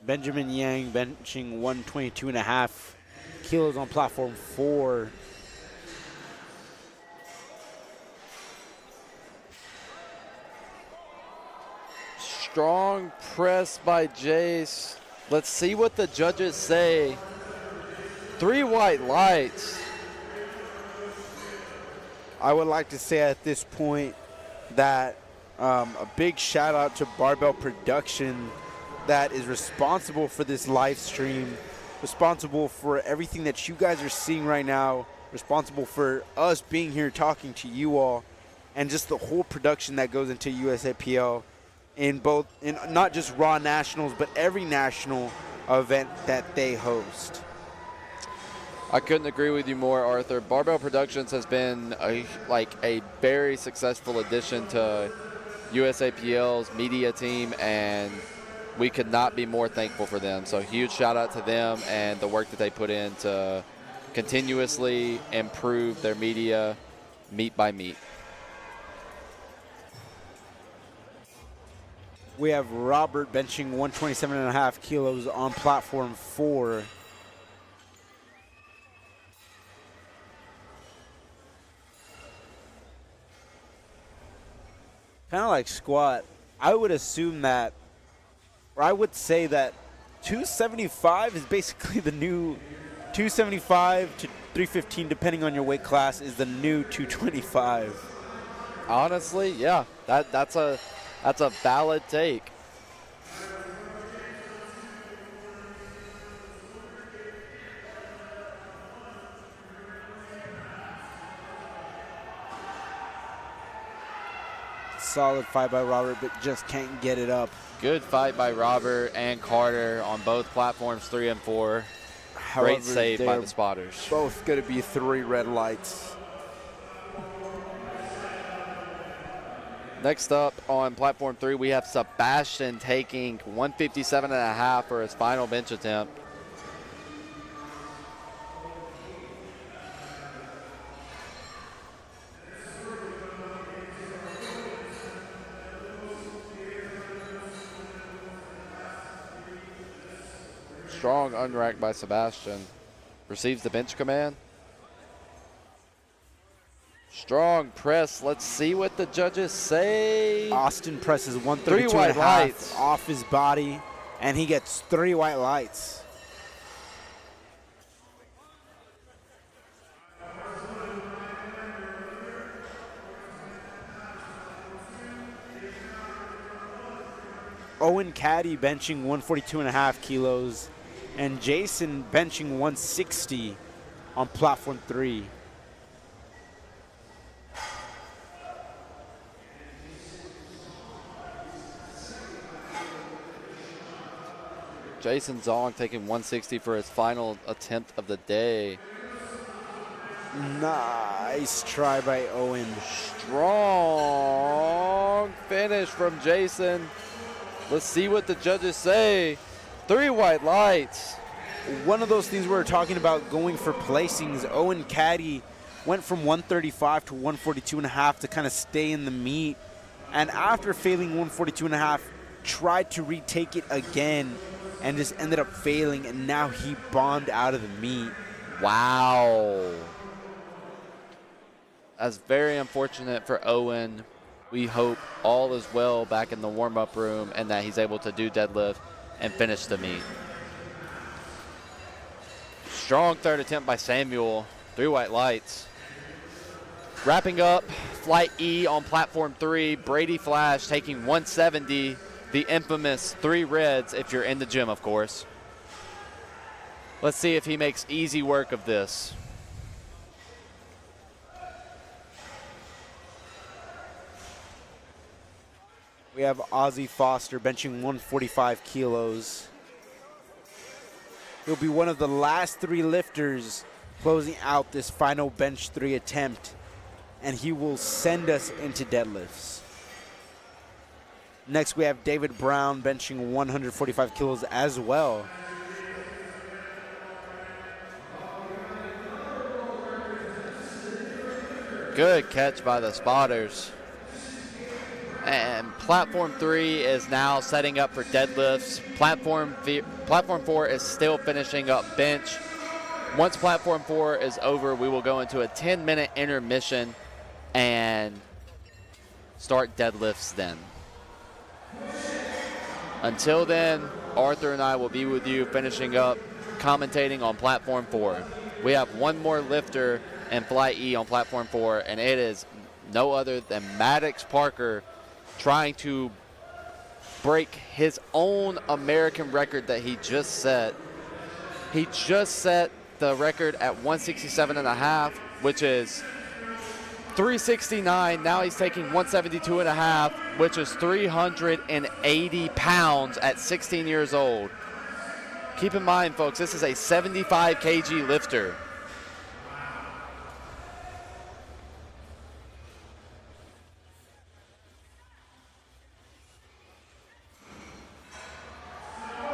Benjamin Yang benching 122.5 kilos on platform 4. Strong press by Jace. Let's see what the judges say. 3 white lights. I would like to say at this point that a big shout out to Barbell Production that is responsible for this live stream, responsible for everything that you guys are seeing right now, responsible for us being here talking to you all, and just the whole production that goes into USAPL in not just Raw Nationals, but every national event that they host. I couldn't agree with you more, Arthur. Barbell Productions has been a very successful addition to USAPL's media team, and we could not be more thankful for them. So huge shout out to them and the work that they put in to continuously improve their media meet by meet. We have Robert benching 127.5 kilos on platform 4. Kind of like squat. I would assume that, or I would say that 275 is basically the new 275 to 315, depending on your weight class, is the new 225. Honestly, yeah, that's a valid take. solid fight by Robert, but just can't get it up. Good fight by Robert and Carter on both platforms 3 and 4. However, Great save by the spotters. Both going to be 3 red lights. Next up on platform 3, we have Sebastian taking 157.5 for his final bench attempt. Strong unrack by Sebastian. Receives the bench command. Strong press. Let's see what the judges say. Austin presses 3 132 white and a half lights off his body, and he gets 3 white lights. Owen Caddy benching 142.5 kilos, and Jason benching 160 on platform 3. Jason Zong taking 160 for his final attempt of the day. Nice try by Owen. Strong finish from Jason. Let's see what the judges say. 3 white lights. One of those things we were talking about going for placings. Owen Caddy went from 135 to 142.5 to kind of stay in the meet. And after failing 142.5, tried to retake it again and just ended up failing. And now he bombed out of the meet. Wow. That's very unfortunate for Owen. We hope all is well back in the warm-up room and that he's able to do deadlift and finish the meet. Strong third attempt by Samuel. 3 white lights. Wrapping up Flight E on platform 3. Brady Flash taking 170. The infamous 3 reds if you're in the gym, of course. Let's see if he makes easy work of this. We have Ozzy Foster benching 145 kilos. He'll be one of the last 3 lifters closing out this final bench 3 attempt, and he will send us into deadlifts. Next, we have David Brown benching 145 kilos as well. Good catch by the spotters. And platform 3 is now setting up for deadlifts. Platform 4 is still finishing up bench. Once platform 4 is over, we will go into a 10-minute intermission and start deadlifts then. Until then, Arthur and I will be with you finishing up commentating on platform 4. We have one more lifter in Flight E on platform 4, and it is no other than Maddox Parker trying to break his own American record that he just set. He just set the record at 167.5, which is 369. Now he's taking 172.5, which is 380 pounds at 16 years old. Keep in mind, folks, this is a 75 kg lifter.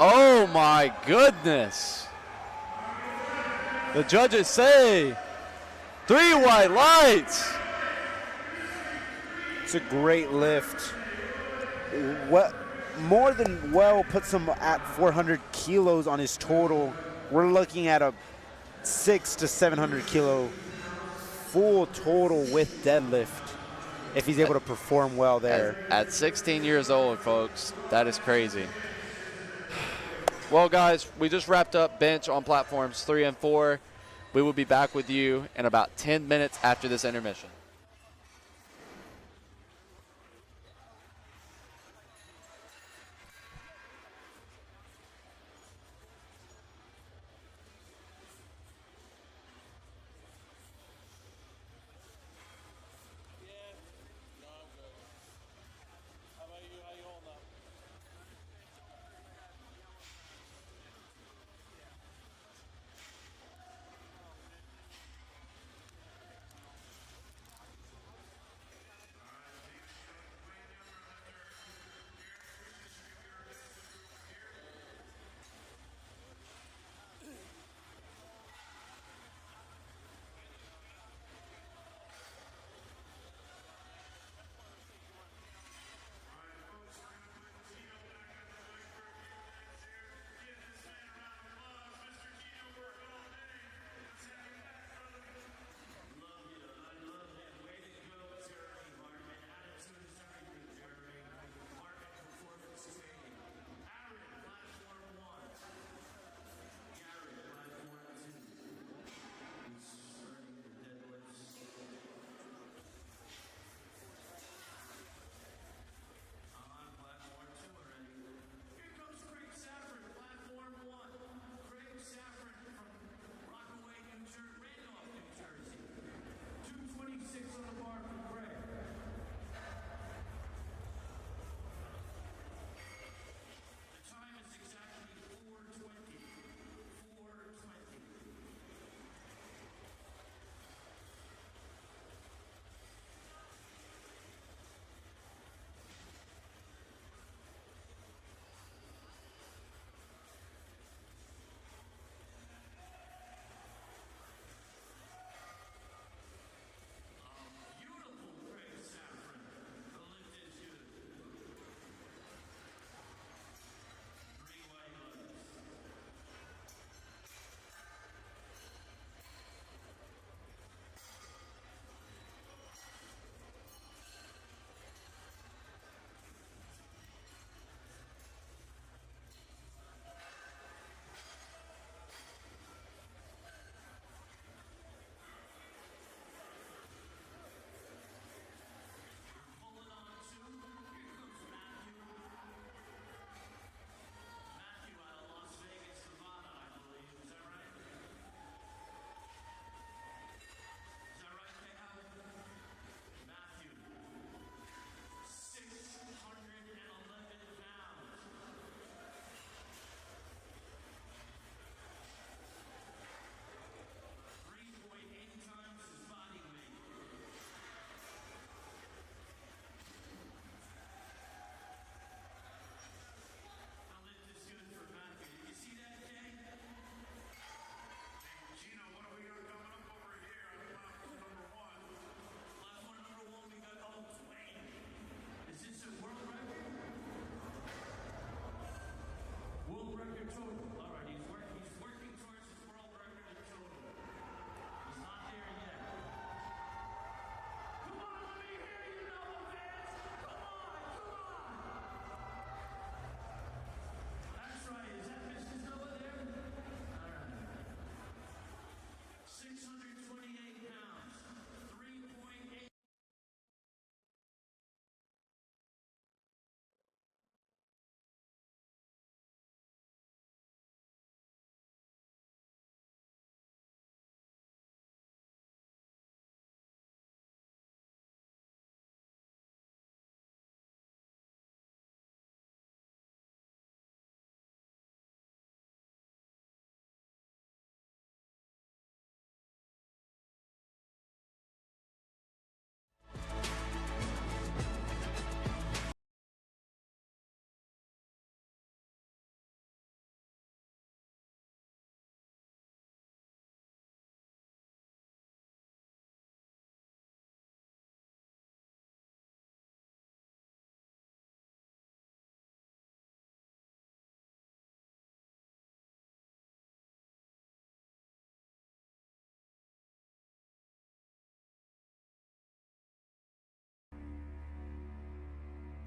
Oh my goodness. The judges say 3 white lights. It's a great lift. What more than well puts him at 400 kilos on his total. We're looking at a 600 to 700 kilo full total with deadlift if he's able to perform well there. At 16 years old, folks, that is crazy. Well, guys, we just wrapped up bench on platforms 3 and 4. We will be back with you in about 10 minutes after this intermission.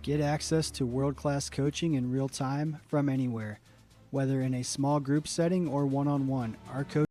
Get access to world-class coaching in real time from anywhere, whether in a small group setting or one-on-one. Our coach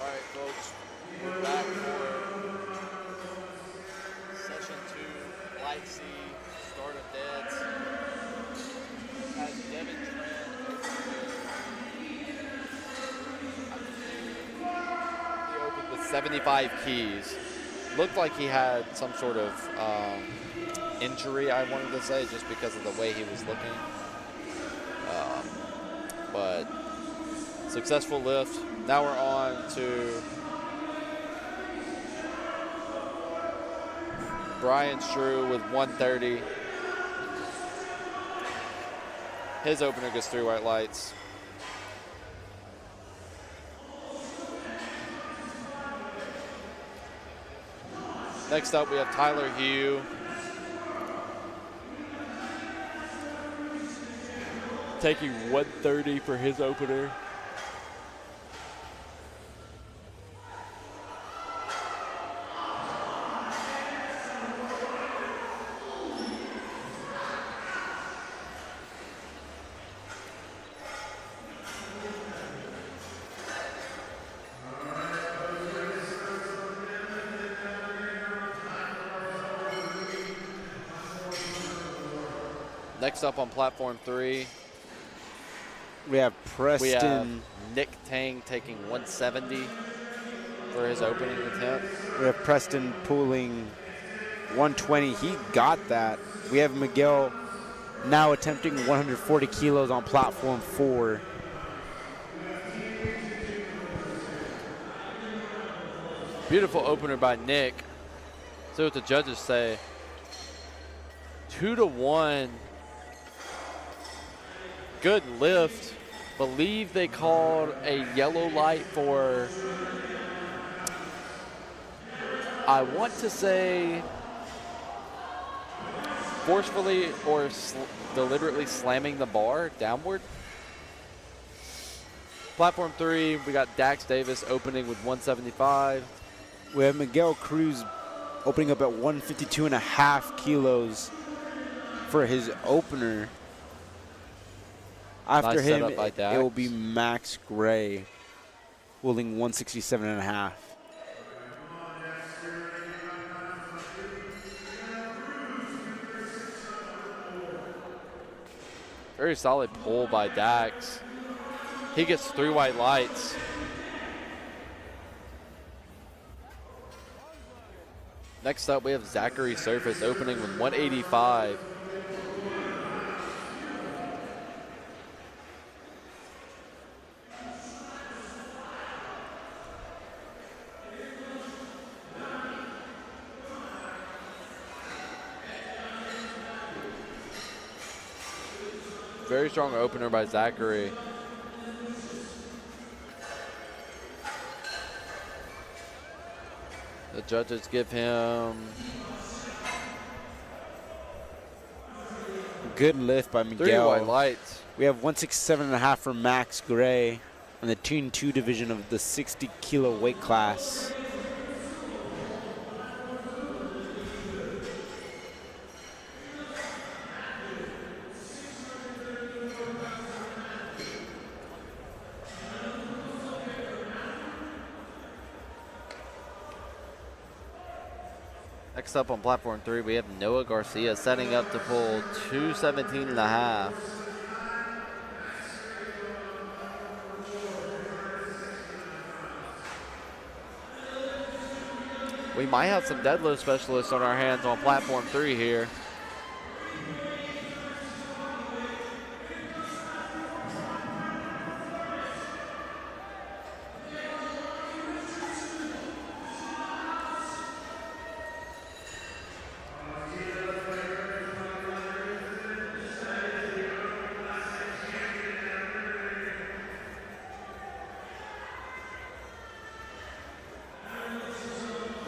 All right, folks, we're back for session 2, Light C, start of deads. As Devin Tran he opened with 75 keys. Looked like he had some sort of injury, I wanted to say, just because of the way he was looking. But successful lift. Now we're on to Brian Strew with 130. His opener gets 3 white lights. Next up, we have Tyler Hugh. Taking 130 for his opener. Next up on platform 3, We have Preston. we have Nick Tang taking 170 for his opening attempt. We have Preston pulling 120. He got that. We have Miguel now attempting 140 kilos on platform 4. Beautiful opener by Nick. So what the judges say. 2-1. Good lift. Believe they called a yellow light for, I want to say, forcefully or deliberately slamming the bar downward. Platform 3, we got Dax Davis opening with 175. We have Miguel Cruz opening up at 152.5 kilos for his opener. After Nice him, setup by it Dax. will be Max Gray pulling 167.5. Very solid pull by Dax. He gets 3 white lights. Next up, we have Zachary Surface opening with 185. Very strong opener by Zachary. The judges give him Good lift by 3 Miguel. white lights. We have 167.5 for Max Gray in the Team 2 division of the 60 kilo weight class. Next up on platform 3, we have Noah Garcia setting up to pull 217.5. We might have some deadlift specialists on our hands on platform 3 here.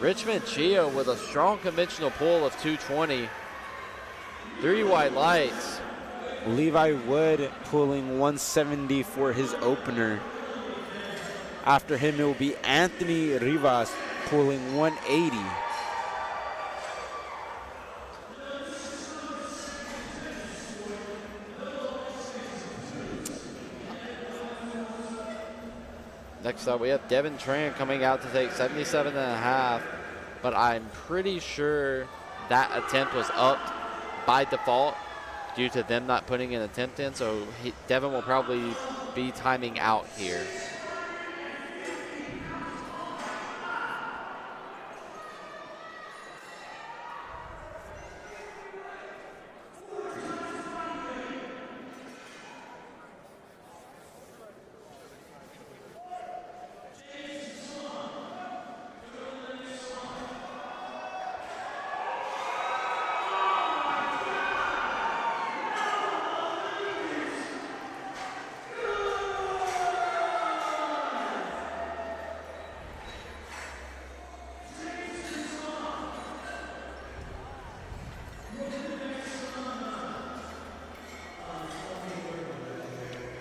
Richmond Chio with a strong conventional pull of 220. 3 white lights. Levi Wood pulling 170 for his opener. After him, it will be Anthony Rivas pulling 180. Next up, we have Devin Tran coming out to take 77.5, but I'm pretty sure that attempt was upped by default due to them not putting an attempt in, so Devin will probably be timing out here.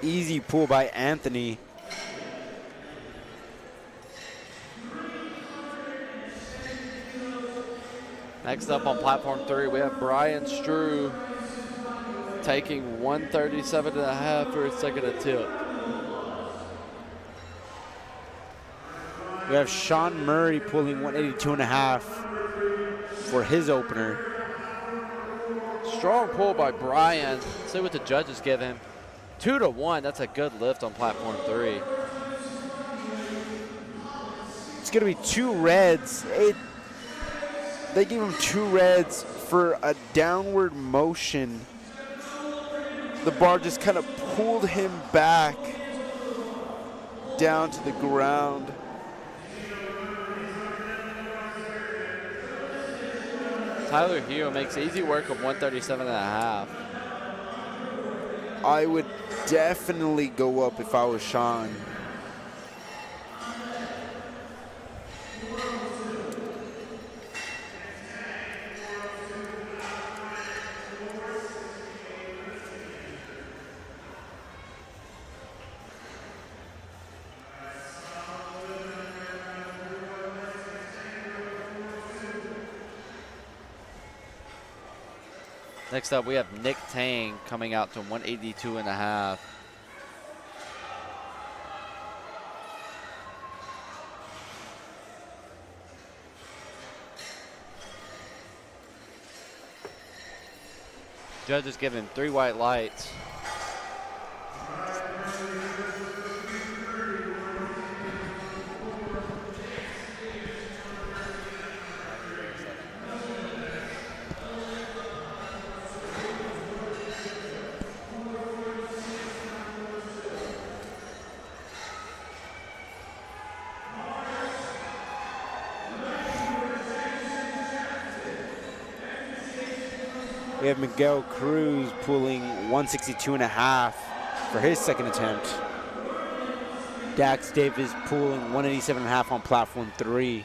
Easy pull by Anthony. Next up on platform 3, we have Brian Strew taking 137.5 for his second attempt. We have Sean Murray pulling 182.5 for his opener. Strong pull by Brian. Let's see what the judges give him. 2-1, that's a good lift on platform 3. It's going to be 2 reds. They gave him 2 reds for a downward motion. The bar just kind of pulled him back down to the ground. Tyler Hugh makes easy work of 137.5. I would definitely go up if I was Sean. Next up, we have Nick Tang coming out to 182.5. Judges give him 3 white lights. We have Miguel Cruz pulling 162.5 for his second attempt. Dax Davis pulling 187.5 on platform 3.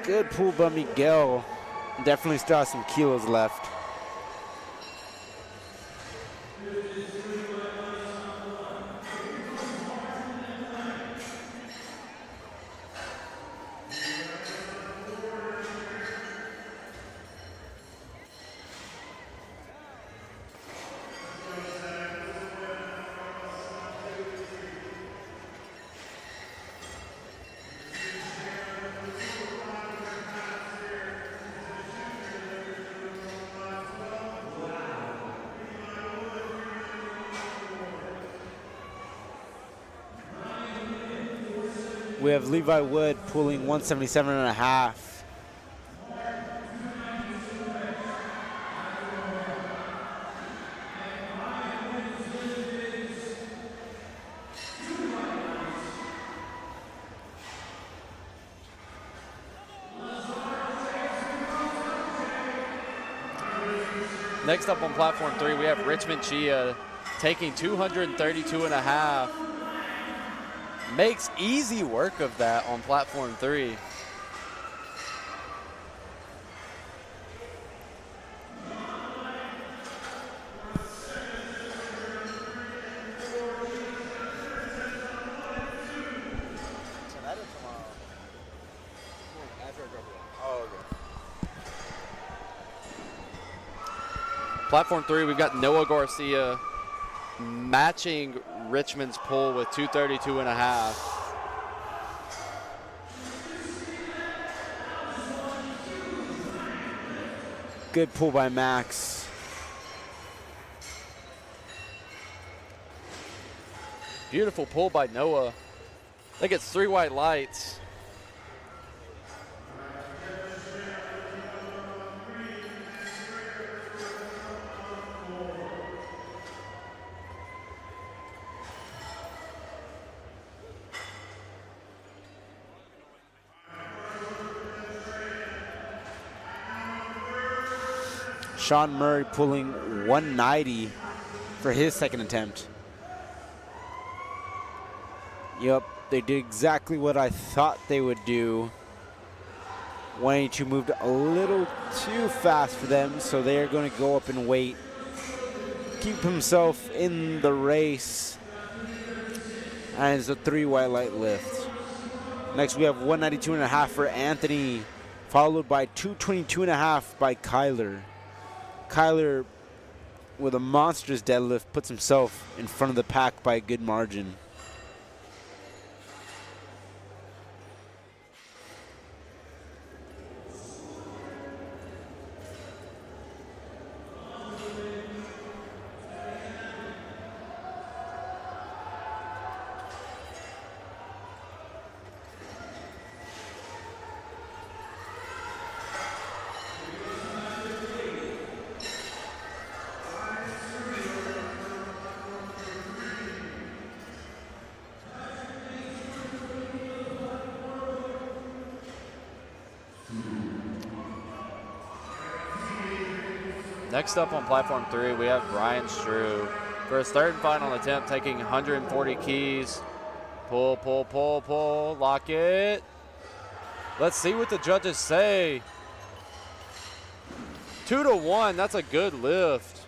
Good pull by Miguel. Definitely still has some kilos left. We have Levi Wood pulling 177.5. Next up on platform 3, we have Richmond Chia taking 232.5. Makes easy work of that on platform 3. Platform 3, we've got Noah Garcia matching Richmond's pull with 232.5. Good pull by Max. Beautiful pull by Noah. I think it's 3 white lights. Sean Murray pulling 190 for his second attempt. Yep, they did exactly what I thought they would do. 182 moved a little too fast for them, so they are going to go up in weight. Keep himself in the race. And it's a 3 white light lift. Next we have 192.5 for Anthony, followed by 222.5 by Kyler. Kyler, with a monstrous deadlift, puts himself in front of the pack by a good margin. Next up on platform 3, we have Brian Strew for his third and final attempt, taking 140 keys. Pull, pull, pull, pull, lock it. Let's see what the judges say. 2-1, that's a good lift.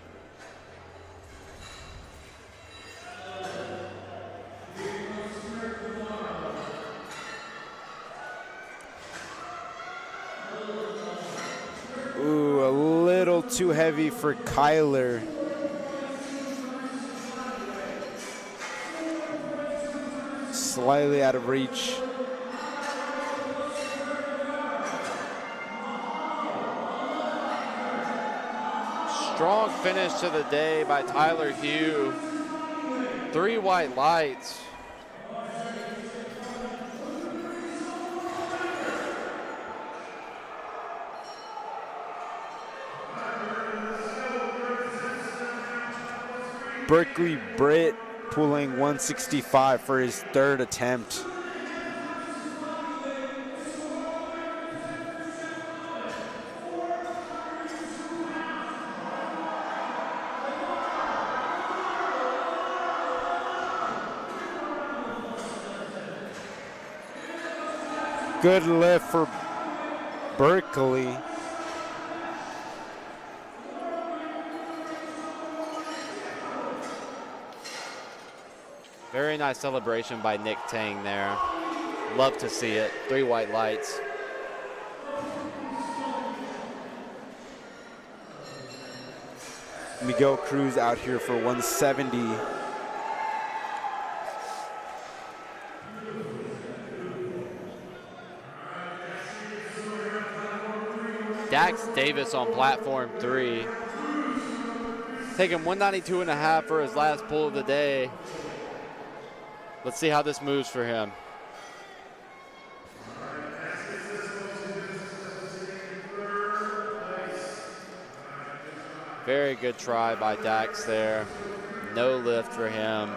Ooh, a little too heavy for Kyler. Slightly out of reach. Strong finish to the day by Tyler Hugh. 3 white lights. Berkeley Britt pulling 165 for his third attempt. Good lift for Berkeley. Very nice celebration by Nick Tang there. Love to see it. 3 white lights. Miguel Cruz out here for 170. Dax Davis on platform 3. Taking 192.5 for his last pull of the day. Let's see how this moves for him. Very good try by Dax there. No lift for him.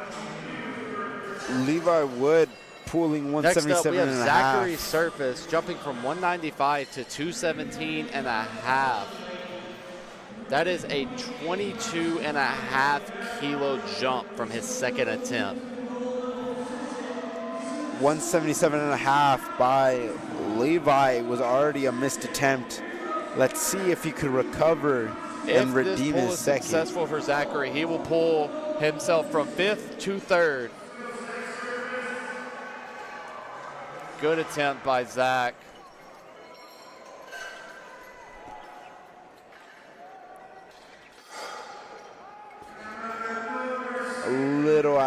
Levi Wood pulling 177.5. Next up, we have Zachary Surface jumping from 195 to 217.5. That is a 22.5 kilo jump from his second attempt. 177.5 by Levi was already a missed attempt. Let's see if he could recover and redeem his second. If this pull is successful for Zachary, he will pull himself from 5th to 3rd. Good attempt by Zach.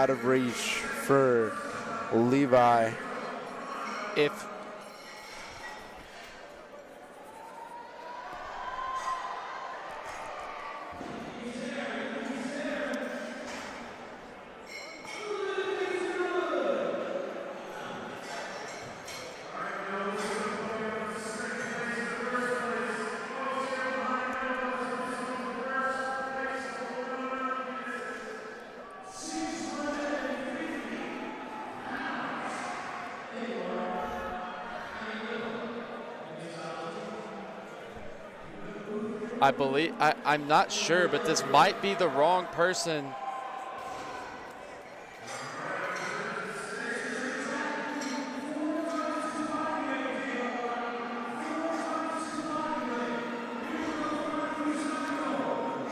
out of reach for Levi. If I believe, I'm not sure, but this might be the wrong person.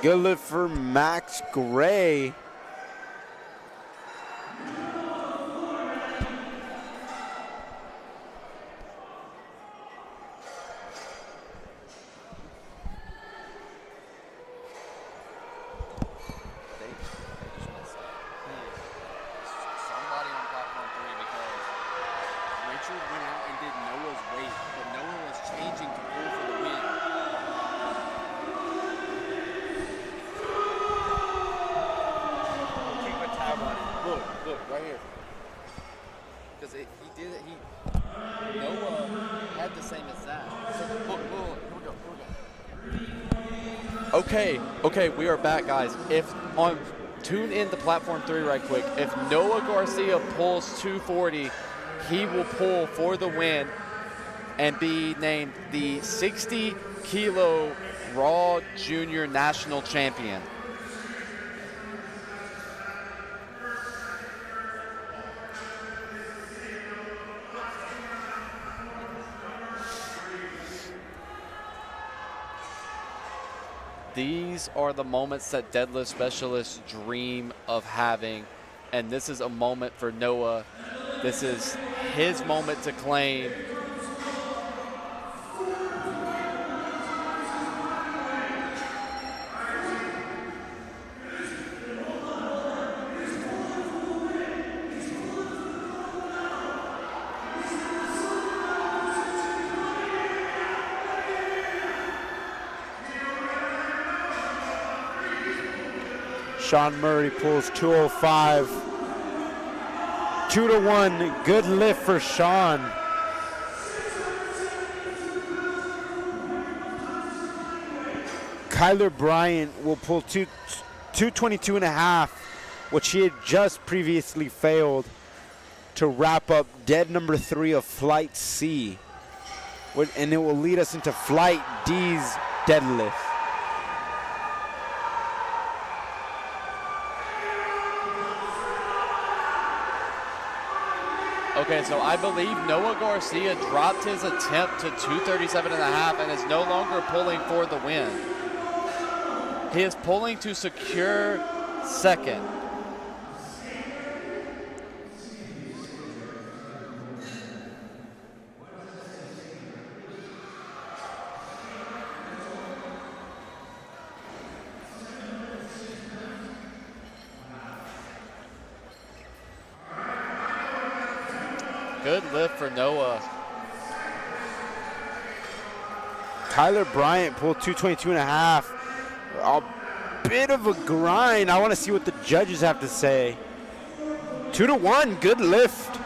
Good lift for Max Gray. Okay, we are back, guys. Tune in to platform 3 right quick. If Noah Garcia pulls 240, he will pull for the win and be named the 60 kilo Raw Junior National Champion. These are the moments that deadlift specialists dream of having, and this is a moment for Noah. This is his moment to claim. Sean Murray pulls 205. 2-1, good lift for Sean. Kyler Bryant will pull 222 and a half, which he had just previously failed, to wrap up dead number 3 of Flight C. And it will lead us into Flight D's deadlift. Okay, so I believe Noah Garcia dropped his attempt to 237 and a half and is no longer pulling for the win. He is pulling to secure second. Good lift for Noah. Kyler Bryant pulled 222 and a half. A bit of a grind. I want to see what the judges have to say. 2-1, good lift.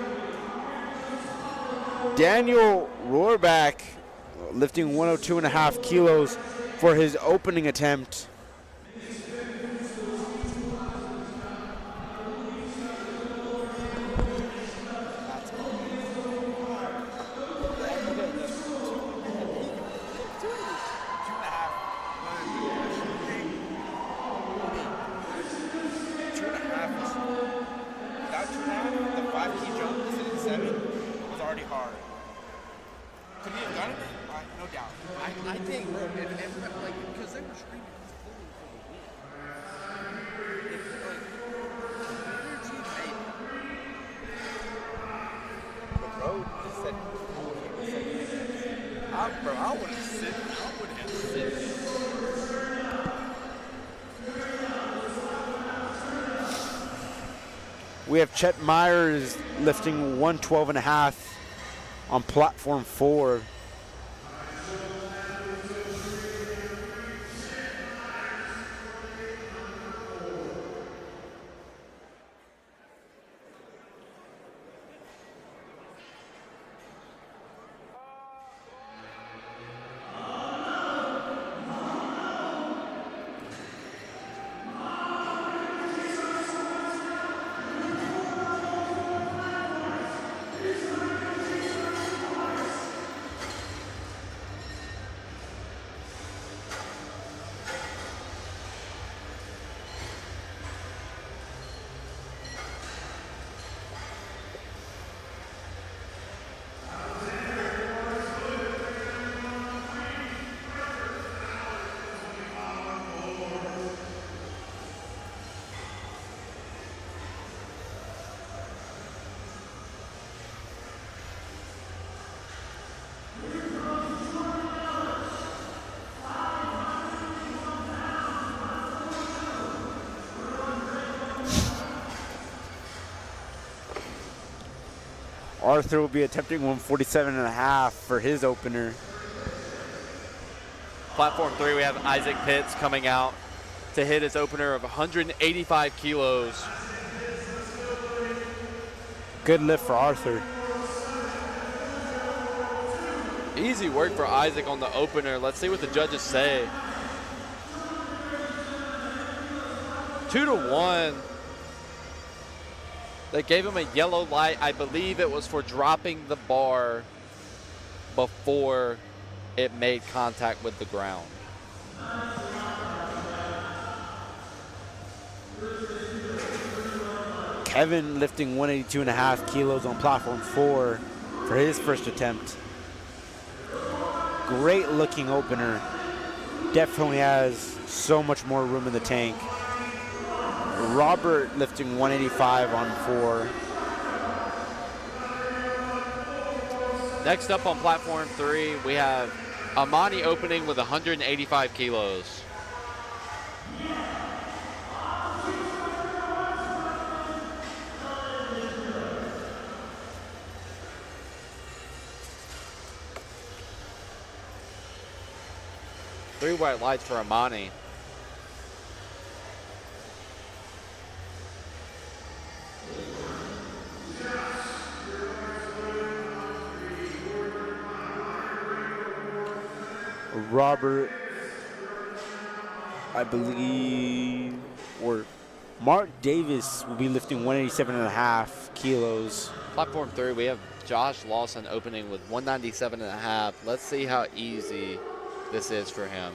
Daniel Rohrback lifting 102 and a half kilos for his opening attempt. I think, bro, because they were screaming. we have Chet Myers lifting 112.5 on platform 4. Arthur will be attempting 147.5 for his opener. Platform 3, we have Isaac Pitts coming out to hit his opener of 185 kilos. Good lift for Arthur. Easy work for Isaac on the opener. Let's see what the judges say. 2-1. They gave him a yellow light. I believe it was for dropping the bar before it made contact with the ground. Kevin lifting 182.5 kilos on platform 4 for his first attempt. Great looking opener. Definitely has so much more room in the tank. Robert lifting 185 on 4. Next up on platform 3, we have Amani opening with 185 kilos. Three white lights for Amani. Robert, I believe, or Mark Davis will be lifting 187.5 kilos. Platform 3, we have Josh Lawson opening with 197.5. Let's see how easy this is for him.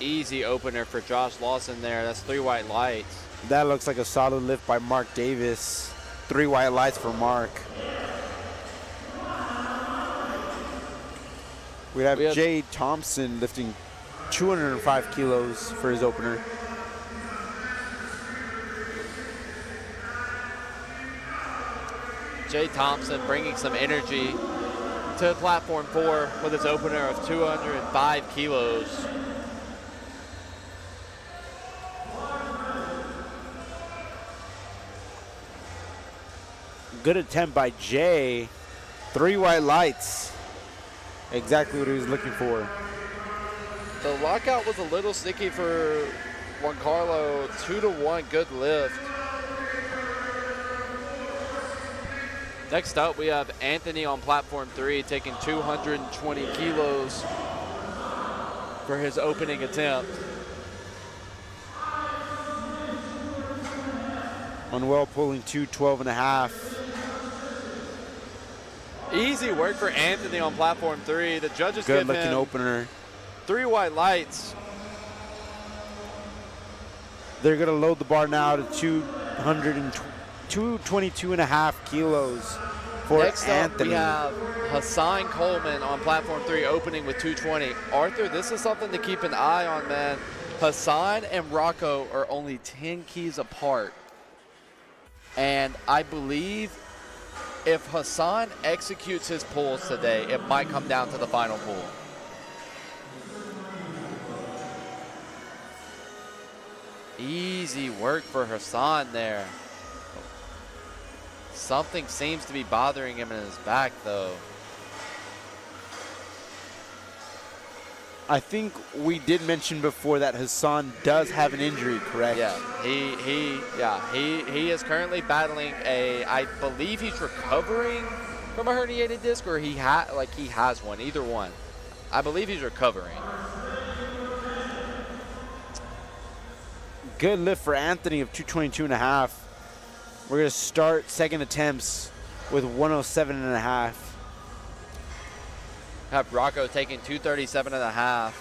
Easy opener for Josh Lawson there. That's 3 white lights. That looks like a solid lift by Mark Davis. 3 white lights for Mark. We have Jay Thompson lifting 205 kilos for his opener. Jay Thompson bringing some energy to platform 4 with his opener of 205 kilos. Good attempt by Jay. 3 white lights. Exactly what he was looking for. The lockout was a little sticky for Juan Carlo. 2-1, good lift. Next up, we have Anthony on platform 3 taking 220 kilos for his opening attempt. Manuel pulling 212.5. Easy work for Anthony on platform 3. The judges Good give looking him opener. 3 white lights. They're going to load the bar now to 222.5 kilos for Next Anthony. up, we have Hassan Coleman on platform 3 opening with 220. Arthur, this is something to keep an eye on, man. Hassan and Rocco are only 10 keys apart. And I believe if Hassan executes his pulls today, it might come down to the final pull. Easy work for Hassan there. Something seems to be bothering him in his back, though. I think we did mention before that Hassan does have an injury, correct? Yeah, he is currently battling I believe he's recovering from a herniated disc, or he has one, either one. I believe he's recovering. Good lift for Anthony of 222.5. We're going to start second attempts with 107.5. Have Rocco taking 237.5.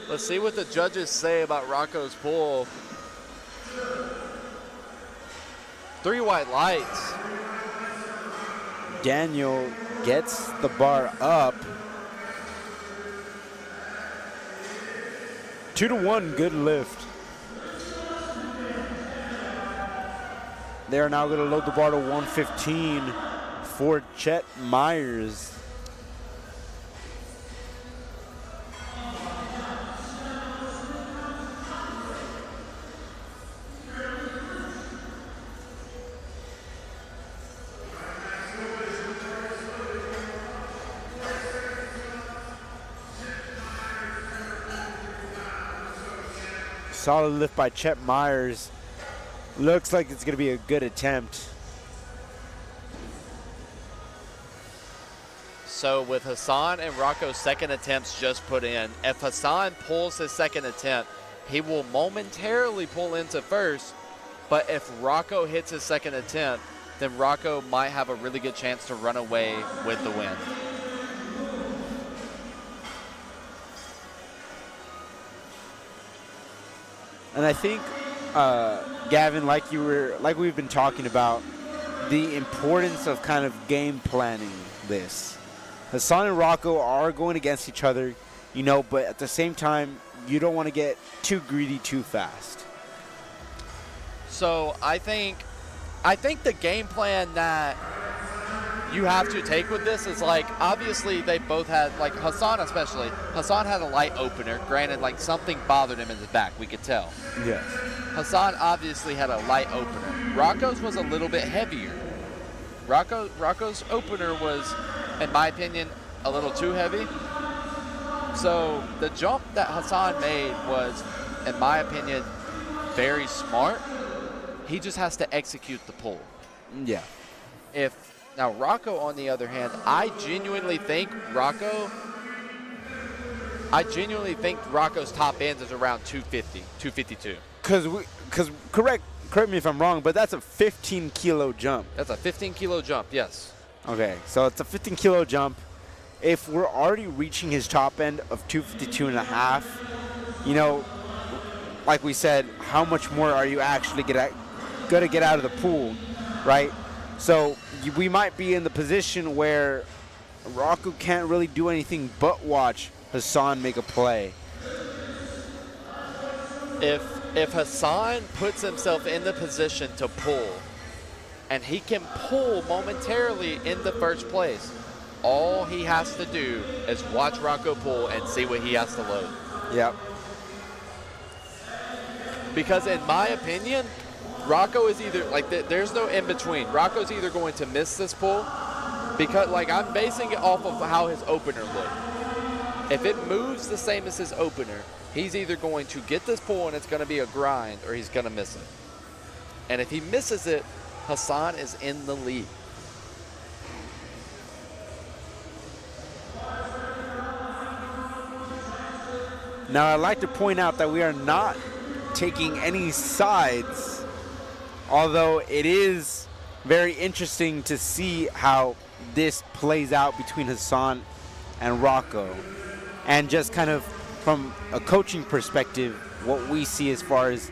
Let's see what the judges say about Rocco's pull. 3 white lights. Daniel gets the bar up. 2-1, good lift. They're now going to load the bar to 115 for Chet Myers. Solid lift by Chet Myers. Looks like it's going to be a good attempt. So with Hassan and Rocco's second attempts just put in, if Hassan pulls his second attempt, he will momentarily pull into first. But if Rocco hits his second attempt, then Rocco might have a really good chance to run away with the win. And I think, Gavin, like we've been talking about, the importance of kind of game planning this. Hassan and Rocco are going against each other, you know, but at the same time, you don't want to get too greedy too fast. So I think the game plan that you have to take with this is, like, obviously they both had, like Hassan especially, Hassan had a light opener. Granted, like, something bothered him in his back, we could tell. Yes. Hassan obviously had a light opener. Rocco's was a little bit heavier. Rocco's opener was, in my opinion, a little too heavy. So the jump that Hassan made was, in my opinion, very smart. He just has to execute the pull. Yeah. Now Rocco, on the other hand, I genuinely think Rocco's top end is around 250, 252. Because correct me if I'm wrong, but that's a 15-kilo jump. That's a 15-kilo jump, yes. Okay, so it's a 15-kilo jump. If we're already reaching his top end of 252.5, you know, like we said, how much more are you actually going to get out of the pool, right? So we might be in the position where Rocco can't really do anything but watch Hassan make a play. If Hassan puts himself in the position to pull, and he can pull momentarily in the first place, all he has to do is watch Rocco pull and see what he has to load. Yep. Because in my opinion, Rocco is either, like, there's no in between. Rocco's either going to miss this pull, because, like, I'm basing it off of how his opener looked. If it moves the same as his opener, he's either going to get this pull and it's going to be a grind, or he's going to miss it. And if he misses it, Hassan is in the lead. Now, I'd like to point out that we are not taking any sides, although it is very interesting to see how this plays out between Hassan and Rocco. And just kind of from a coaching perspective, what we see as far as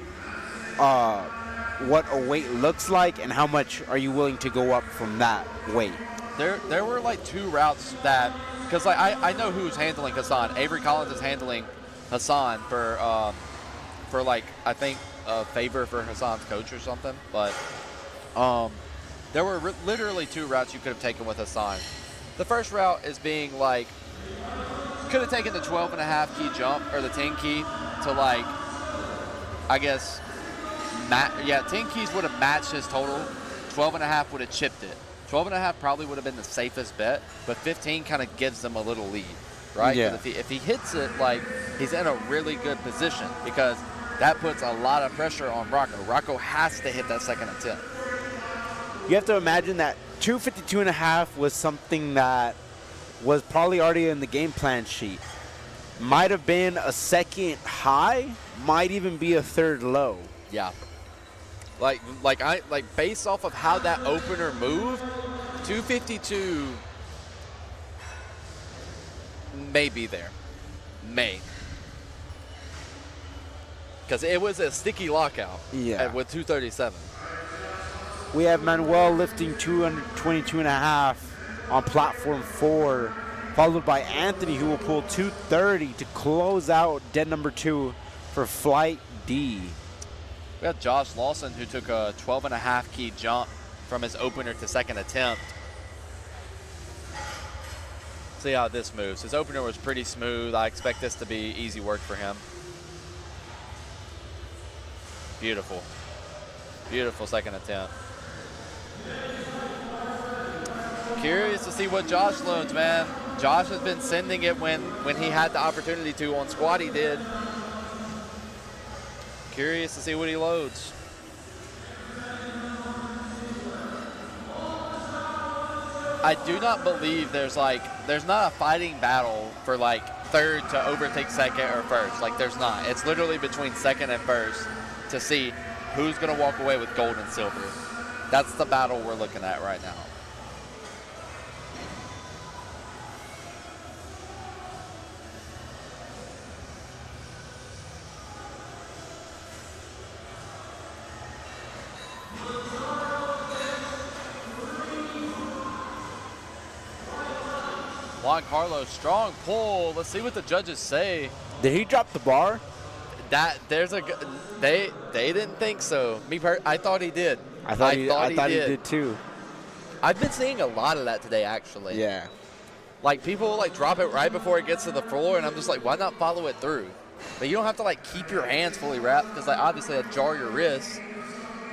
what a weight looks like and how much are you willing to go up from that weight. There were like 2 routes that, because like I know who's handling Hassan. Avery Collins is handling Hassan for like, I think a favor for Hassan's coach or something. But there were literally 2 routes you could have taken with Hassan. The first route is being like, could have taken the 12.5 key jump or the 10 key to like, I guess, 10 keys would have matched his total. 12.5 would have chipped it. 12.5 probably would have been the safest bet, but 15 kind of gives them a little lead, right? Yeah. If he hits it, like, he's in a really good position because that puts a lot of pressure on Rocco. Rocco has to hit that second attempt. You have to imagine that 252.5 was something that was probably already in the game plan sheet. Might have been a second high, might even be a third low. Yeah. Like based off of how that opener moved, 252 may be there. May. Because it was a sticky lockout with 237. We have Manuel lifting 222.5 on platform 4, followed by Anthony, who will pull 230 to close out dead number 2 for flight D. We have Josh Lawson, who took a 12.5 key jump from his opener to second attempt. See how this moves. His opener was pretty smooth. I expect this to be easy work for him. Beautiful. Beautiful second attempt. Curious to see what Josh loads, man. Josh has been sending it when he had the opportunity to. On squat he did. Curious to see what he loads. I do not believe there's not a fighting battle for like third to overtake second or first. Like, there's not. It's literally between second and first to see who's going to walk away with gold and silver. That's the battle we're looking at right now. Juan Carlos, strong pull. Let's see what the judges say. Did he drop the bar? They didn't think so. I thought he did. I thought he did too. I've been seeing a lot of that today, actually. Yeah. Like, people like drop it right before it gets to the floor, and I'm just like, why not follow it through? But you don't have to like keep your hands fully wrapped because like obviously it'll jar your wrists.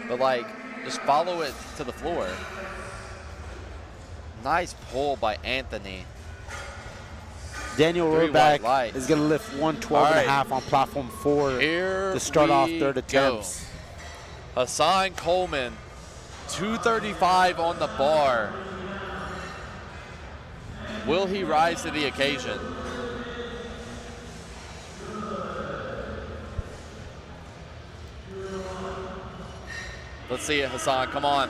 But like, just follow it to the floor. Nice pull by Anthony. Daniel Roback is going to lift 112.5 on platform 4 to start off third attempts. Hassan Coleman, 235 on the bar. Will he rise to the occasion? Let's see it, Hassan. Come on.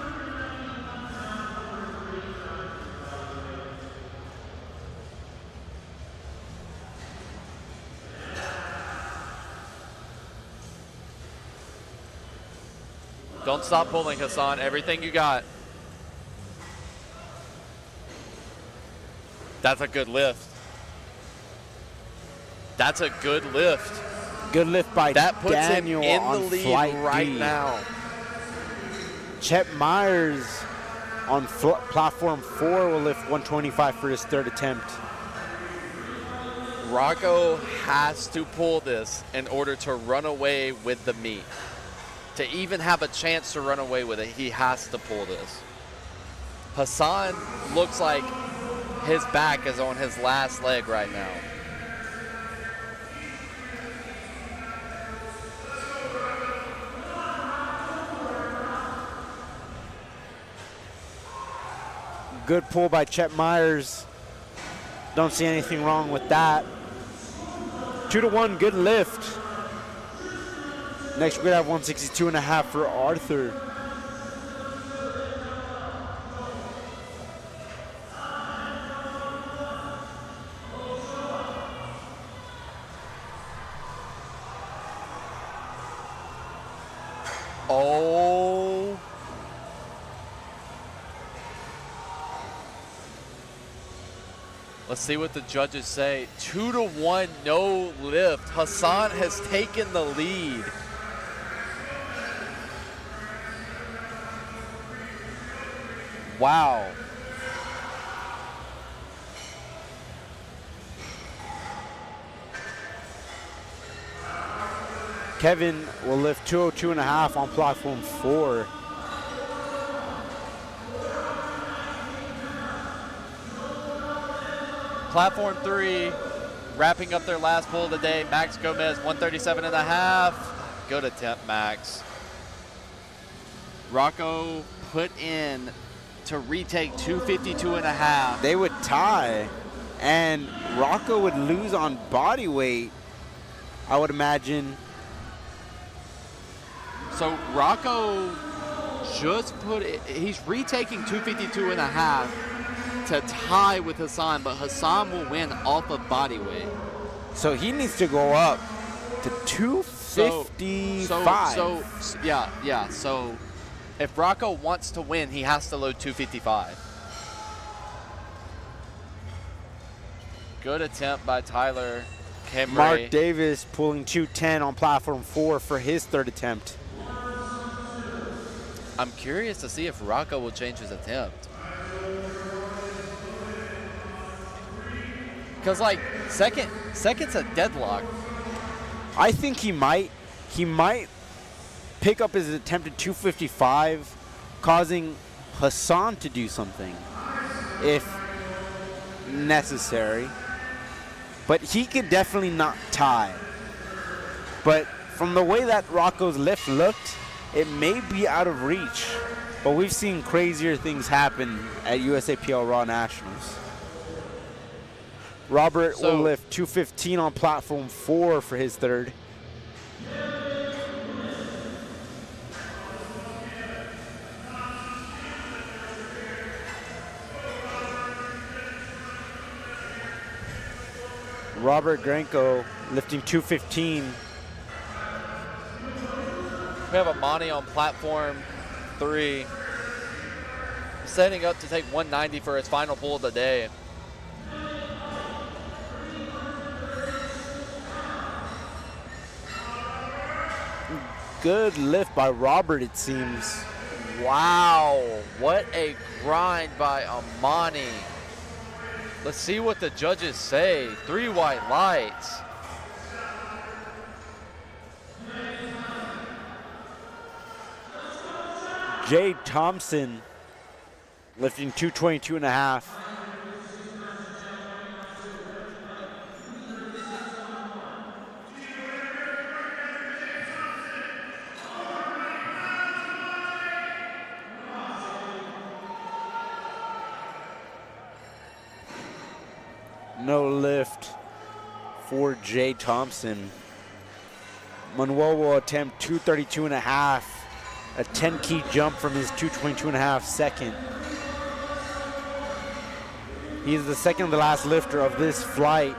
Don't stop pulling, Hassan. Everything you got. That's a good lift. That's a good lift. Good lift by that puts Daniel him in on the lead flight right D. now. Chet Myers on platform 4 will lift 125 for his third attempt. Rocco has to pull this in order to run away with the meet. To even have a chance to run away with it, he has to pull this. Hassan looks like his back is on his last leg right now. Good pull by Chet Myers. Don't see anything wrong with that. 2-1, good lift. Next, we're going to have 162.5 for Arthur. Oh. Let's see what the judges say. 2-1, no lift. Hassan has taken the lead. Wow. Kevin will lift 202.5 on platform 4. Platform 3, wrapping up their last pull of the day. Max Gomez, 137.5. Good attempt, Max. Rocco put in to retake 252.5. They would tie, and Rocco would lose on body weight, I would imagine. So Rocco just put it, he's retaking 252.5 to tie with Hassan, but Hassan will win off of body weight. So he needs to go up to 255. So yeah. So if Rocco wants to win, he has to load 255. Good attempt by Tyler Kembre. Mark Davis pulling 210 on platform 4 for his third attempt. I'm curious to see if Rocco will change his attempt. Because, like, second's a deadlock. I think he might pick up his attempt at 255, causing Hassan to do something if necessary. But he could definitely not tie. But from the way that Rocco's lift looked, it may be out of reach. But we've seen crazier things happen at USAPL Raw Nationals. Robert will lift 215 on platform 4 for his third. Robert Granko lifting 215. We have Amani on platform 3, setting up to take 190 for his final pull of the day. Good lift by Robert, it seems. Wow, what a grind by Amani. Let's see what the judges say. 3 white lights. Jay Thompson lifting 222.5. No lift for Jay Thompson. Manuel will attempt 232.5, a 10-key jump from his 222.5 second. He's the second to the last lifter of this flight.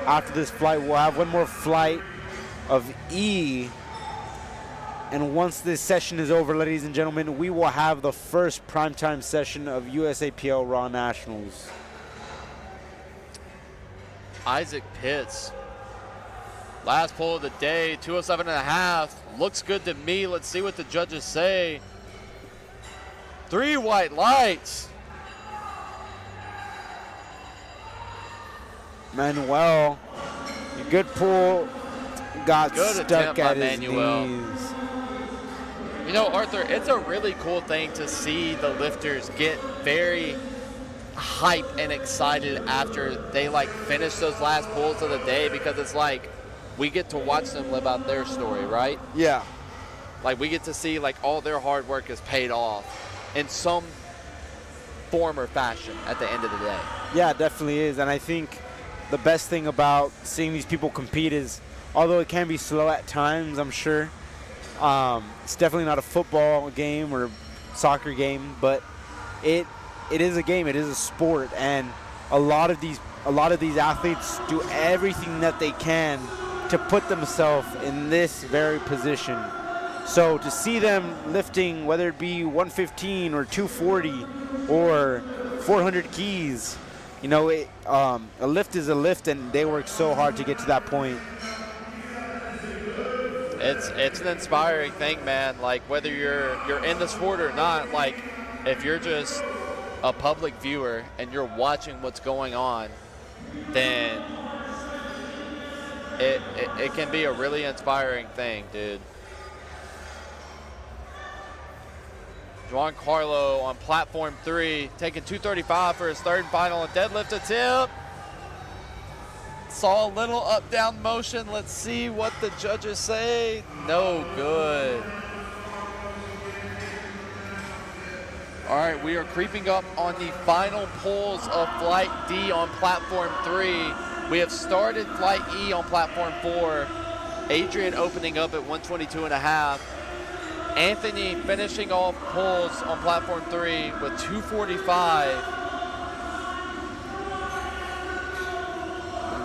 After this flight, we'll have one more flight of E. And once this session is over, ladies and gentlemen, we will have the first primetime session of USAPL Raw Nationals. Isaac Pitts, last pull of the day, 207.5. Looks good to me. Let's see what the judges say. 3 white lights. Manuel, a good pull, got Good stuck at his Manuel. knees. You know, Arthur, it's a really cool thing to see the lifters get very hype and excited after they like finish those last pulls of the day, because it's like we get to watch them live out their story, right? Yeah. Like we get to see like all their hard work is paid off in some form or fashion at the end of the day. Yeah, it definitely is. And I think the best thing about seeing these people compete is, although it can be slow at times, I'm sure, it's definitely not a football game or soccer game, but it is a game, it is a sport, and a lot of these athletes do everything that they can to put themselves in this very position. So to see them lifting, whether it be 115 or 240 or 400 keys, you know, a lift is a lift, and they work so hard to get to that point. It's an inspiring thing, man. Like, whether you're in the sport or not, like, if you're just a public viewer and you're watching what's going on, then it can be a really inspiring thing, dude. Giancarlo on platform 3, taking 235 for his third and final deadlift attempt. Saw a little up-down motion. Let's see what the judges say. No good. All right, we are creeping up on the final pulls of Flight D on platform 3. We have started Flight E on platform 4. Adrian opening up at 122.5. Anthony finishing off pulls on platform 3 with 245.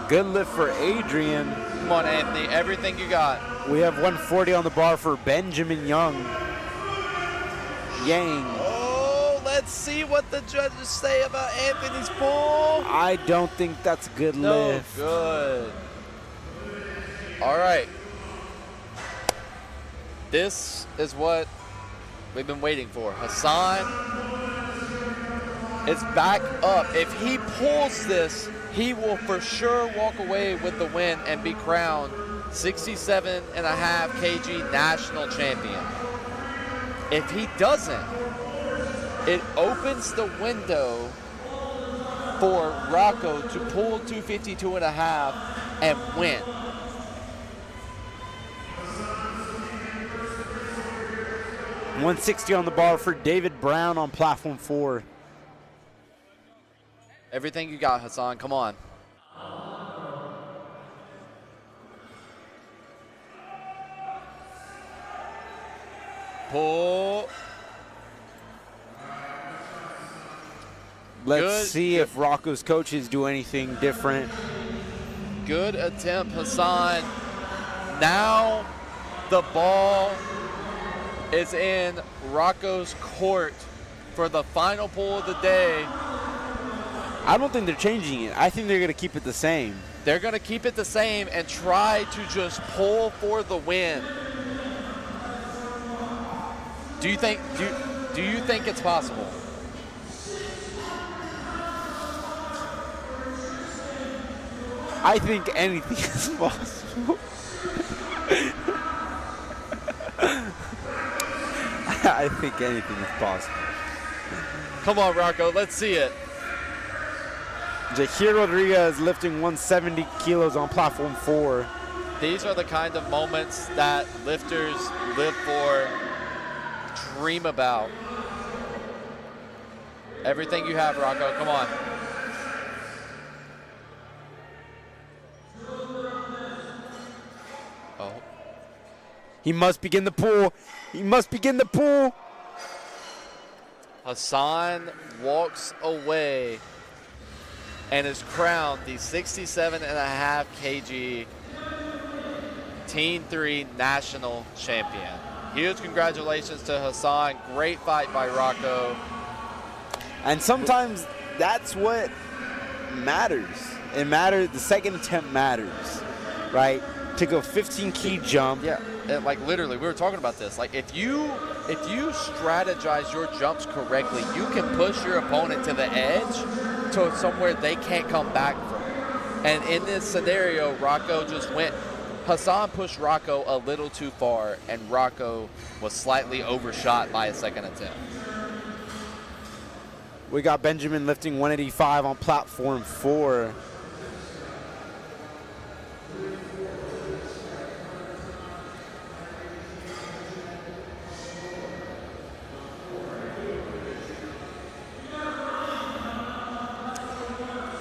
Good lift for Adrian. Come on, Anthony, everything you got. We have 140 on the bar for Benjamin Yang. Oh, let's see what the judges say about Anthony's pull. I don't think that's a good lift. No good. All right. This is what we've been waiting for. Hassan is back up. If he pulls this, he will for sure walk away with the win and be crowned 67.5 kg national champion. If he doesn't, it opens the window for Rocco to pull 252.5 and win. $160 on the bar for David Brown on platform 4. Everything you got, Hassan. Come on. Pull. Let's Good. see if Rocco's coaches do anything different. Good attempt, Hassan. Now the ball is in Rocco's court for the final pull of the day. I don't think they're changing it. I think they're going to keep it the same. They're going to keep it the same and try to just pull for the win. Do you think it's possible? I think anything is possible. I think anything is possible. Come on, Rocco. Let's see it. Jahir Rodriguez lifting 170 kilos on platform 4. These are the kind of moments that lifters live for, dream about. Everything you have, Rocco. Come on. Oh. He must begin the pull. He must begin the pull. Hassan walks away and is crowned the 67.5 kg Teen 3 national champion. Huge congratulations to Hassan. Great fight by Rocco. And sometimes that's what matters. It matters. The second attempt matters, right? To go 15 key jump. Yeah, like literally, we were talking about this. Like if you strategize your jumps correctly, you can push your opponent to the edge to somewhere they can't come back from. And in this scenario, Rocco just went. Hassan pushed Rocco a little too far, and Rocco was slightly overshot by a second attempt. We got Benjamin lifting 185 on platform 4.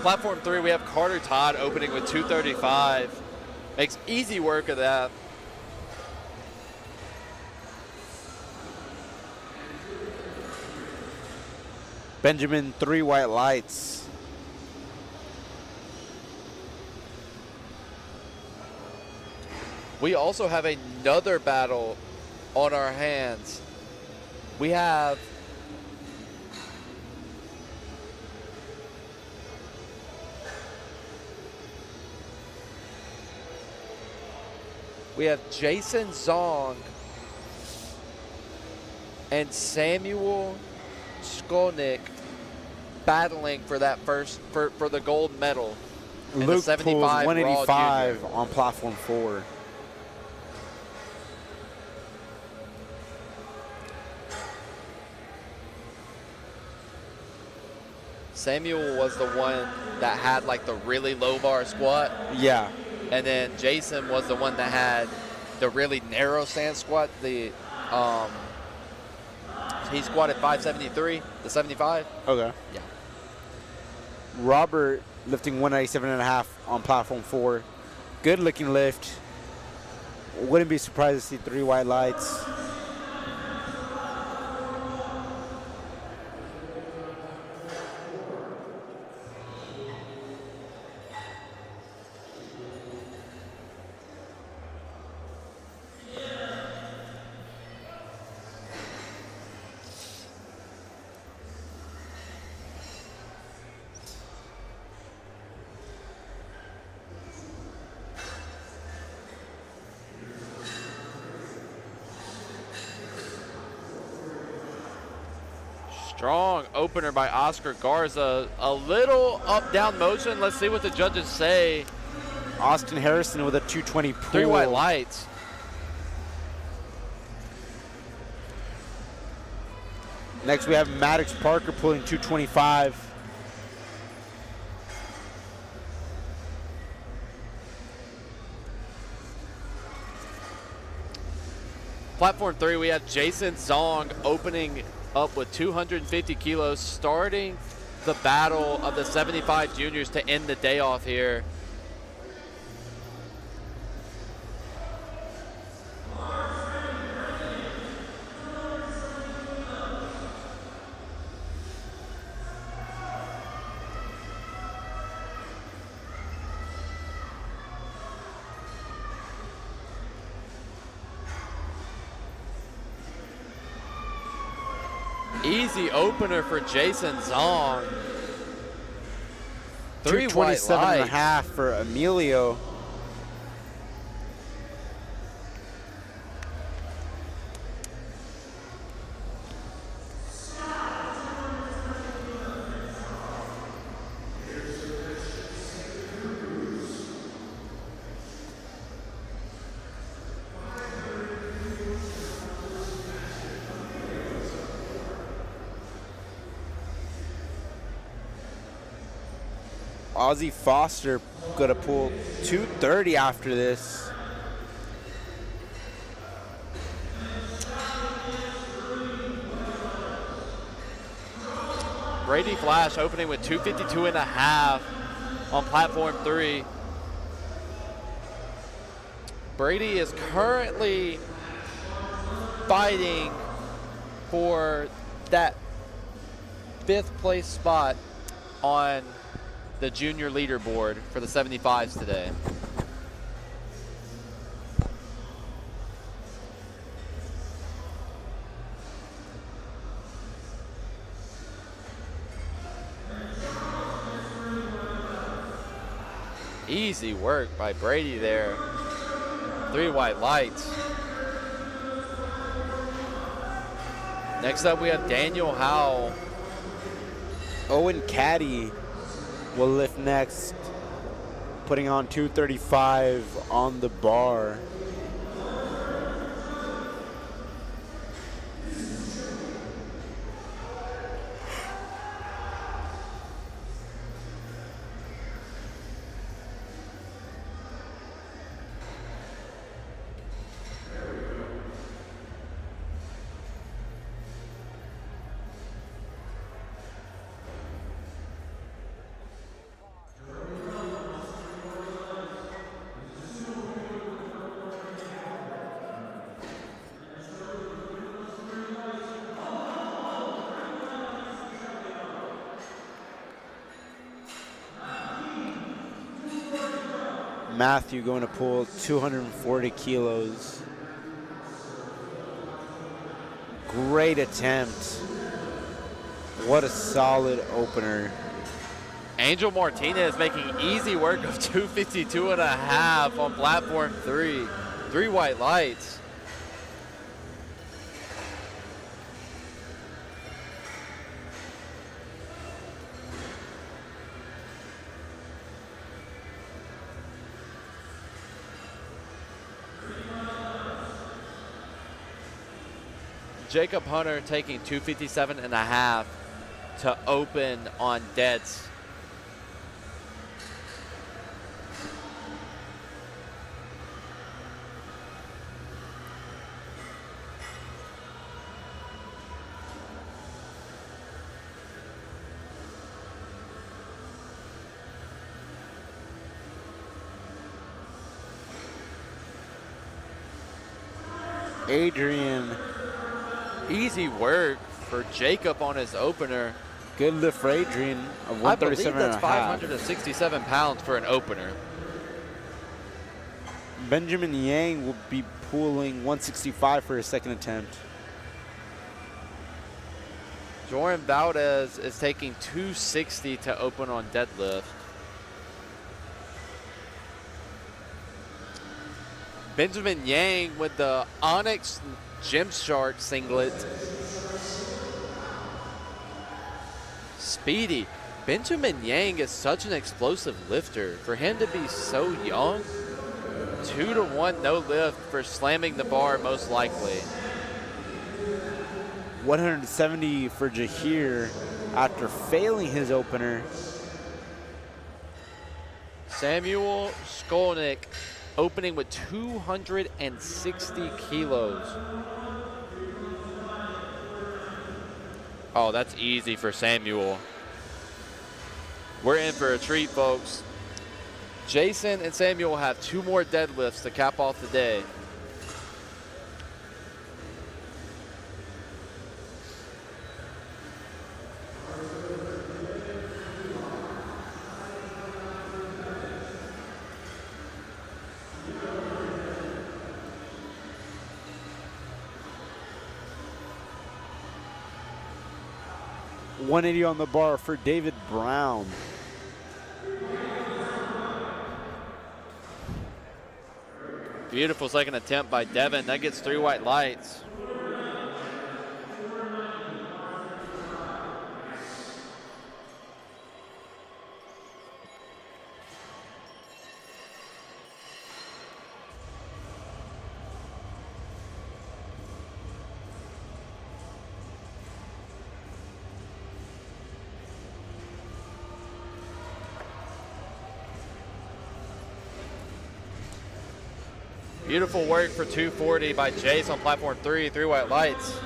Platform 3, we have Carter Todd opening with 235. Makes easy work of that. Benjamin, 3 white lights. We also have another battle on our hands. We have Jason Zong and Samuel Skolnick battling for that for the gold medal. In Luke the 75 pulls 185 Raw on platform 4. Samuel was the one that had like the really low bar squat. Yeah. And then Jason was the one that had the really narrow stance squat. He squatted 573, the 75. Okay. Yeah. Robert lifting 197.5 on platform 4. Good looking lift. Wouldn't be surprised to see 3 white lights. Strong opener by Oscar Garza. A little up-down motion. Let's see what the judges say. Austin Harrison with a 220 pull. 3 white lights. Next we have Maddox Parker pulling 225. Platform 3, we have Jason Zong opening up with 250 kilos, starting the battle of the 75 juniors to end the day off here. Easy opener for Jason Zong. 3 white 227.5 lights. for Emilio. Ozzie Foster gonna pull 230 after this. Brady Flash opening with 252.5 on platform 3. Brady is currently fighting for that 5th place spot on the junior leaderboard for the 75s today. Easy work by Brady there. 3 white lights. Next up we have Daniel Howell. Owen Caddy will lift next, putting on 235 on the bar. Matthew going to pull 240 kilos. great attempt. What a solid opener. Angel Martinez making easy work of 252.5 on platform 3. 3 white lights. Jacob Hunter taking 257.5 to open on deads. Adrian, Easy work for Jacob on his opener. good lift for Adrian of I believe 137 that's and a half. 567 pounds for an opener. Benjamin Yang will be pulling 165 for his second attempt. Joran Valdez is taking 260 to open on deadlift. Benjamin Yang with the Onyx Gymshark singlet. Speedy. Benjamin Yang is such an explosive lifter. For him to be so young, 2-to-1 no lift for slamming the bar most likely. 170 for Jahir after failing his opener. Samuel Skolnick opening with 260 kilos. Oh, that's easy for Samuel. We're in for a treat, folks. Jason and Samuel have 2 more deadlifts to cap off the day. $180 on the bar for David Brown. Beautiful second attempt by Devin. That gets 3 white lights. Beautiful work for 240 by Jace on platform 3, 3 white lights.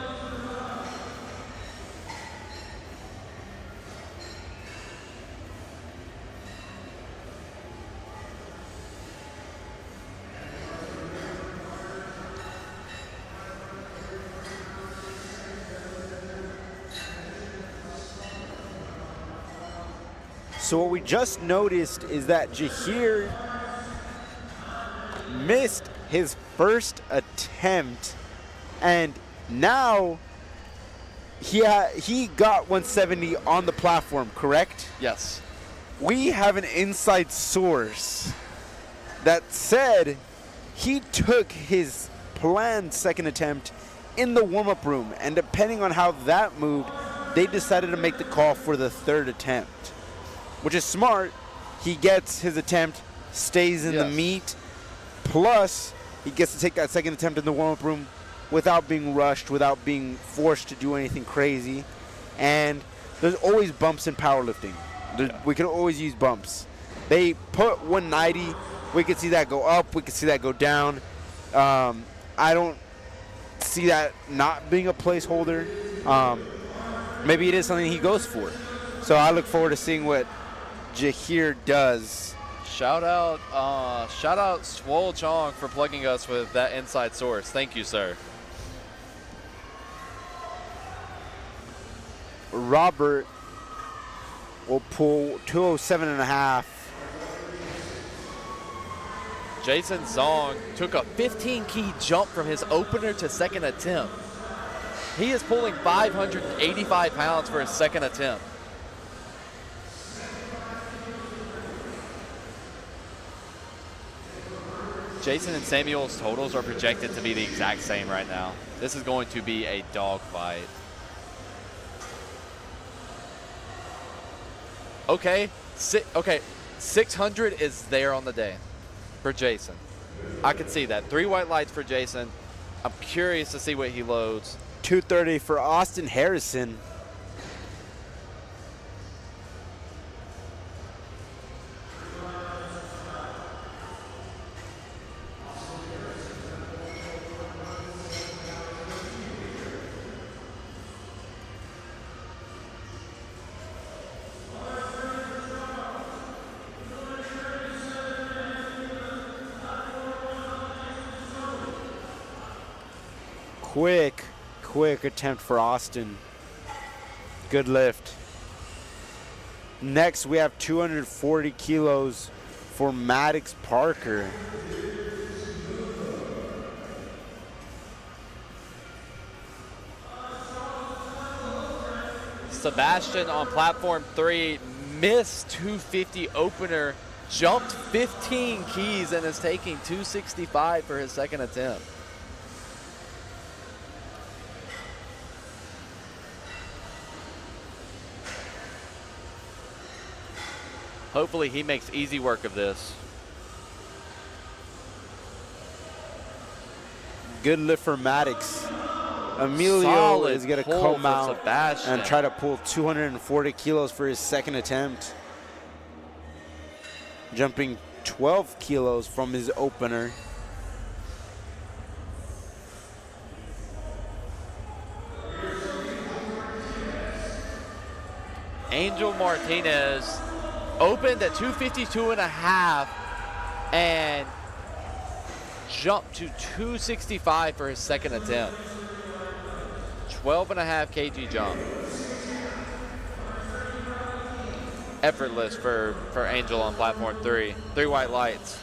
So what we just noticed is that Jahir missed his first attempt, and now he got 170 on the platform, correct? Yes. We have an inside source that said he took his planned second attempt in the warm-up room, and depending on how that moved, they decided to make the call for the third attempt, which is smart. He gets his attempt, stays in the meet, plus he gets to take that second attempt in the warm-up room without being rushed, without being forced to do anything crazy. And there's always bumps in powerlifting. We can always use bumps. They put 190. We could see that go up. We could see that go down. I don't see that not being a placeholder. Maybe it is something he goes for. So I look forward to seeing what Jahir does. Shout out Swole Chong for plugging us with that inside source. Thank you, sir. Robert will pull 207 and a half. Jason Zong took a 15-key jump from his opener to second attempt. He is pulling 585 pounds for his second attempt. Jason and Samuel's totals are projected to be the exact same right now. This is going to be a dogfight. Okay, 600 is there on the day for Jason. I can see that. 3 white lights for Jason. I'm curious to see what he loads. 230 for Austin Harrison. Quick attempt for Austin. Good lift. Next, we have 240 kilos for Maddox Parker. Sebastian on platform 3 missed 250 opener, jumped 15 keys, and is taking 265 for his second attempt. Hopefully he makes easy work of this. Good lift for Maddox. Emilio Solid is going to pull come for out Sebastian. and try to pull 240 kilos for his second attempt. Jumping 12 kilos from his opener. Angel Martinez opened at 252.5 and jumped to 265 for his second attempt. 12.5 kg jump. Effortless for Angel on platform 3. 3 white lights.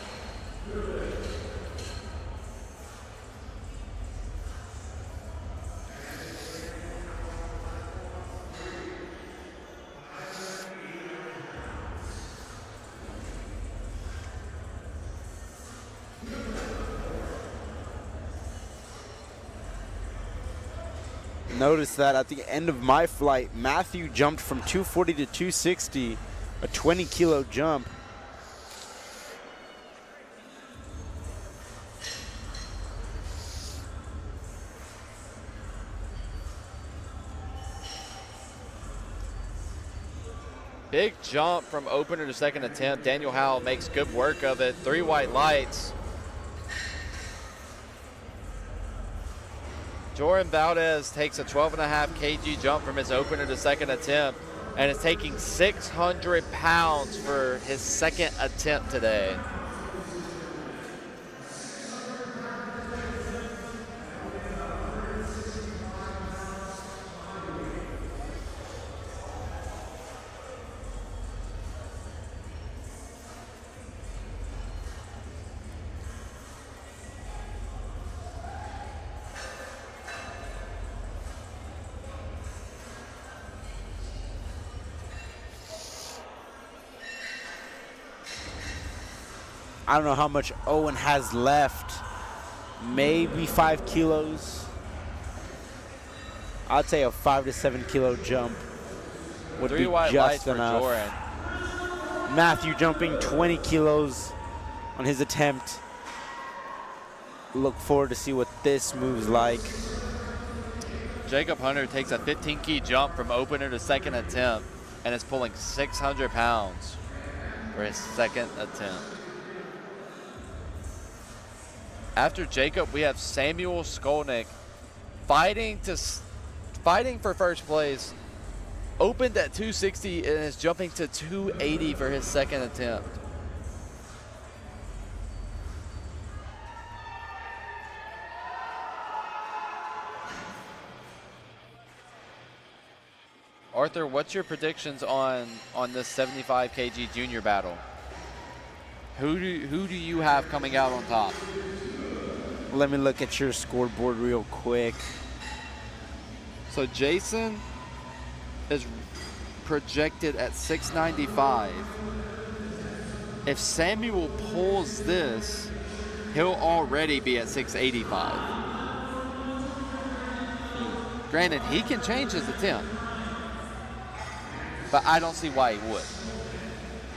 Notice that at the end of my flight, Matthew jumped from 240 to 260, a 20 kilo jump. Big jump from opener to second attempt. Daniel Howell makes good work of it. 3 white lights. Jordan Valdez takes a 12.5 kg jump from his opener to second attempt and is taking 600 pounds for his second attempt today. I don't know how much Owen has left. Maybe 5 kilos. I'd say a 5 to 7 kilo jump would 3 be white lights just for enough. Joran. Matthew jumping 20 kilos on his attempt. Look forward to see what this move's like. Jacob Hunter takes a 15 key jump from opener to second attempt and is pulling 600 pounds for his second attempt. After Jacob, we have Samuel Skolnick fighting for first place. Opened at 260 and is jumping to 280 for his second attempt. Arthur, what's your predictions on this 75 kg junior battle? Who do you have coming out on top? Let me look at your scoreboard real quick. So Jason is projected at 695. If Samuel pulls this, he'll already be at 685. Granted, he can change his attempt, but I don't see why he would.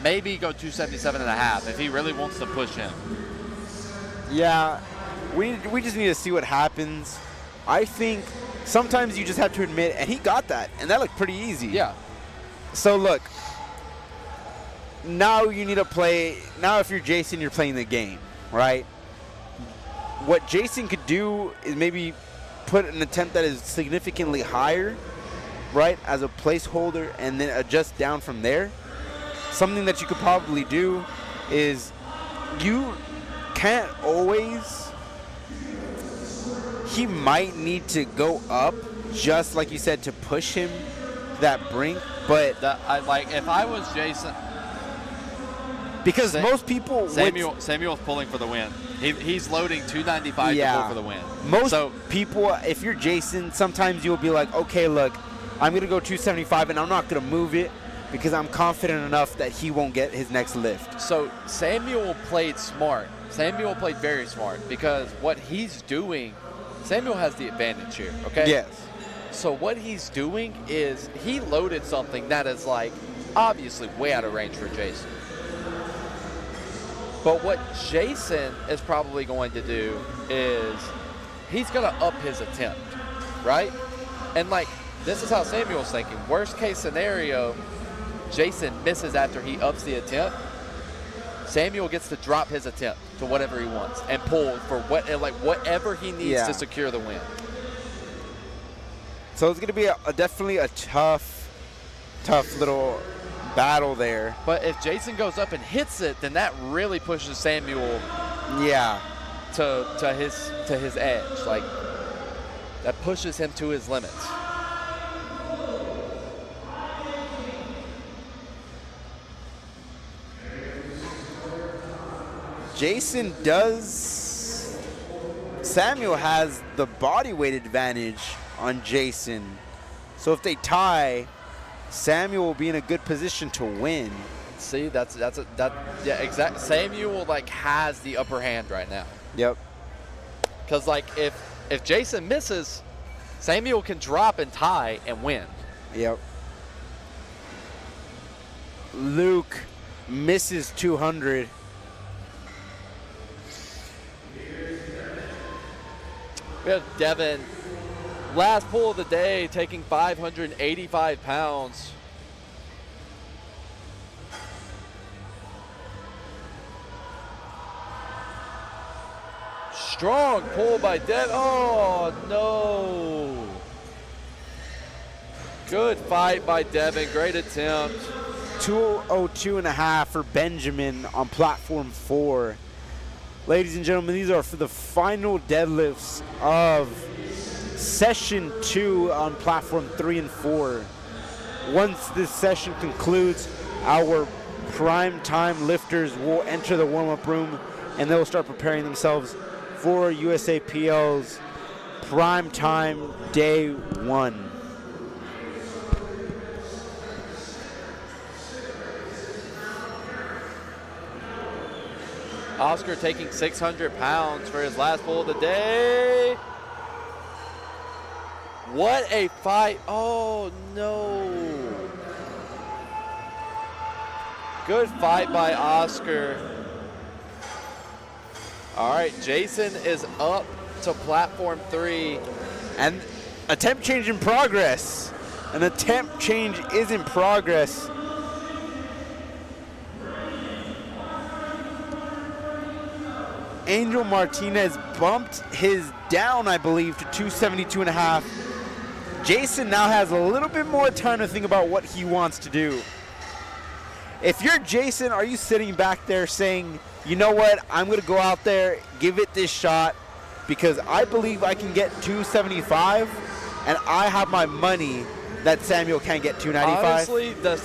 Maybe go 277.5 if he really wants to push him. Yeah, we just need to see what happens. I think sometimes you just have to admit, and he got that, and that looked pretty easy. Yeah. So look, now you need to play. Now if you're Jason, you're playing the game, right? What Jason could do is maybe put an attempt that is significantly higher, right, as a placeholder, and then adjust down from there. Something that you could probably do is you can't always. He might need to go up, just like you said, to push him to that brink. But if I was Jason, because most people, Samuel's pulling for the win. He's loading 295 to pull for the win. Most people, if you're Jason, sometimes you'll be like, okay, look, I'm gonna go 275, and I'm not gonna move it because I'm confident enough that he won't get his next lift. So Samuel played smart. Samuel played very smart because what he's doing, Samuel has the advantage here, okay? Yes. So what he's doing is he loaded something that is like obviously way out of range for Jason. But what Jason is probably going to do is he's going to up his attempt, right? And like, this is how Samuel's thinking. Worst case scenario, Jason misses after he ups the attempt. Samuel gets to drop his attempt to whatever he wants and pull for whatever he needs to secure the win. So it's going to be definitely a tough little battle there. But if Jason goes up and hits it, then that really pushes Samuel to his edge. Like, that pushes him to his limits. Samuel has the body weight advantage on Jason. So if they tie, Samuel will be in a good position to win. See, exact. Samuel has the upper hand right now. Yep. Because if Jason misses, Samuel can drop and tie and win. Yep. Luke misses 200. We have Devin, last pull of the day, taking 585 pounds. Strong pull by Devin. Oh, no. Good fight by Devin. Great attempt. 202.5 for Benjamin on platform 4. Ladies and gentlemen, these are for the final deadlifts of session 2 on platform 3 and 4. Once this session concludes, our prime time lifters will enter the warm-up room and they'll start preparing themselves for USAPL's prime time day 1. Oscar taking 600 pounds for his last pull of the day. What a fight. Oh, no. Good fight by Oscar. All right, Jason is up to platform 3. And attempt change in progress. An attempt change is in progress. Angel Martinez bumped his down, I believe, to 272.5. Jason now has a little bit more time to think about what he wants to do. If you're Jason, are you sitting back there saying, you know what, I'm going to go out there, give it this shot, because I believe I can get 275, and I have my money that Samuel can't get 295? Honestly, the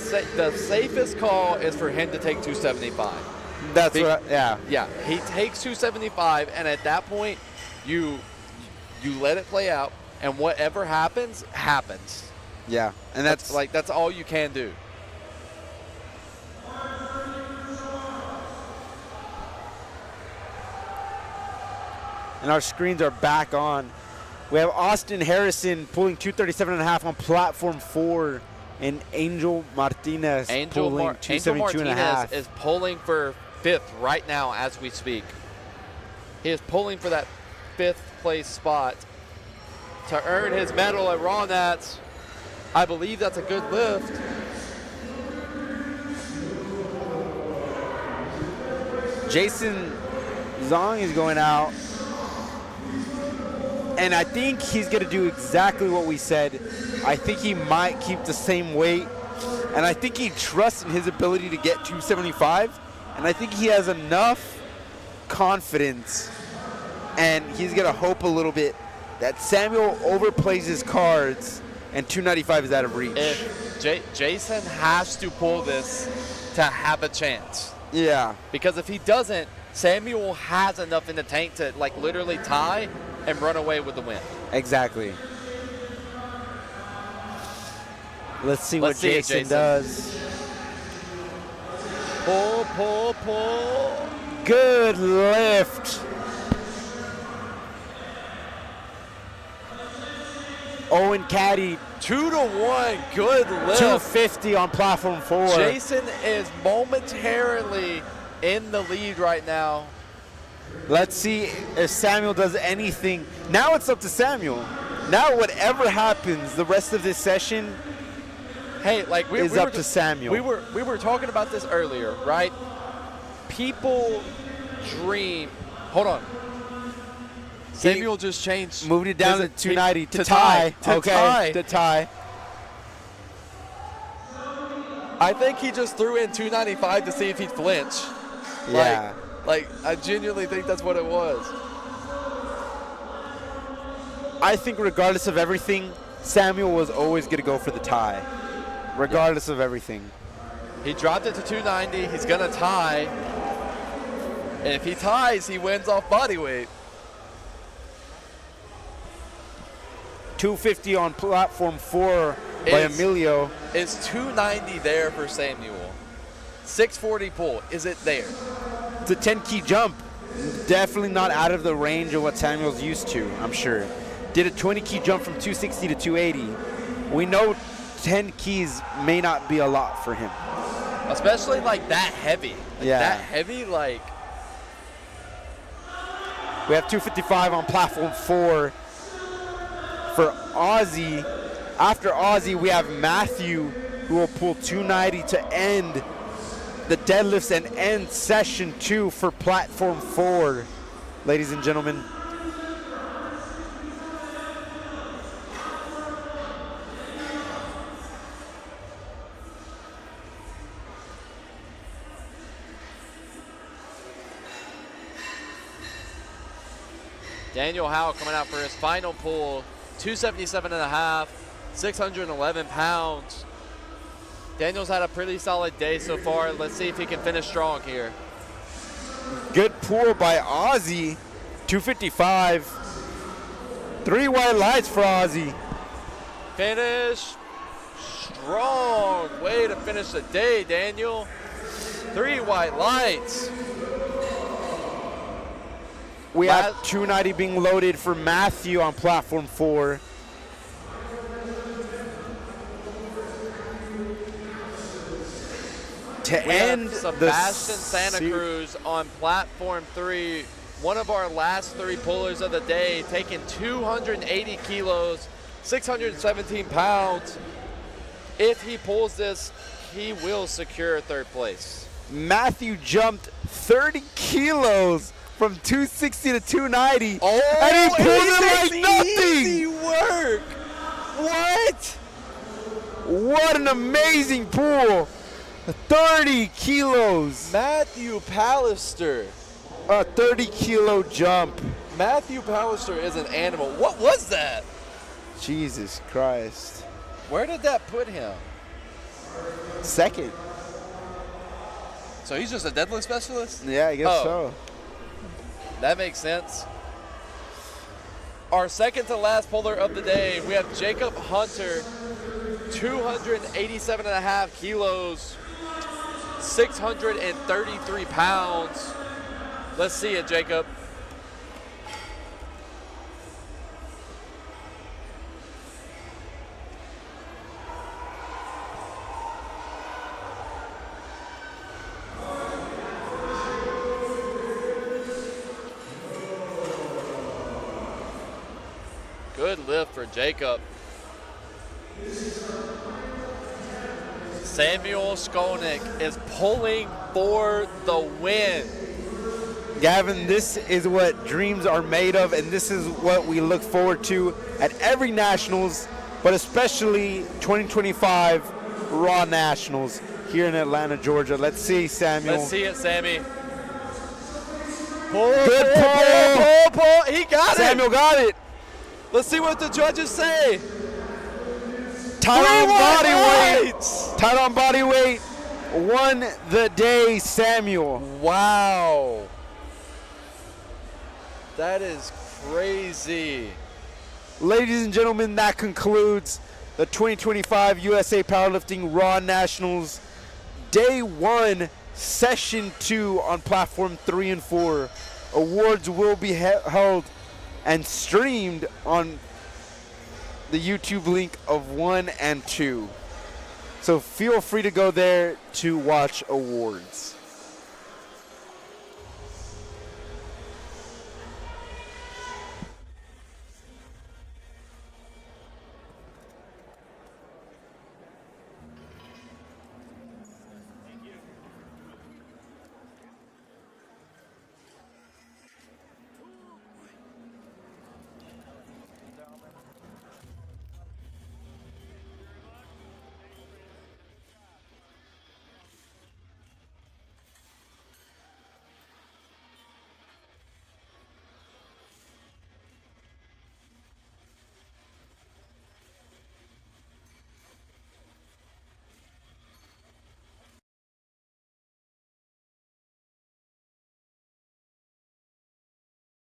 safest call is for him to take 275. Yeah, he takes 275, and at that point, you let it play out. and whatever happens, happens. Yeah, and that's that's all you can do. And our screens are back on. We have Austin Harrison pulling 237.5 on platform 4, and Angel Martinez pulling 272.5. Is pulling for 5th right now as we speak. He is pulling for that 5th place spot to earn his medal at Raw Nats. I believe that's a good lift. Jason Zong is going out. And I think he's going to do exactly what we said. I think he might keep the same weight. And I think he trusts in his ability to get 275. And I think he has enough confidence. And he's going to hope a little bit that Samuel overplays his cards and 295 is out of reach. Jason has to pull this to have a chance. Yeah. Because if he doesn't, Samuel has enough in the tank to like literally tie and run away with the win. Exactly. Let's see what Jason does. Pull, pull, pull. Good lift. Owen Caddy. 2-1, good lift. 250 on platform 4. Jason is momentarily in the lead right now. Let's see if Samuel does anything. Now it's up to Samuel. Now whatever happens the rest of this session, hey, like is up to Samuel. We were talking about this earlier, right? People dream. Hold on. Samuel just changed. Moved it down to 290 to tie. To tie. I think he just threw in 295 to see if he'd flinch. Yeah. Like I genuinely think that's what it was. I think regardless of everything, Samuel was always going to go for the tie. Regardless of everything. He dropped it to 290. He's going to tie. And if he ties, he wins off body weight. 250 on platform 4 by Emilio. Is 290 there for Samuel? 640 pull. Is it there? It's a 10-key jump. Definitely not out of the range of what Samuel's used to, I'm sure. Did a 20-key jump from 260 to 280. We know 10 keys may not be a lot for him. Especially like that heavy. That heavy, like. We have 255 on platform 4 for Ozzy. After Ozzy, we have Matthew, who will pull 290 to end the deadlifts and end session 2 for platform 4, ladies and gentlemen. Daniel Howe coming out for his final pull, 277.5, 611 pounds. Daniel's had a pretty solid day so far. Let's see if he can finish strong here. Good pull by Ozzy, 255. 3 white lights for Ozzy. Finish strong. Way to finish the day, Daniel. 3 white lights. We have 290 being loaded for Matthew on platform 4. To end Sebastian Santa Cruz on platform 3, one of our last 3 pullers of the day, taking 280 kilos, 617 pounds. If he pulls this, he will secure 3rd place. Matthew jumped 30 kilos from 260 to 290, and he pulled it like nothing. Easy work. What? What an amazing pull. 30 kilos. Matthew Pallister. A 30-kilo jump. Matthew Pallister is an animal. What was that? Jesus Christ. Where did that put him? 2nd. So he's just a deadlift specialist? Yeah, I guess so. That makes sense. Our second to last puller of the day, we have Jacob Hunter, 287.5 kilos, 633 pounds. Let's see it, Jacob. Good lift for Jacob. Samuel Skolnick is pulling for the win. Gavin, this is what dreams are made of, and this is what we look forward to at every Nationals, but especially 2025 Raw Nationals here in Atlanta, Georgia. Let's see, Samuel. Let's see it, Sammy. Pull, Good pull. He got it. Samuel got it. Let's see what the judges say. Tight on body weight. Tight on body weight. Won the day, Samuel. Wow. That is crazy. Ladies and gentlemen, that concludes the 2025 USA Powerlifting Raw Nationals Day 1, Session 2 on Platform 3 and 4. Awards will be held and streamed on the YouTube link of 1 and 2. So feel free to go there to watch awards.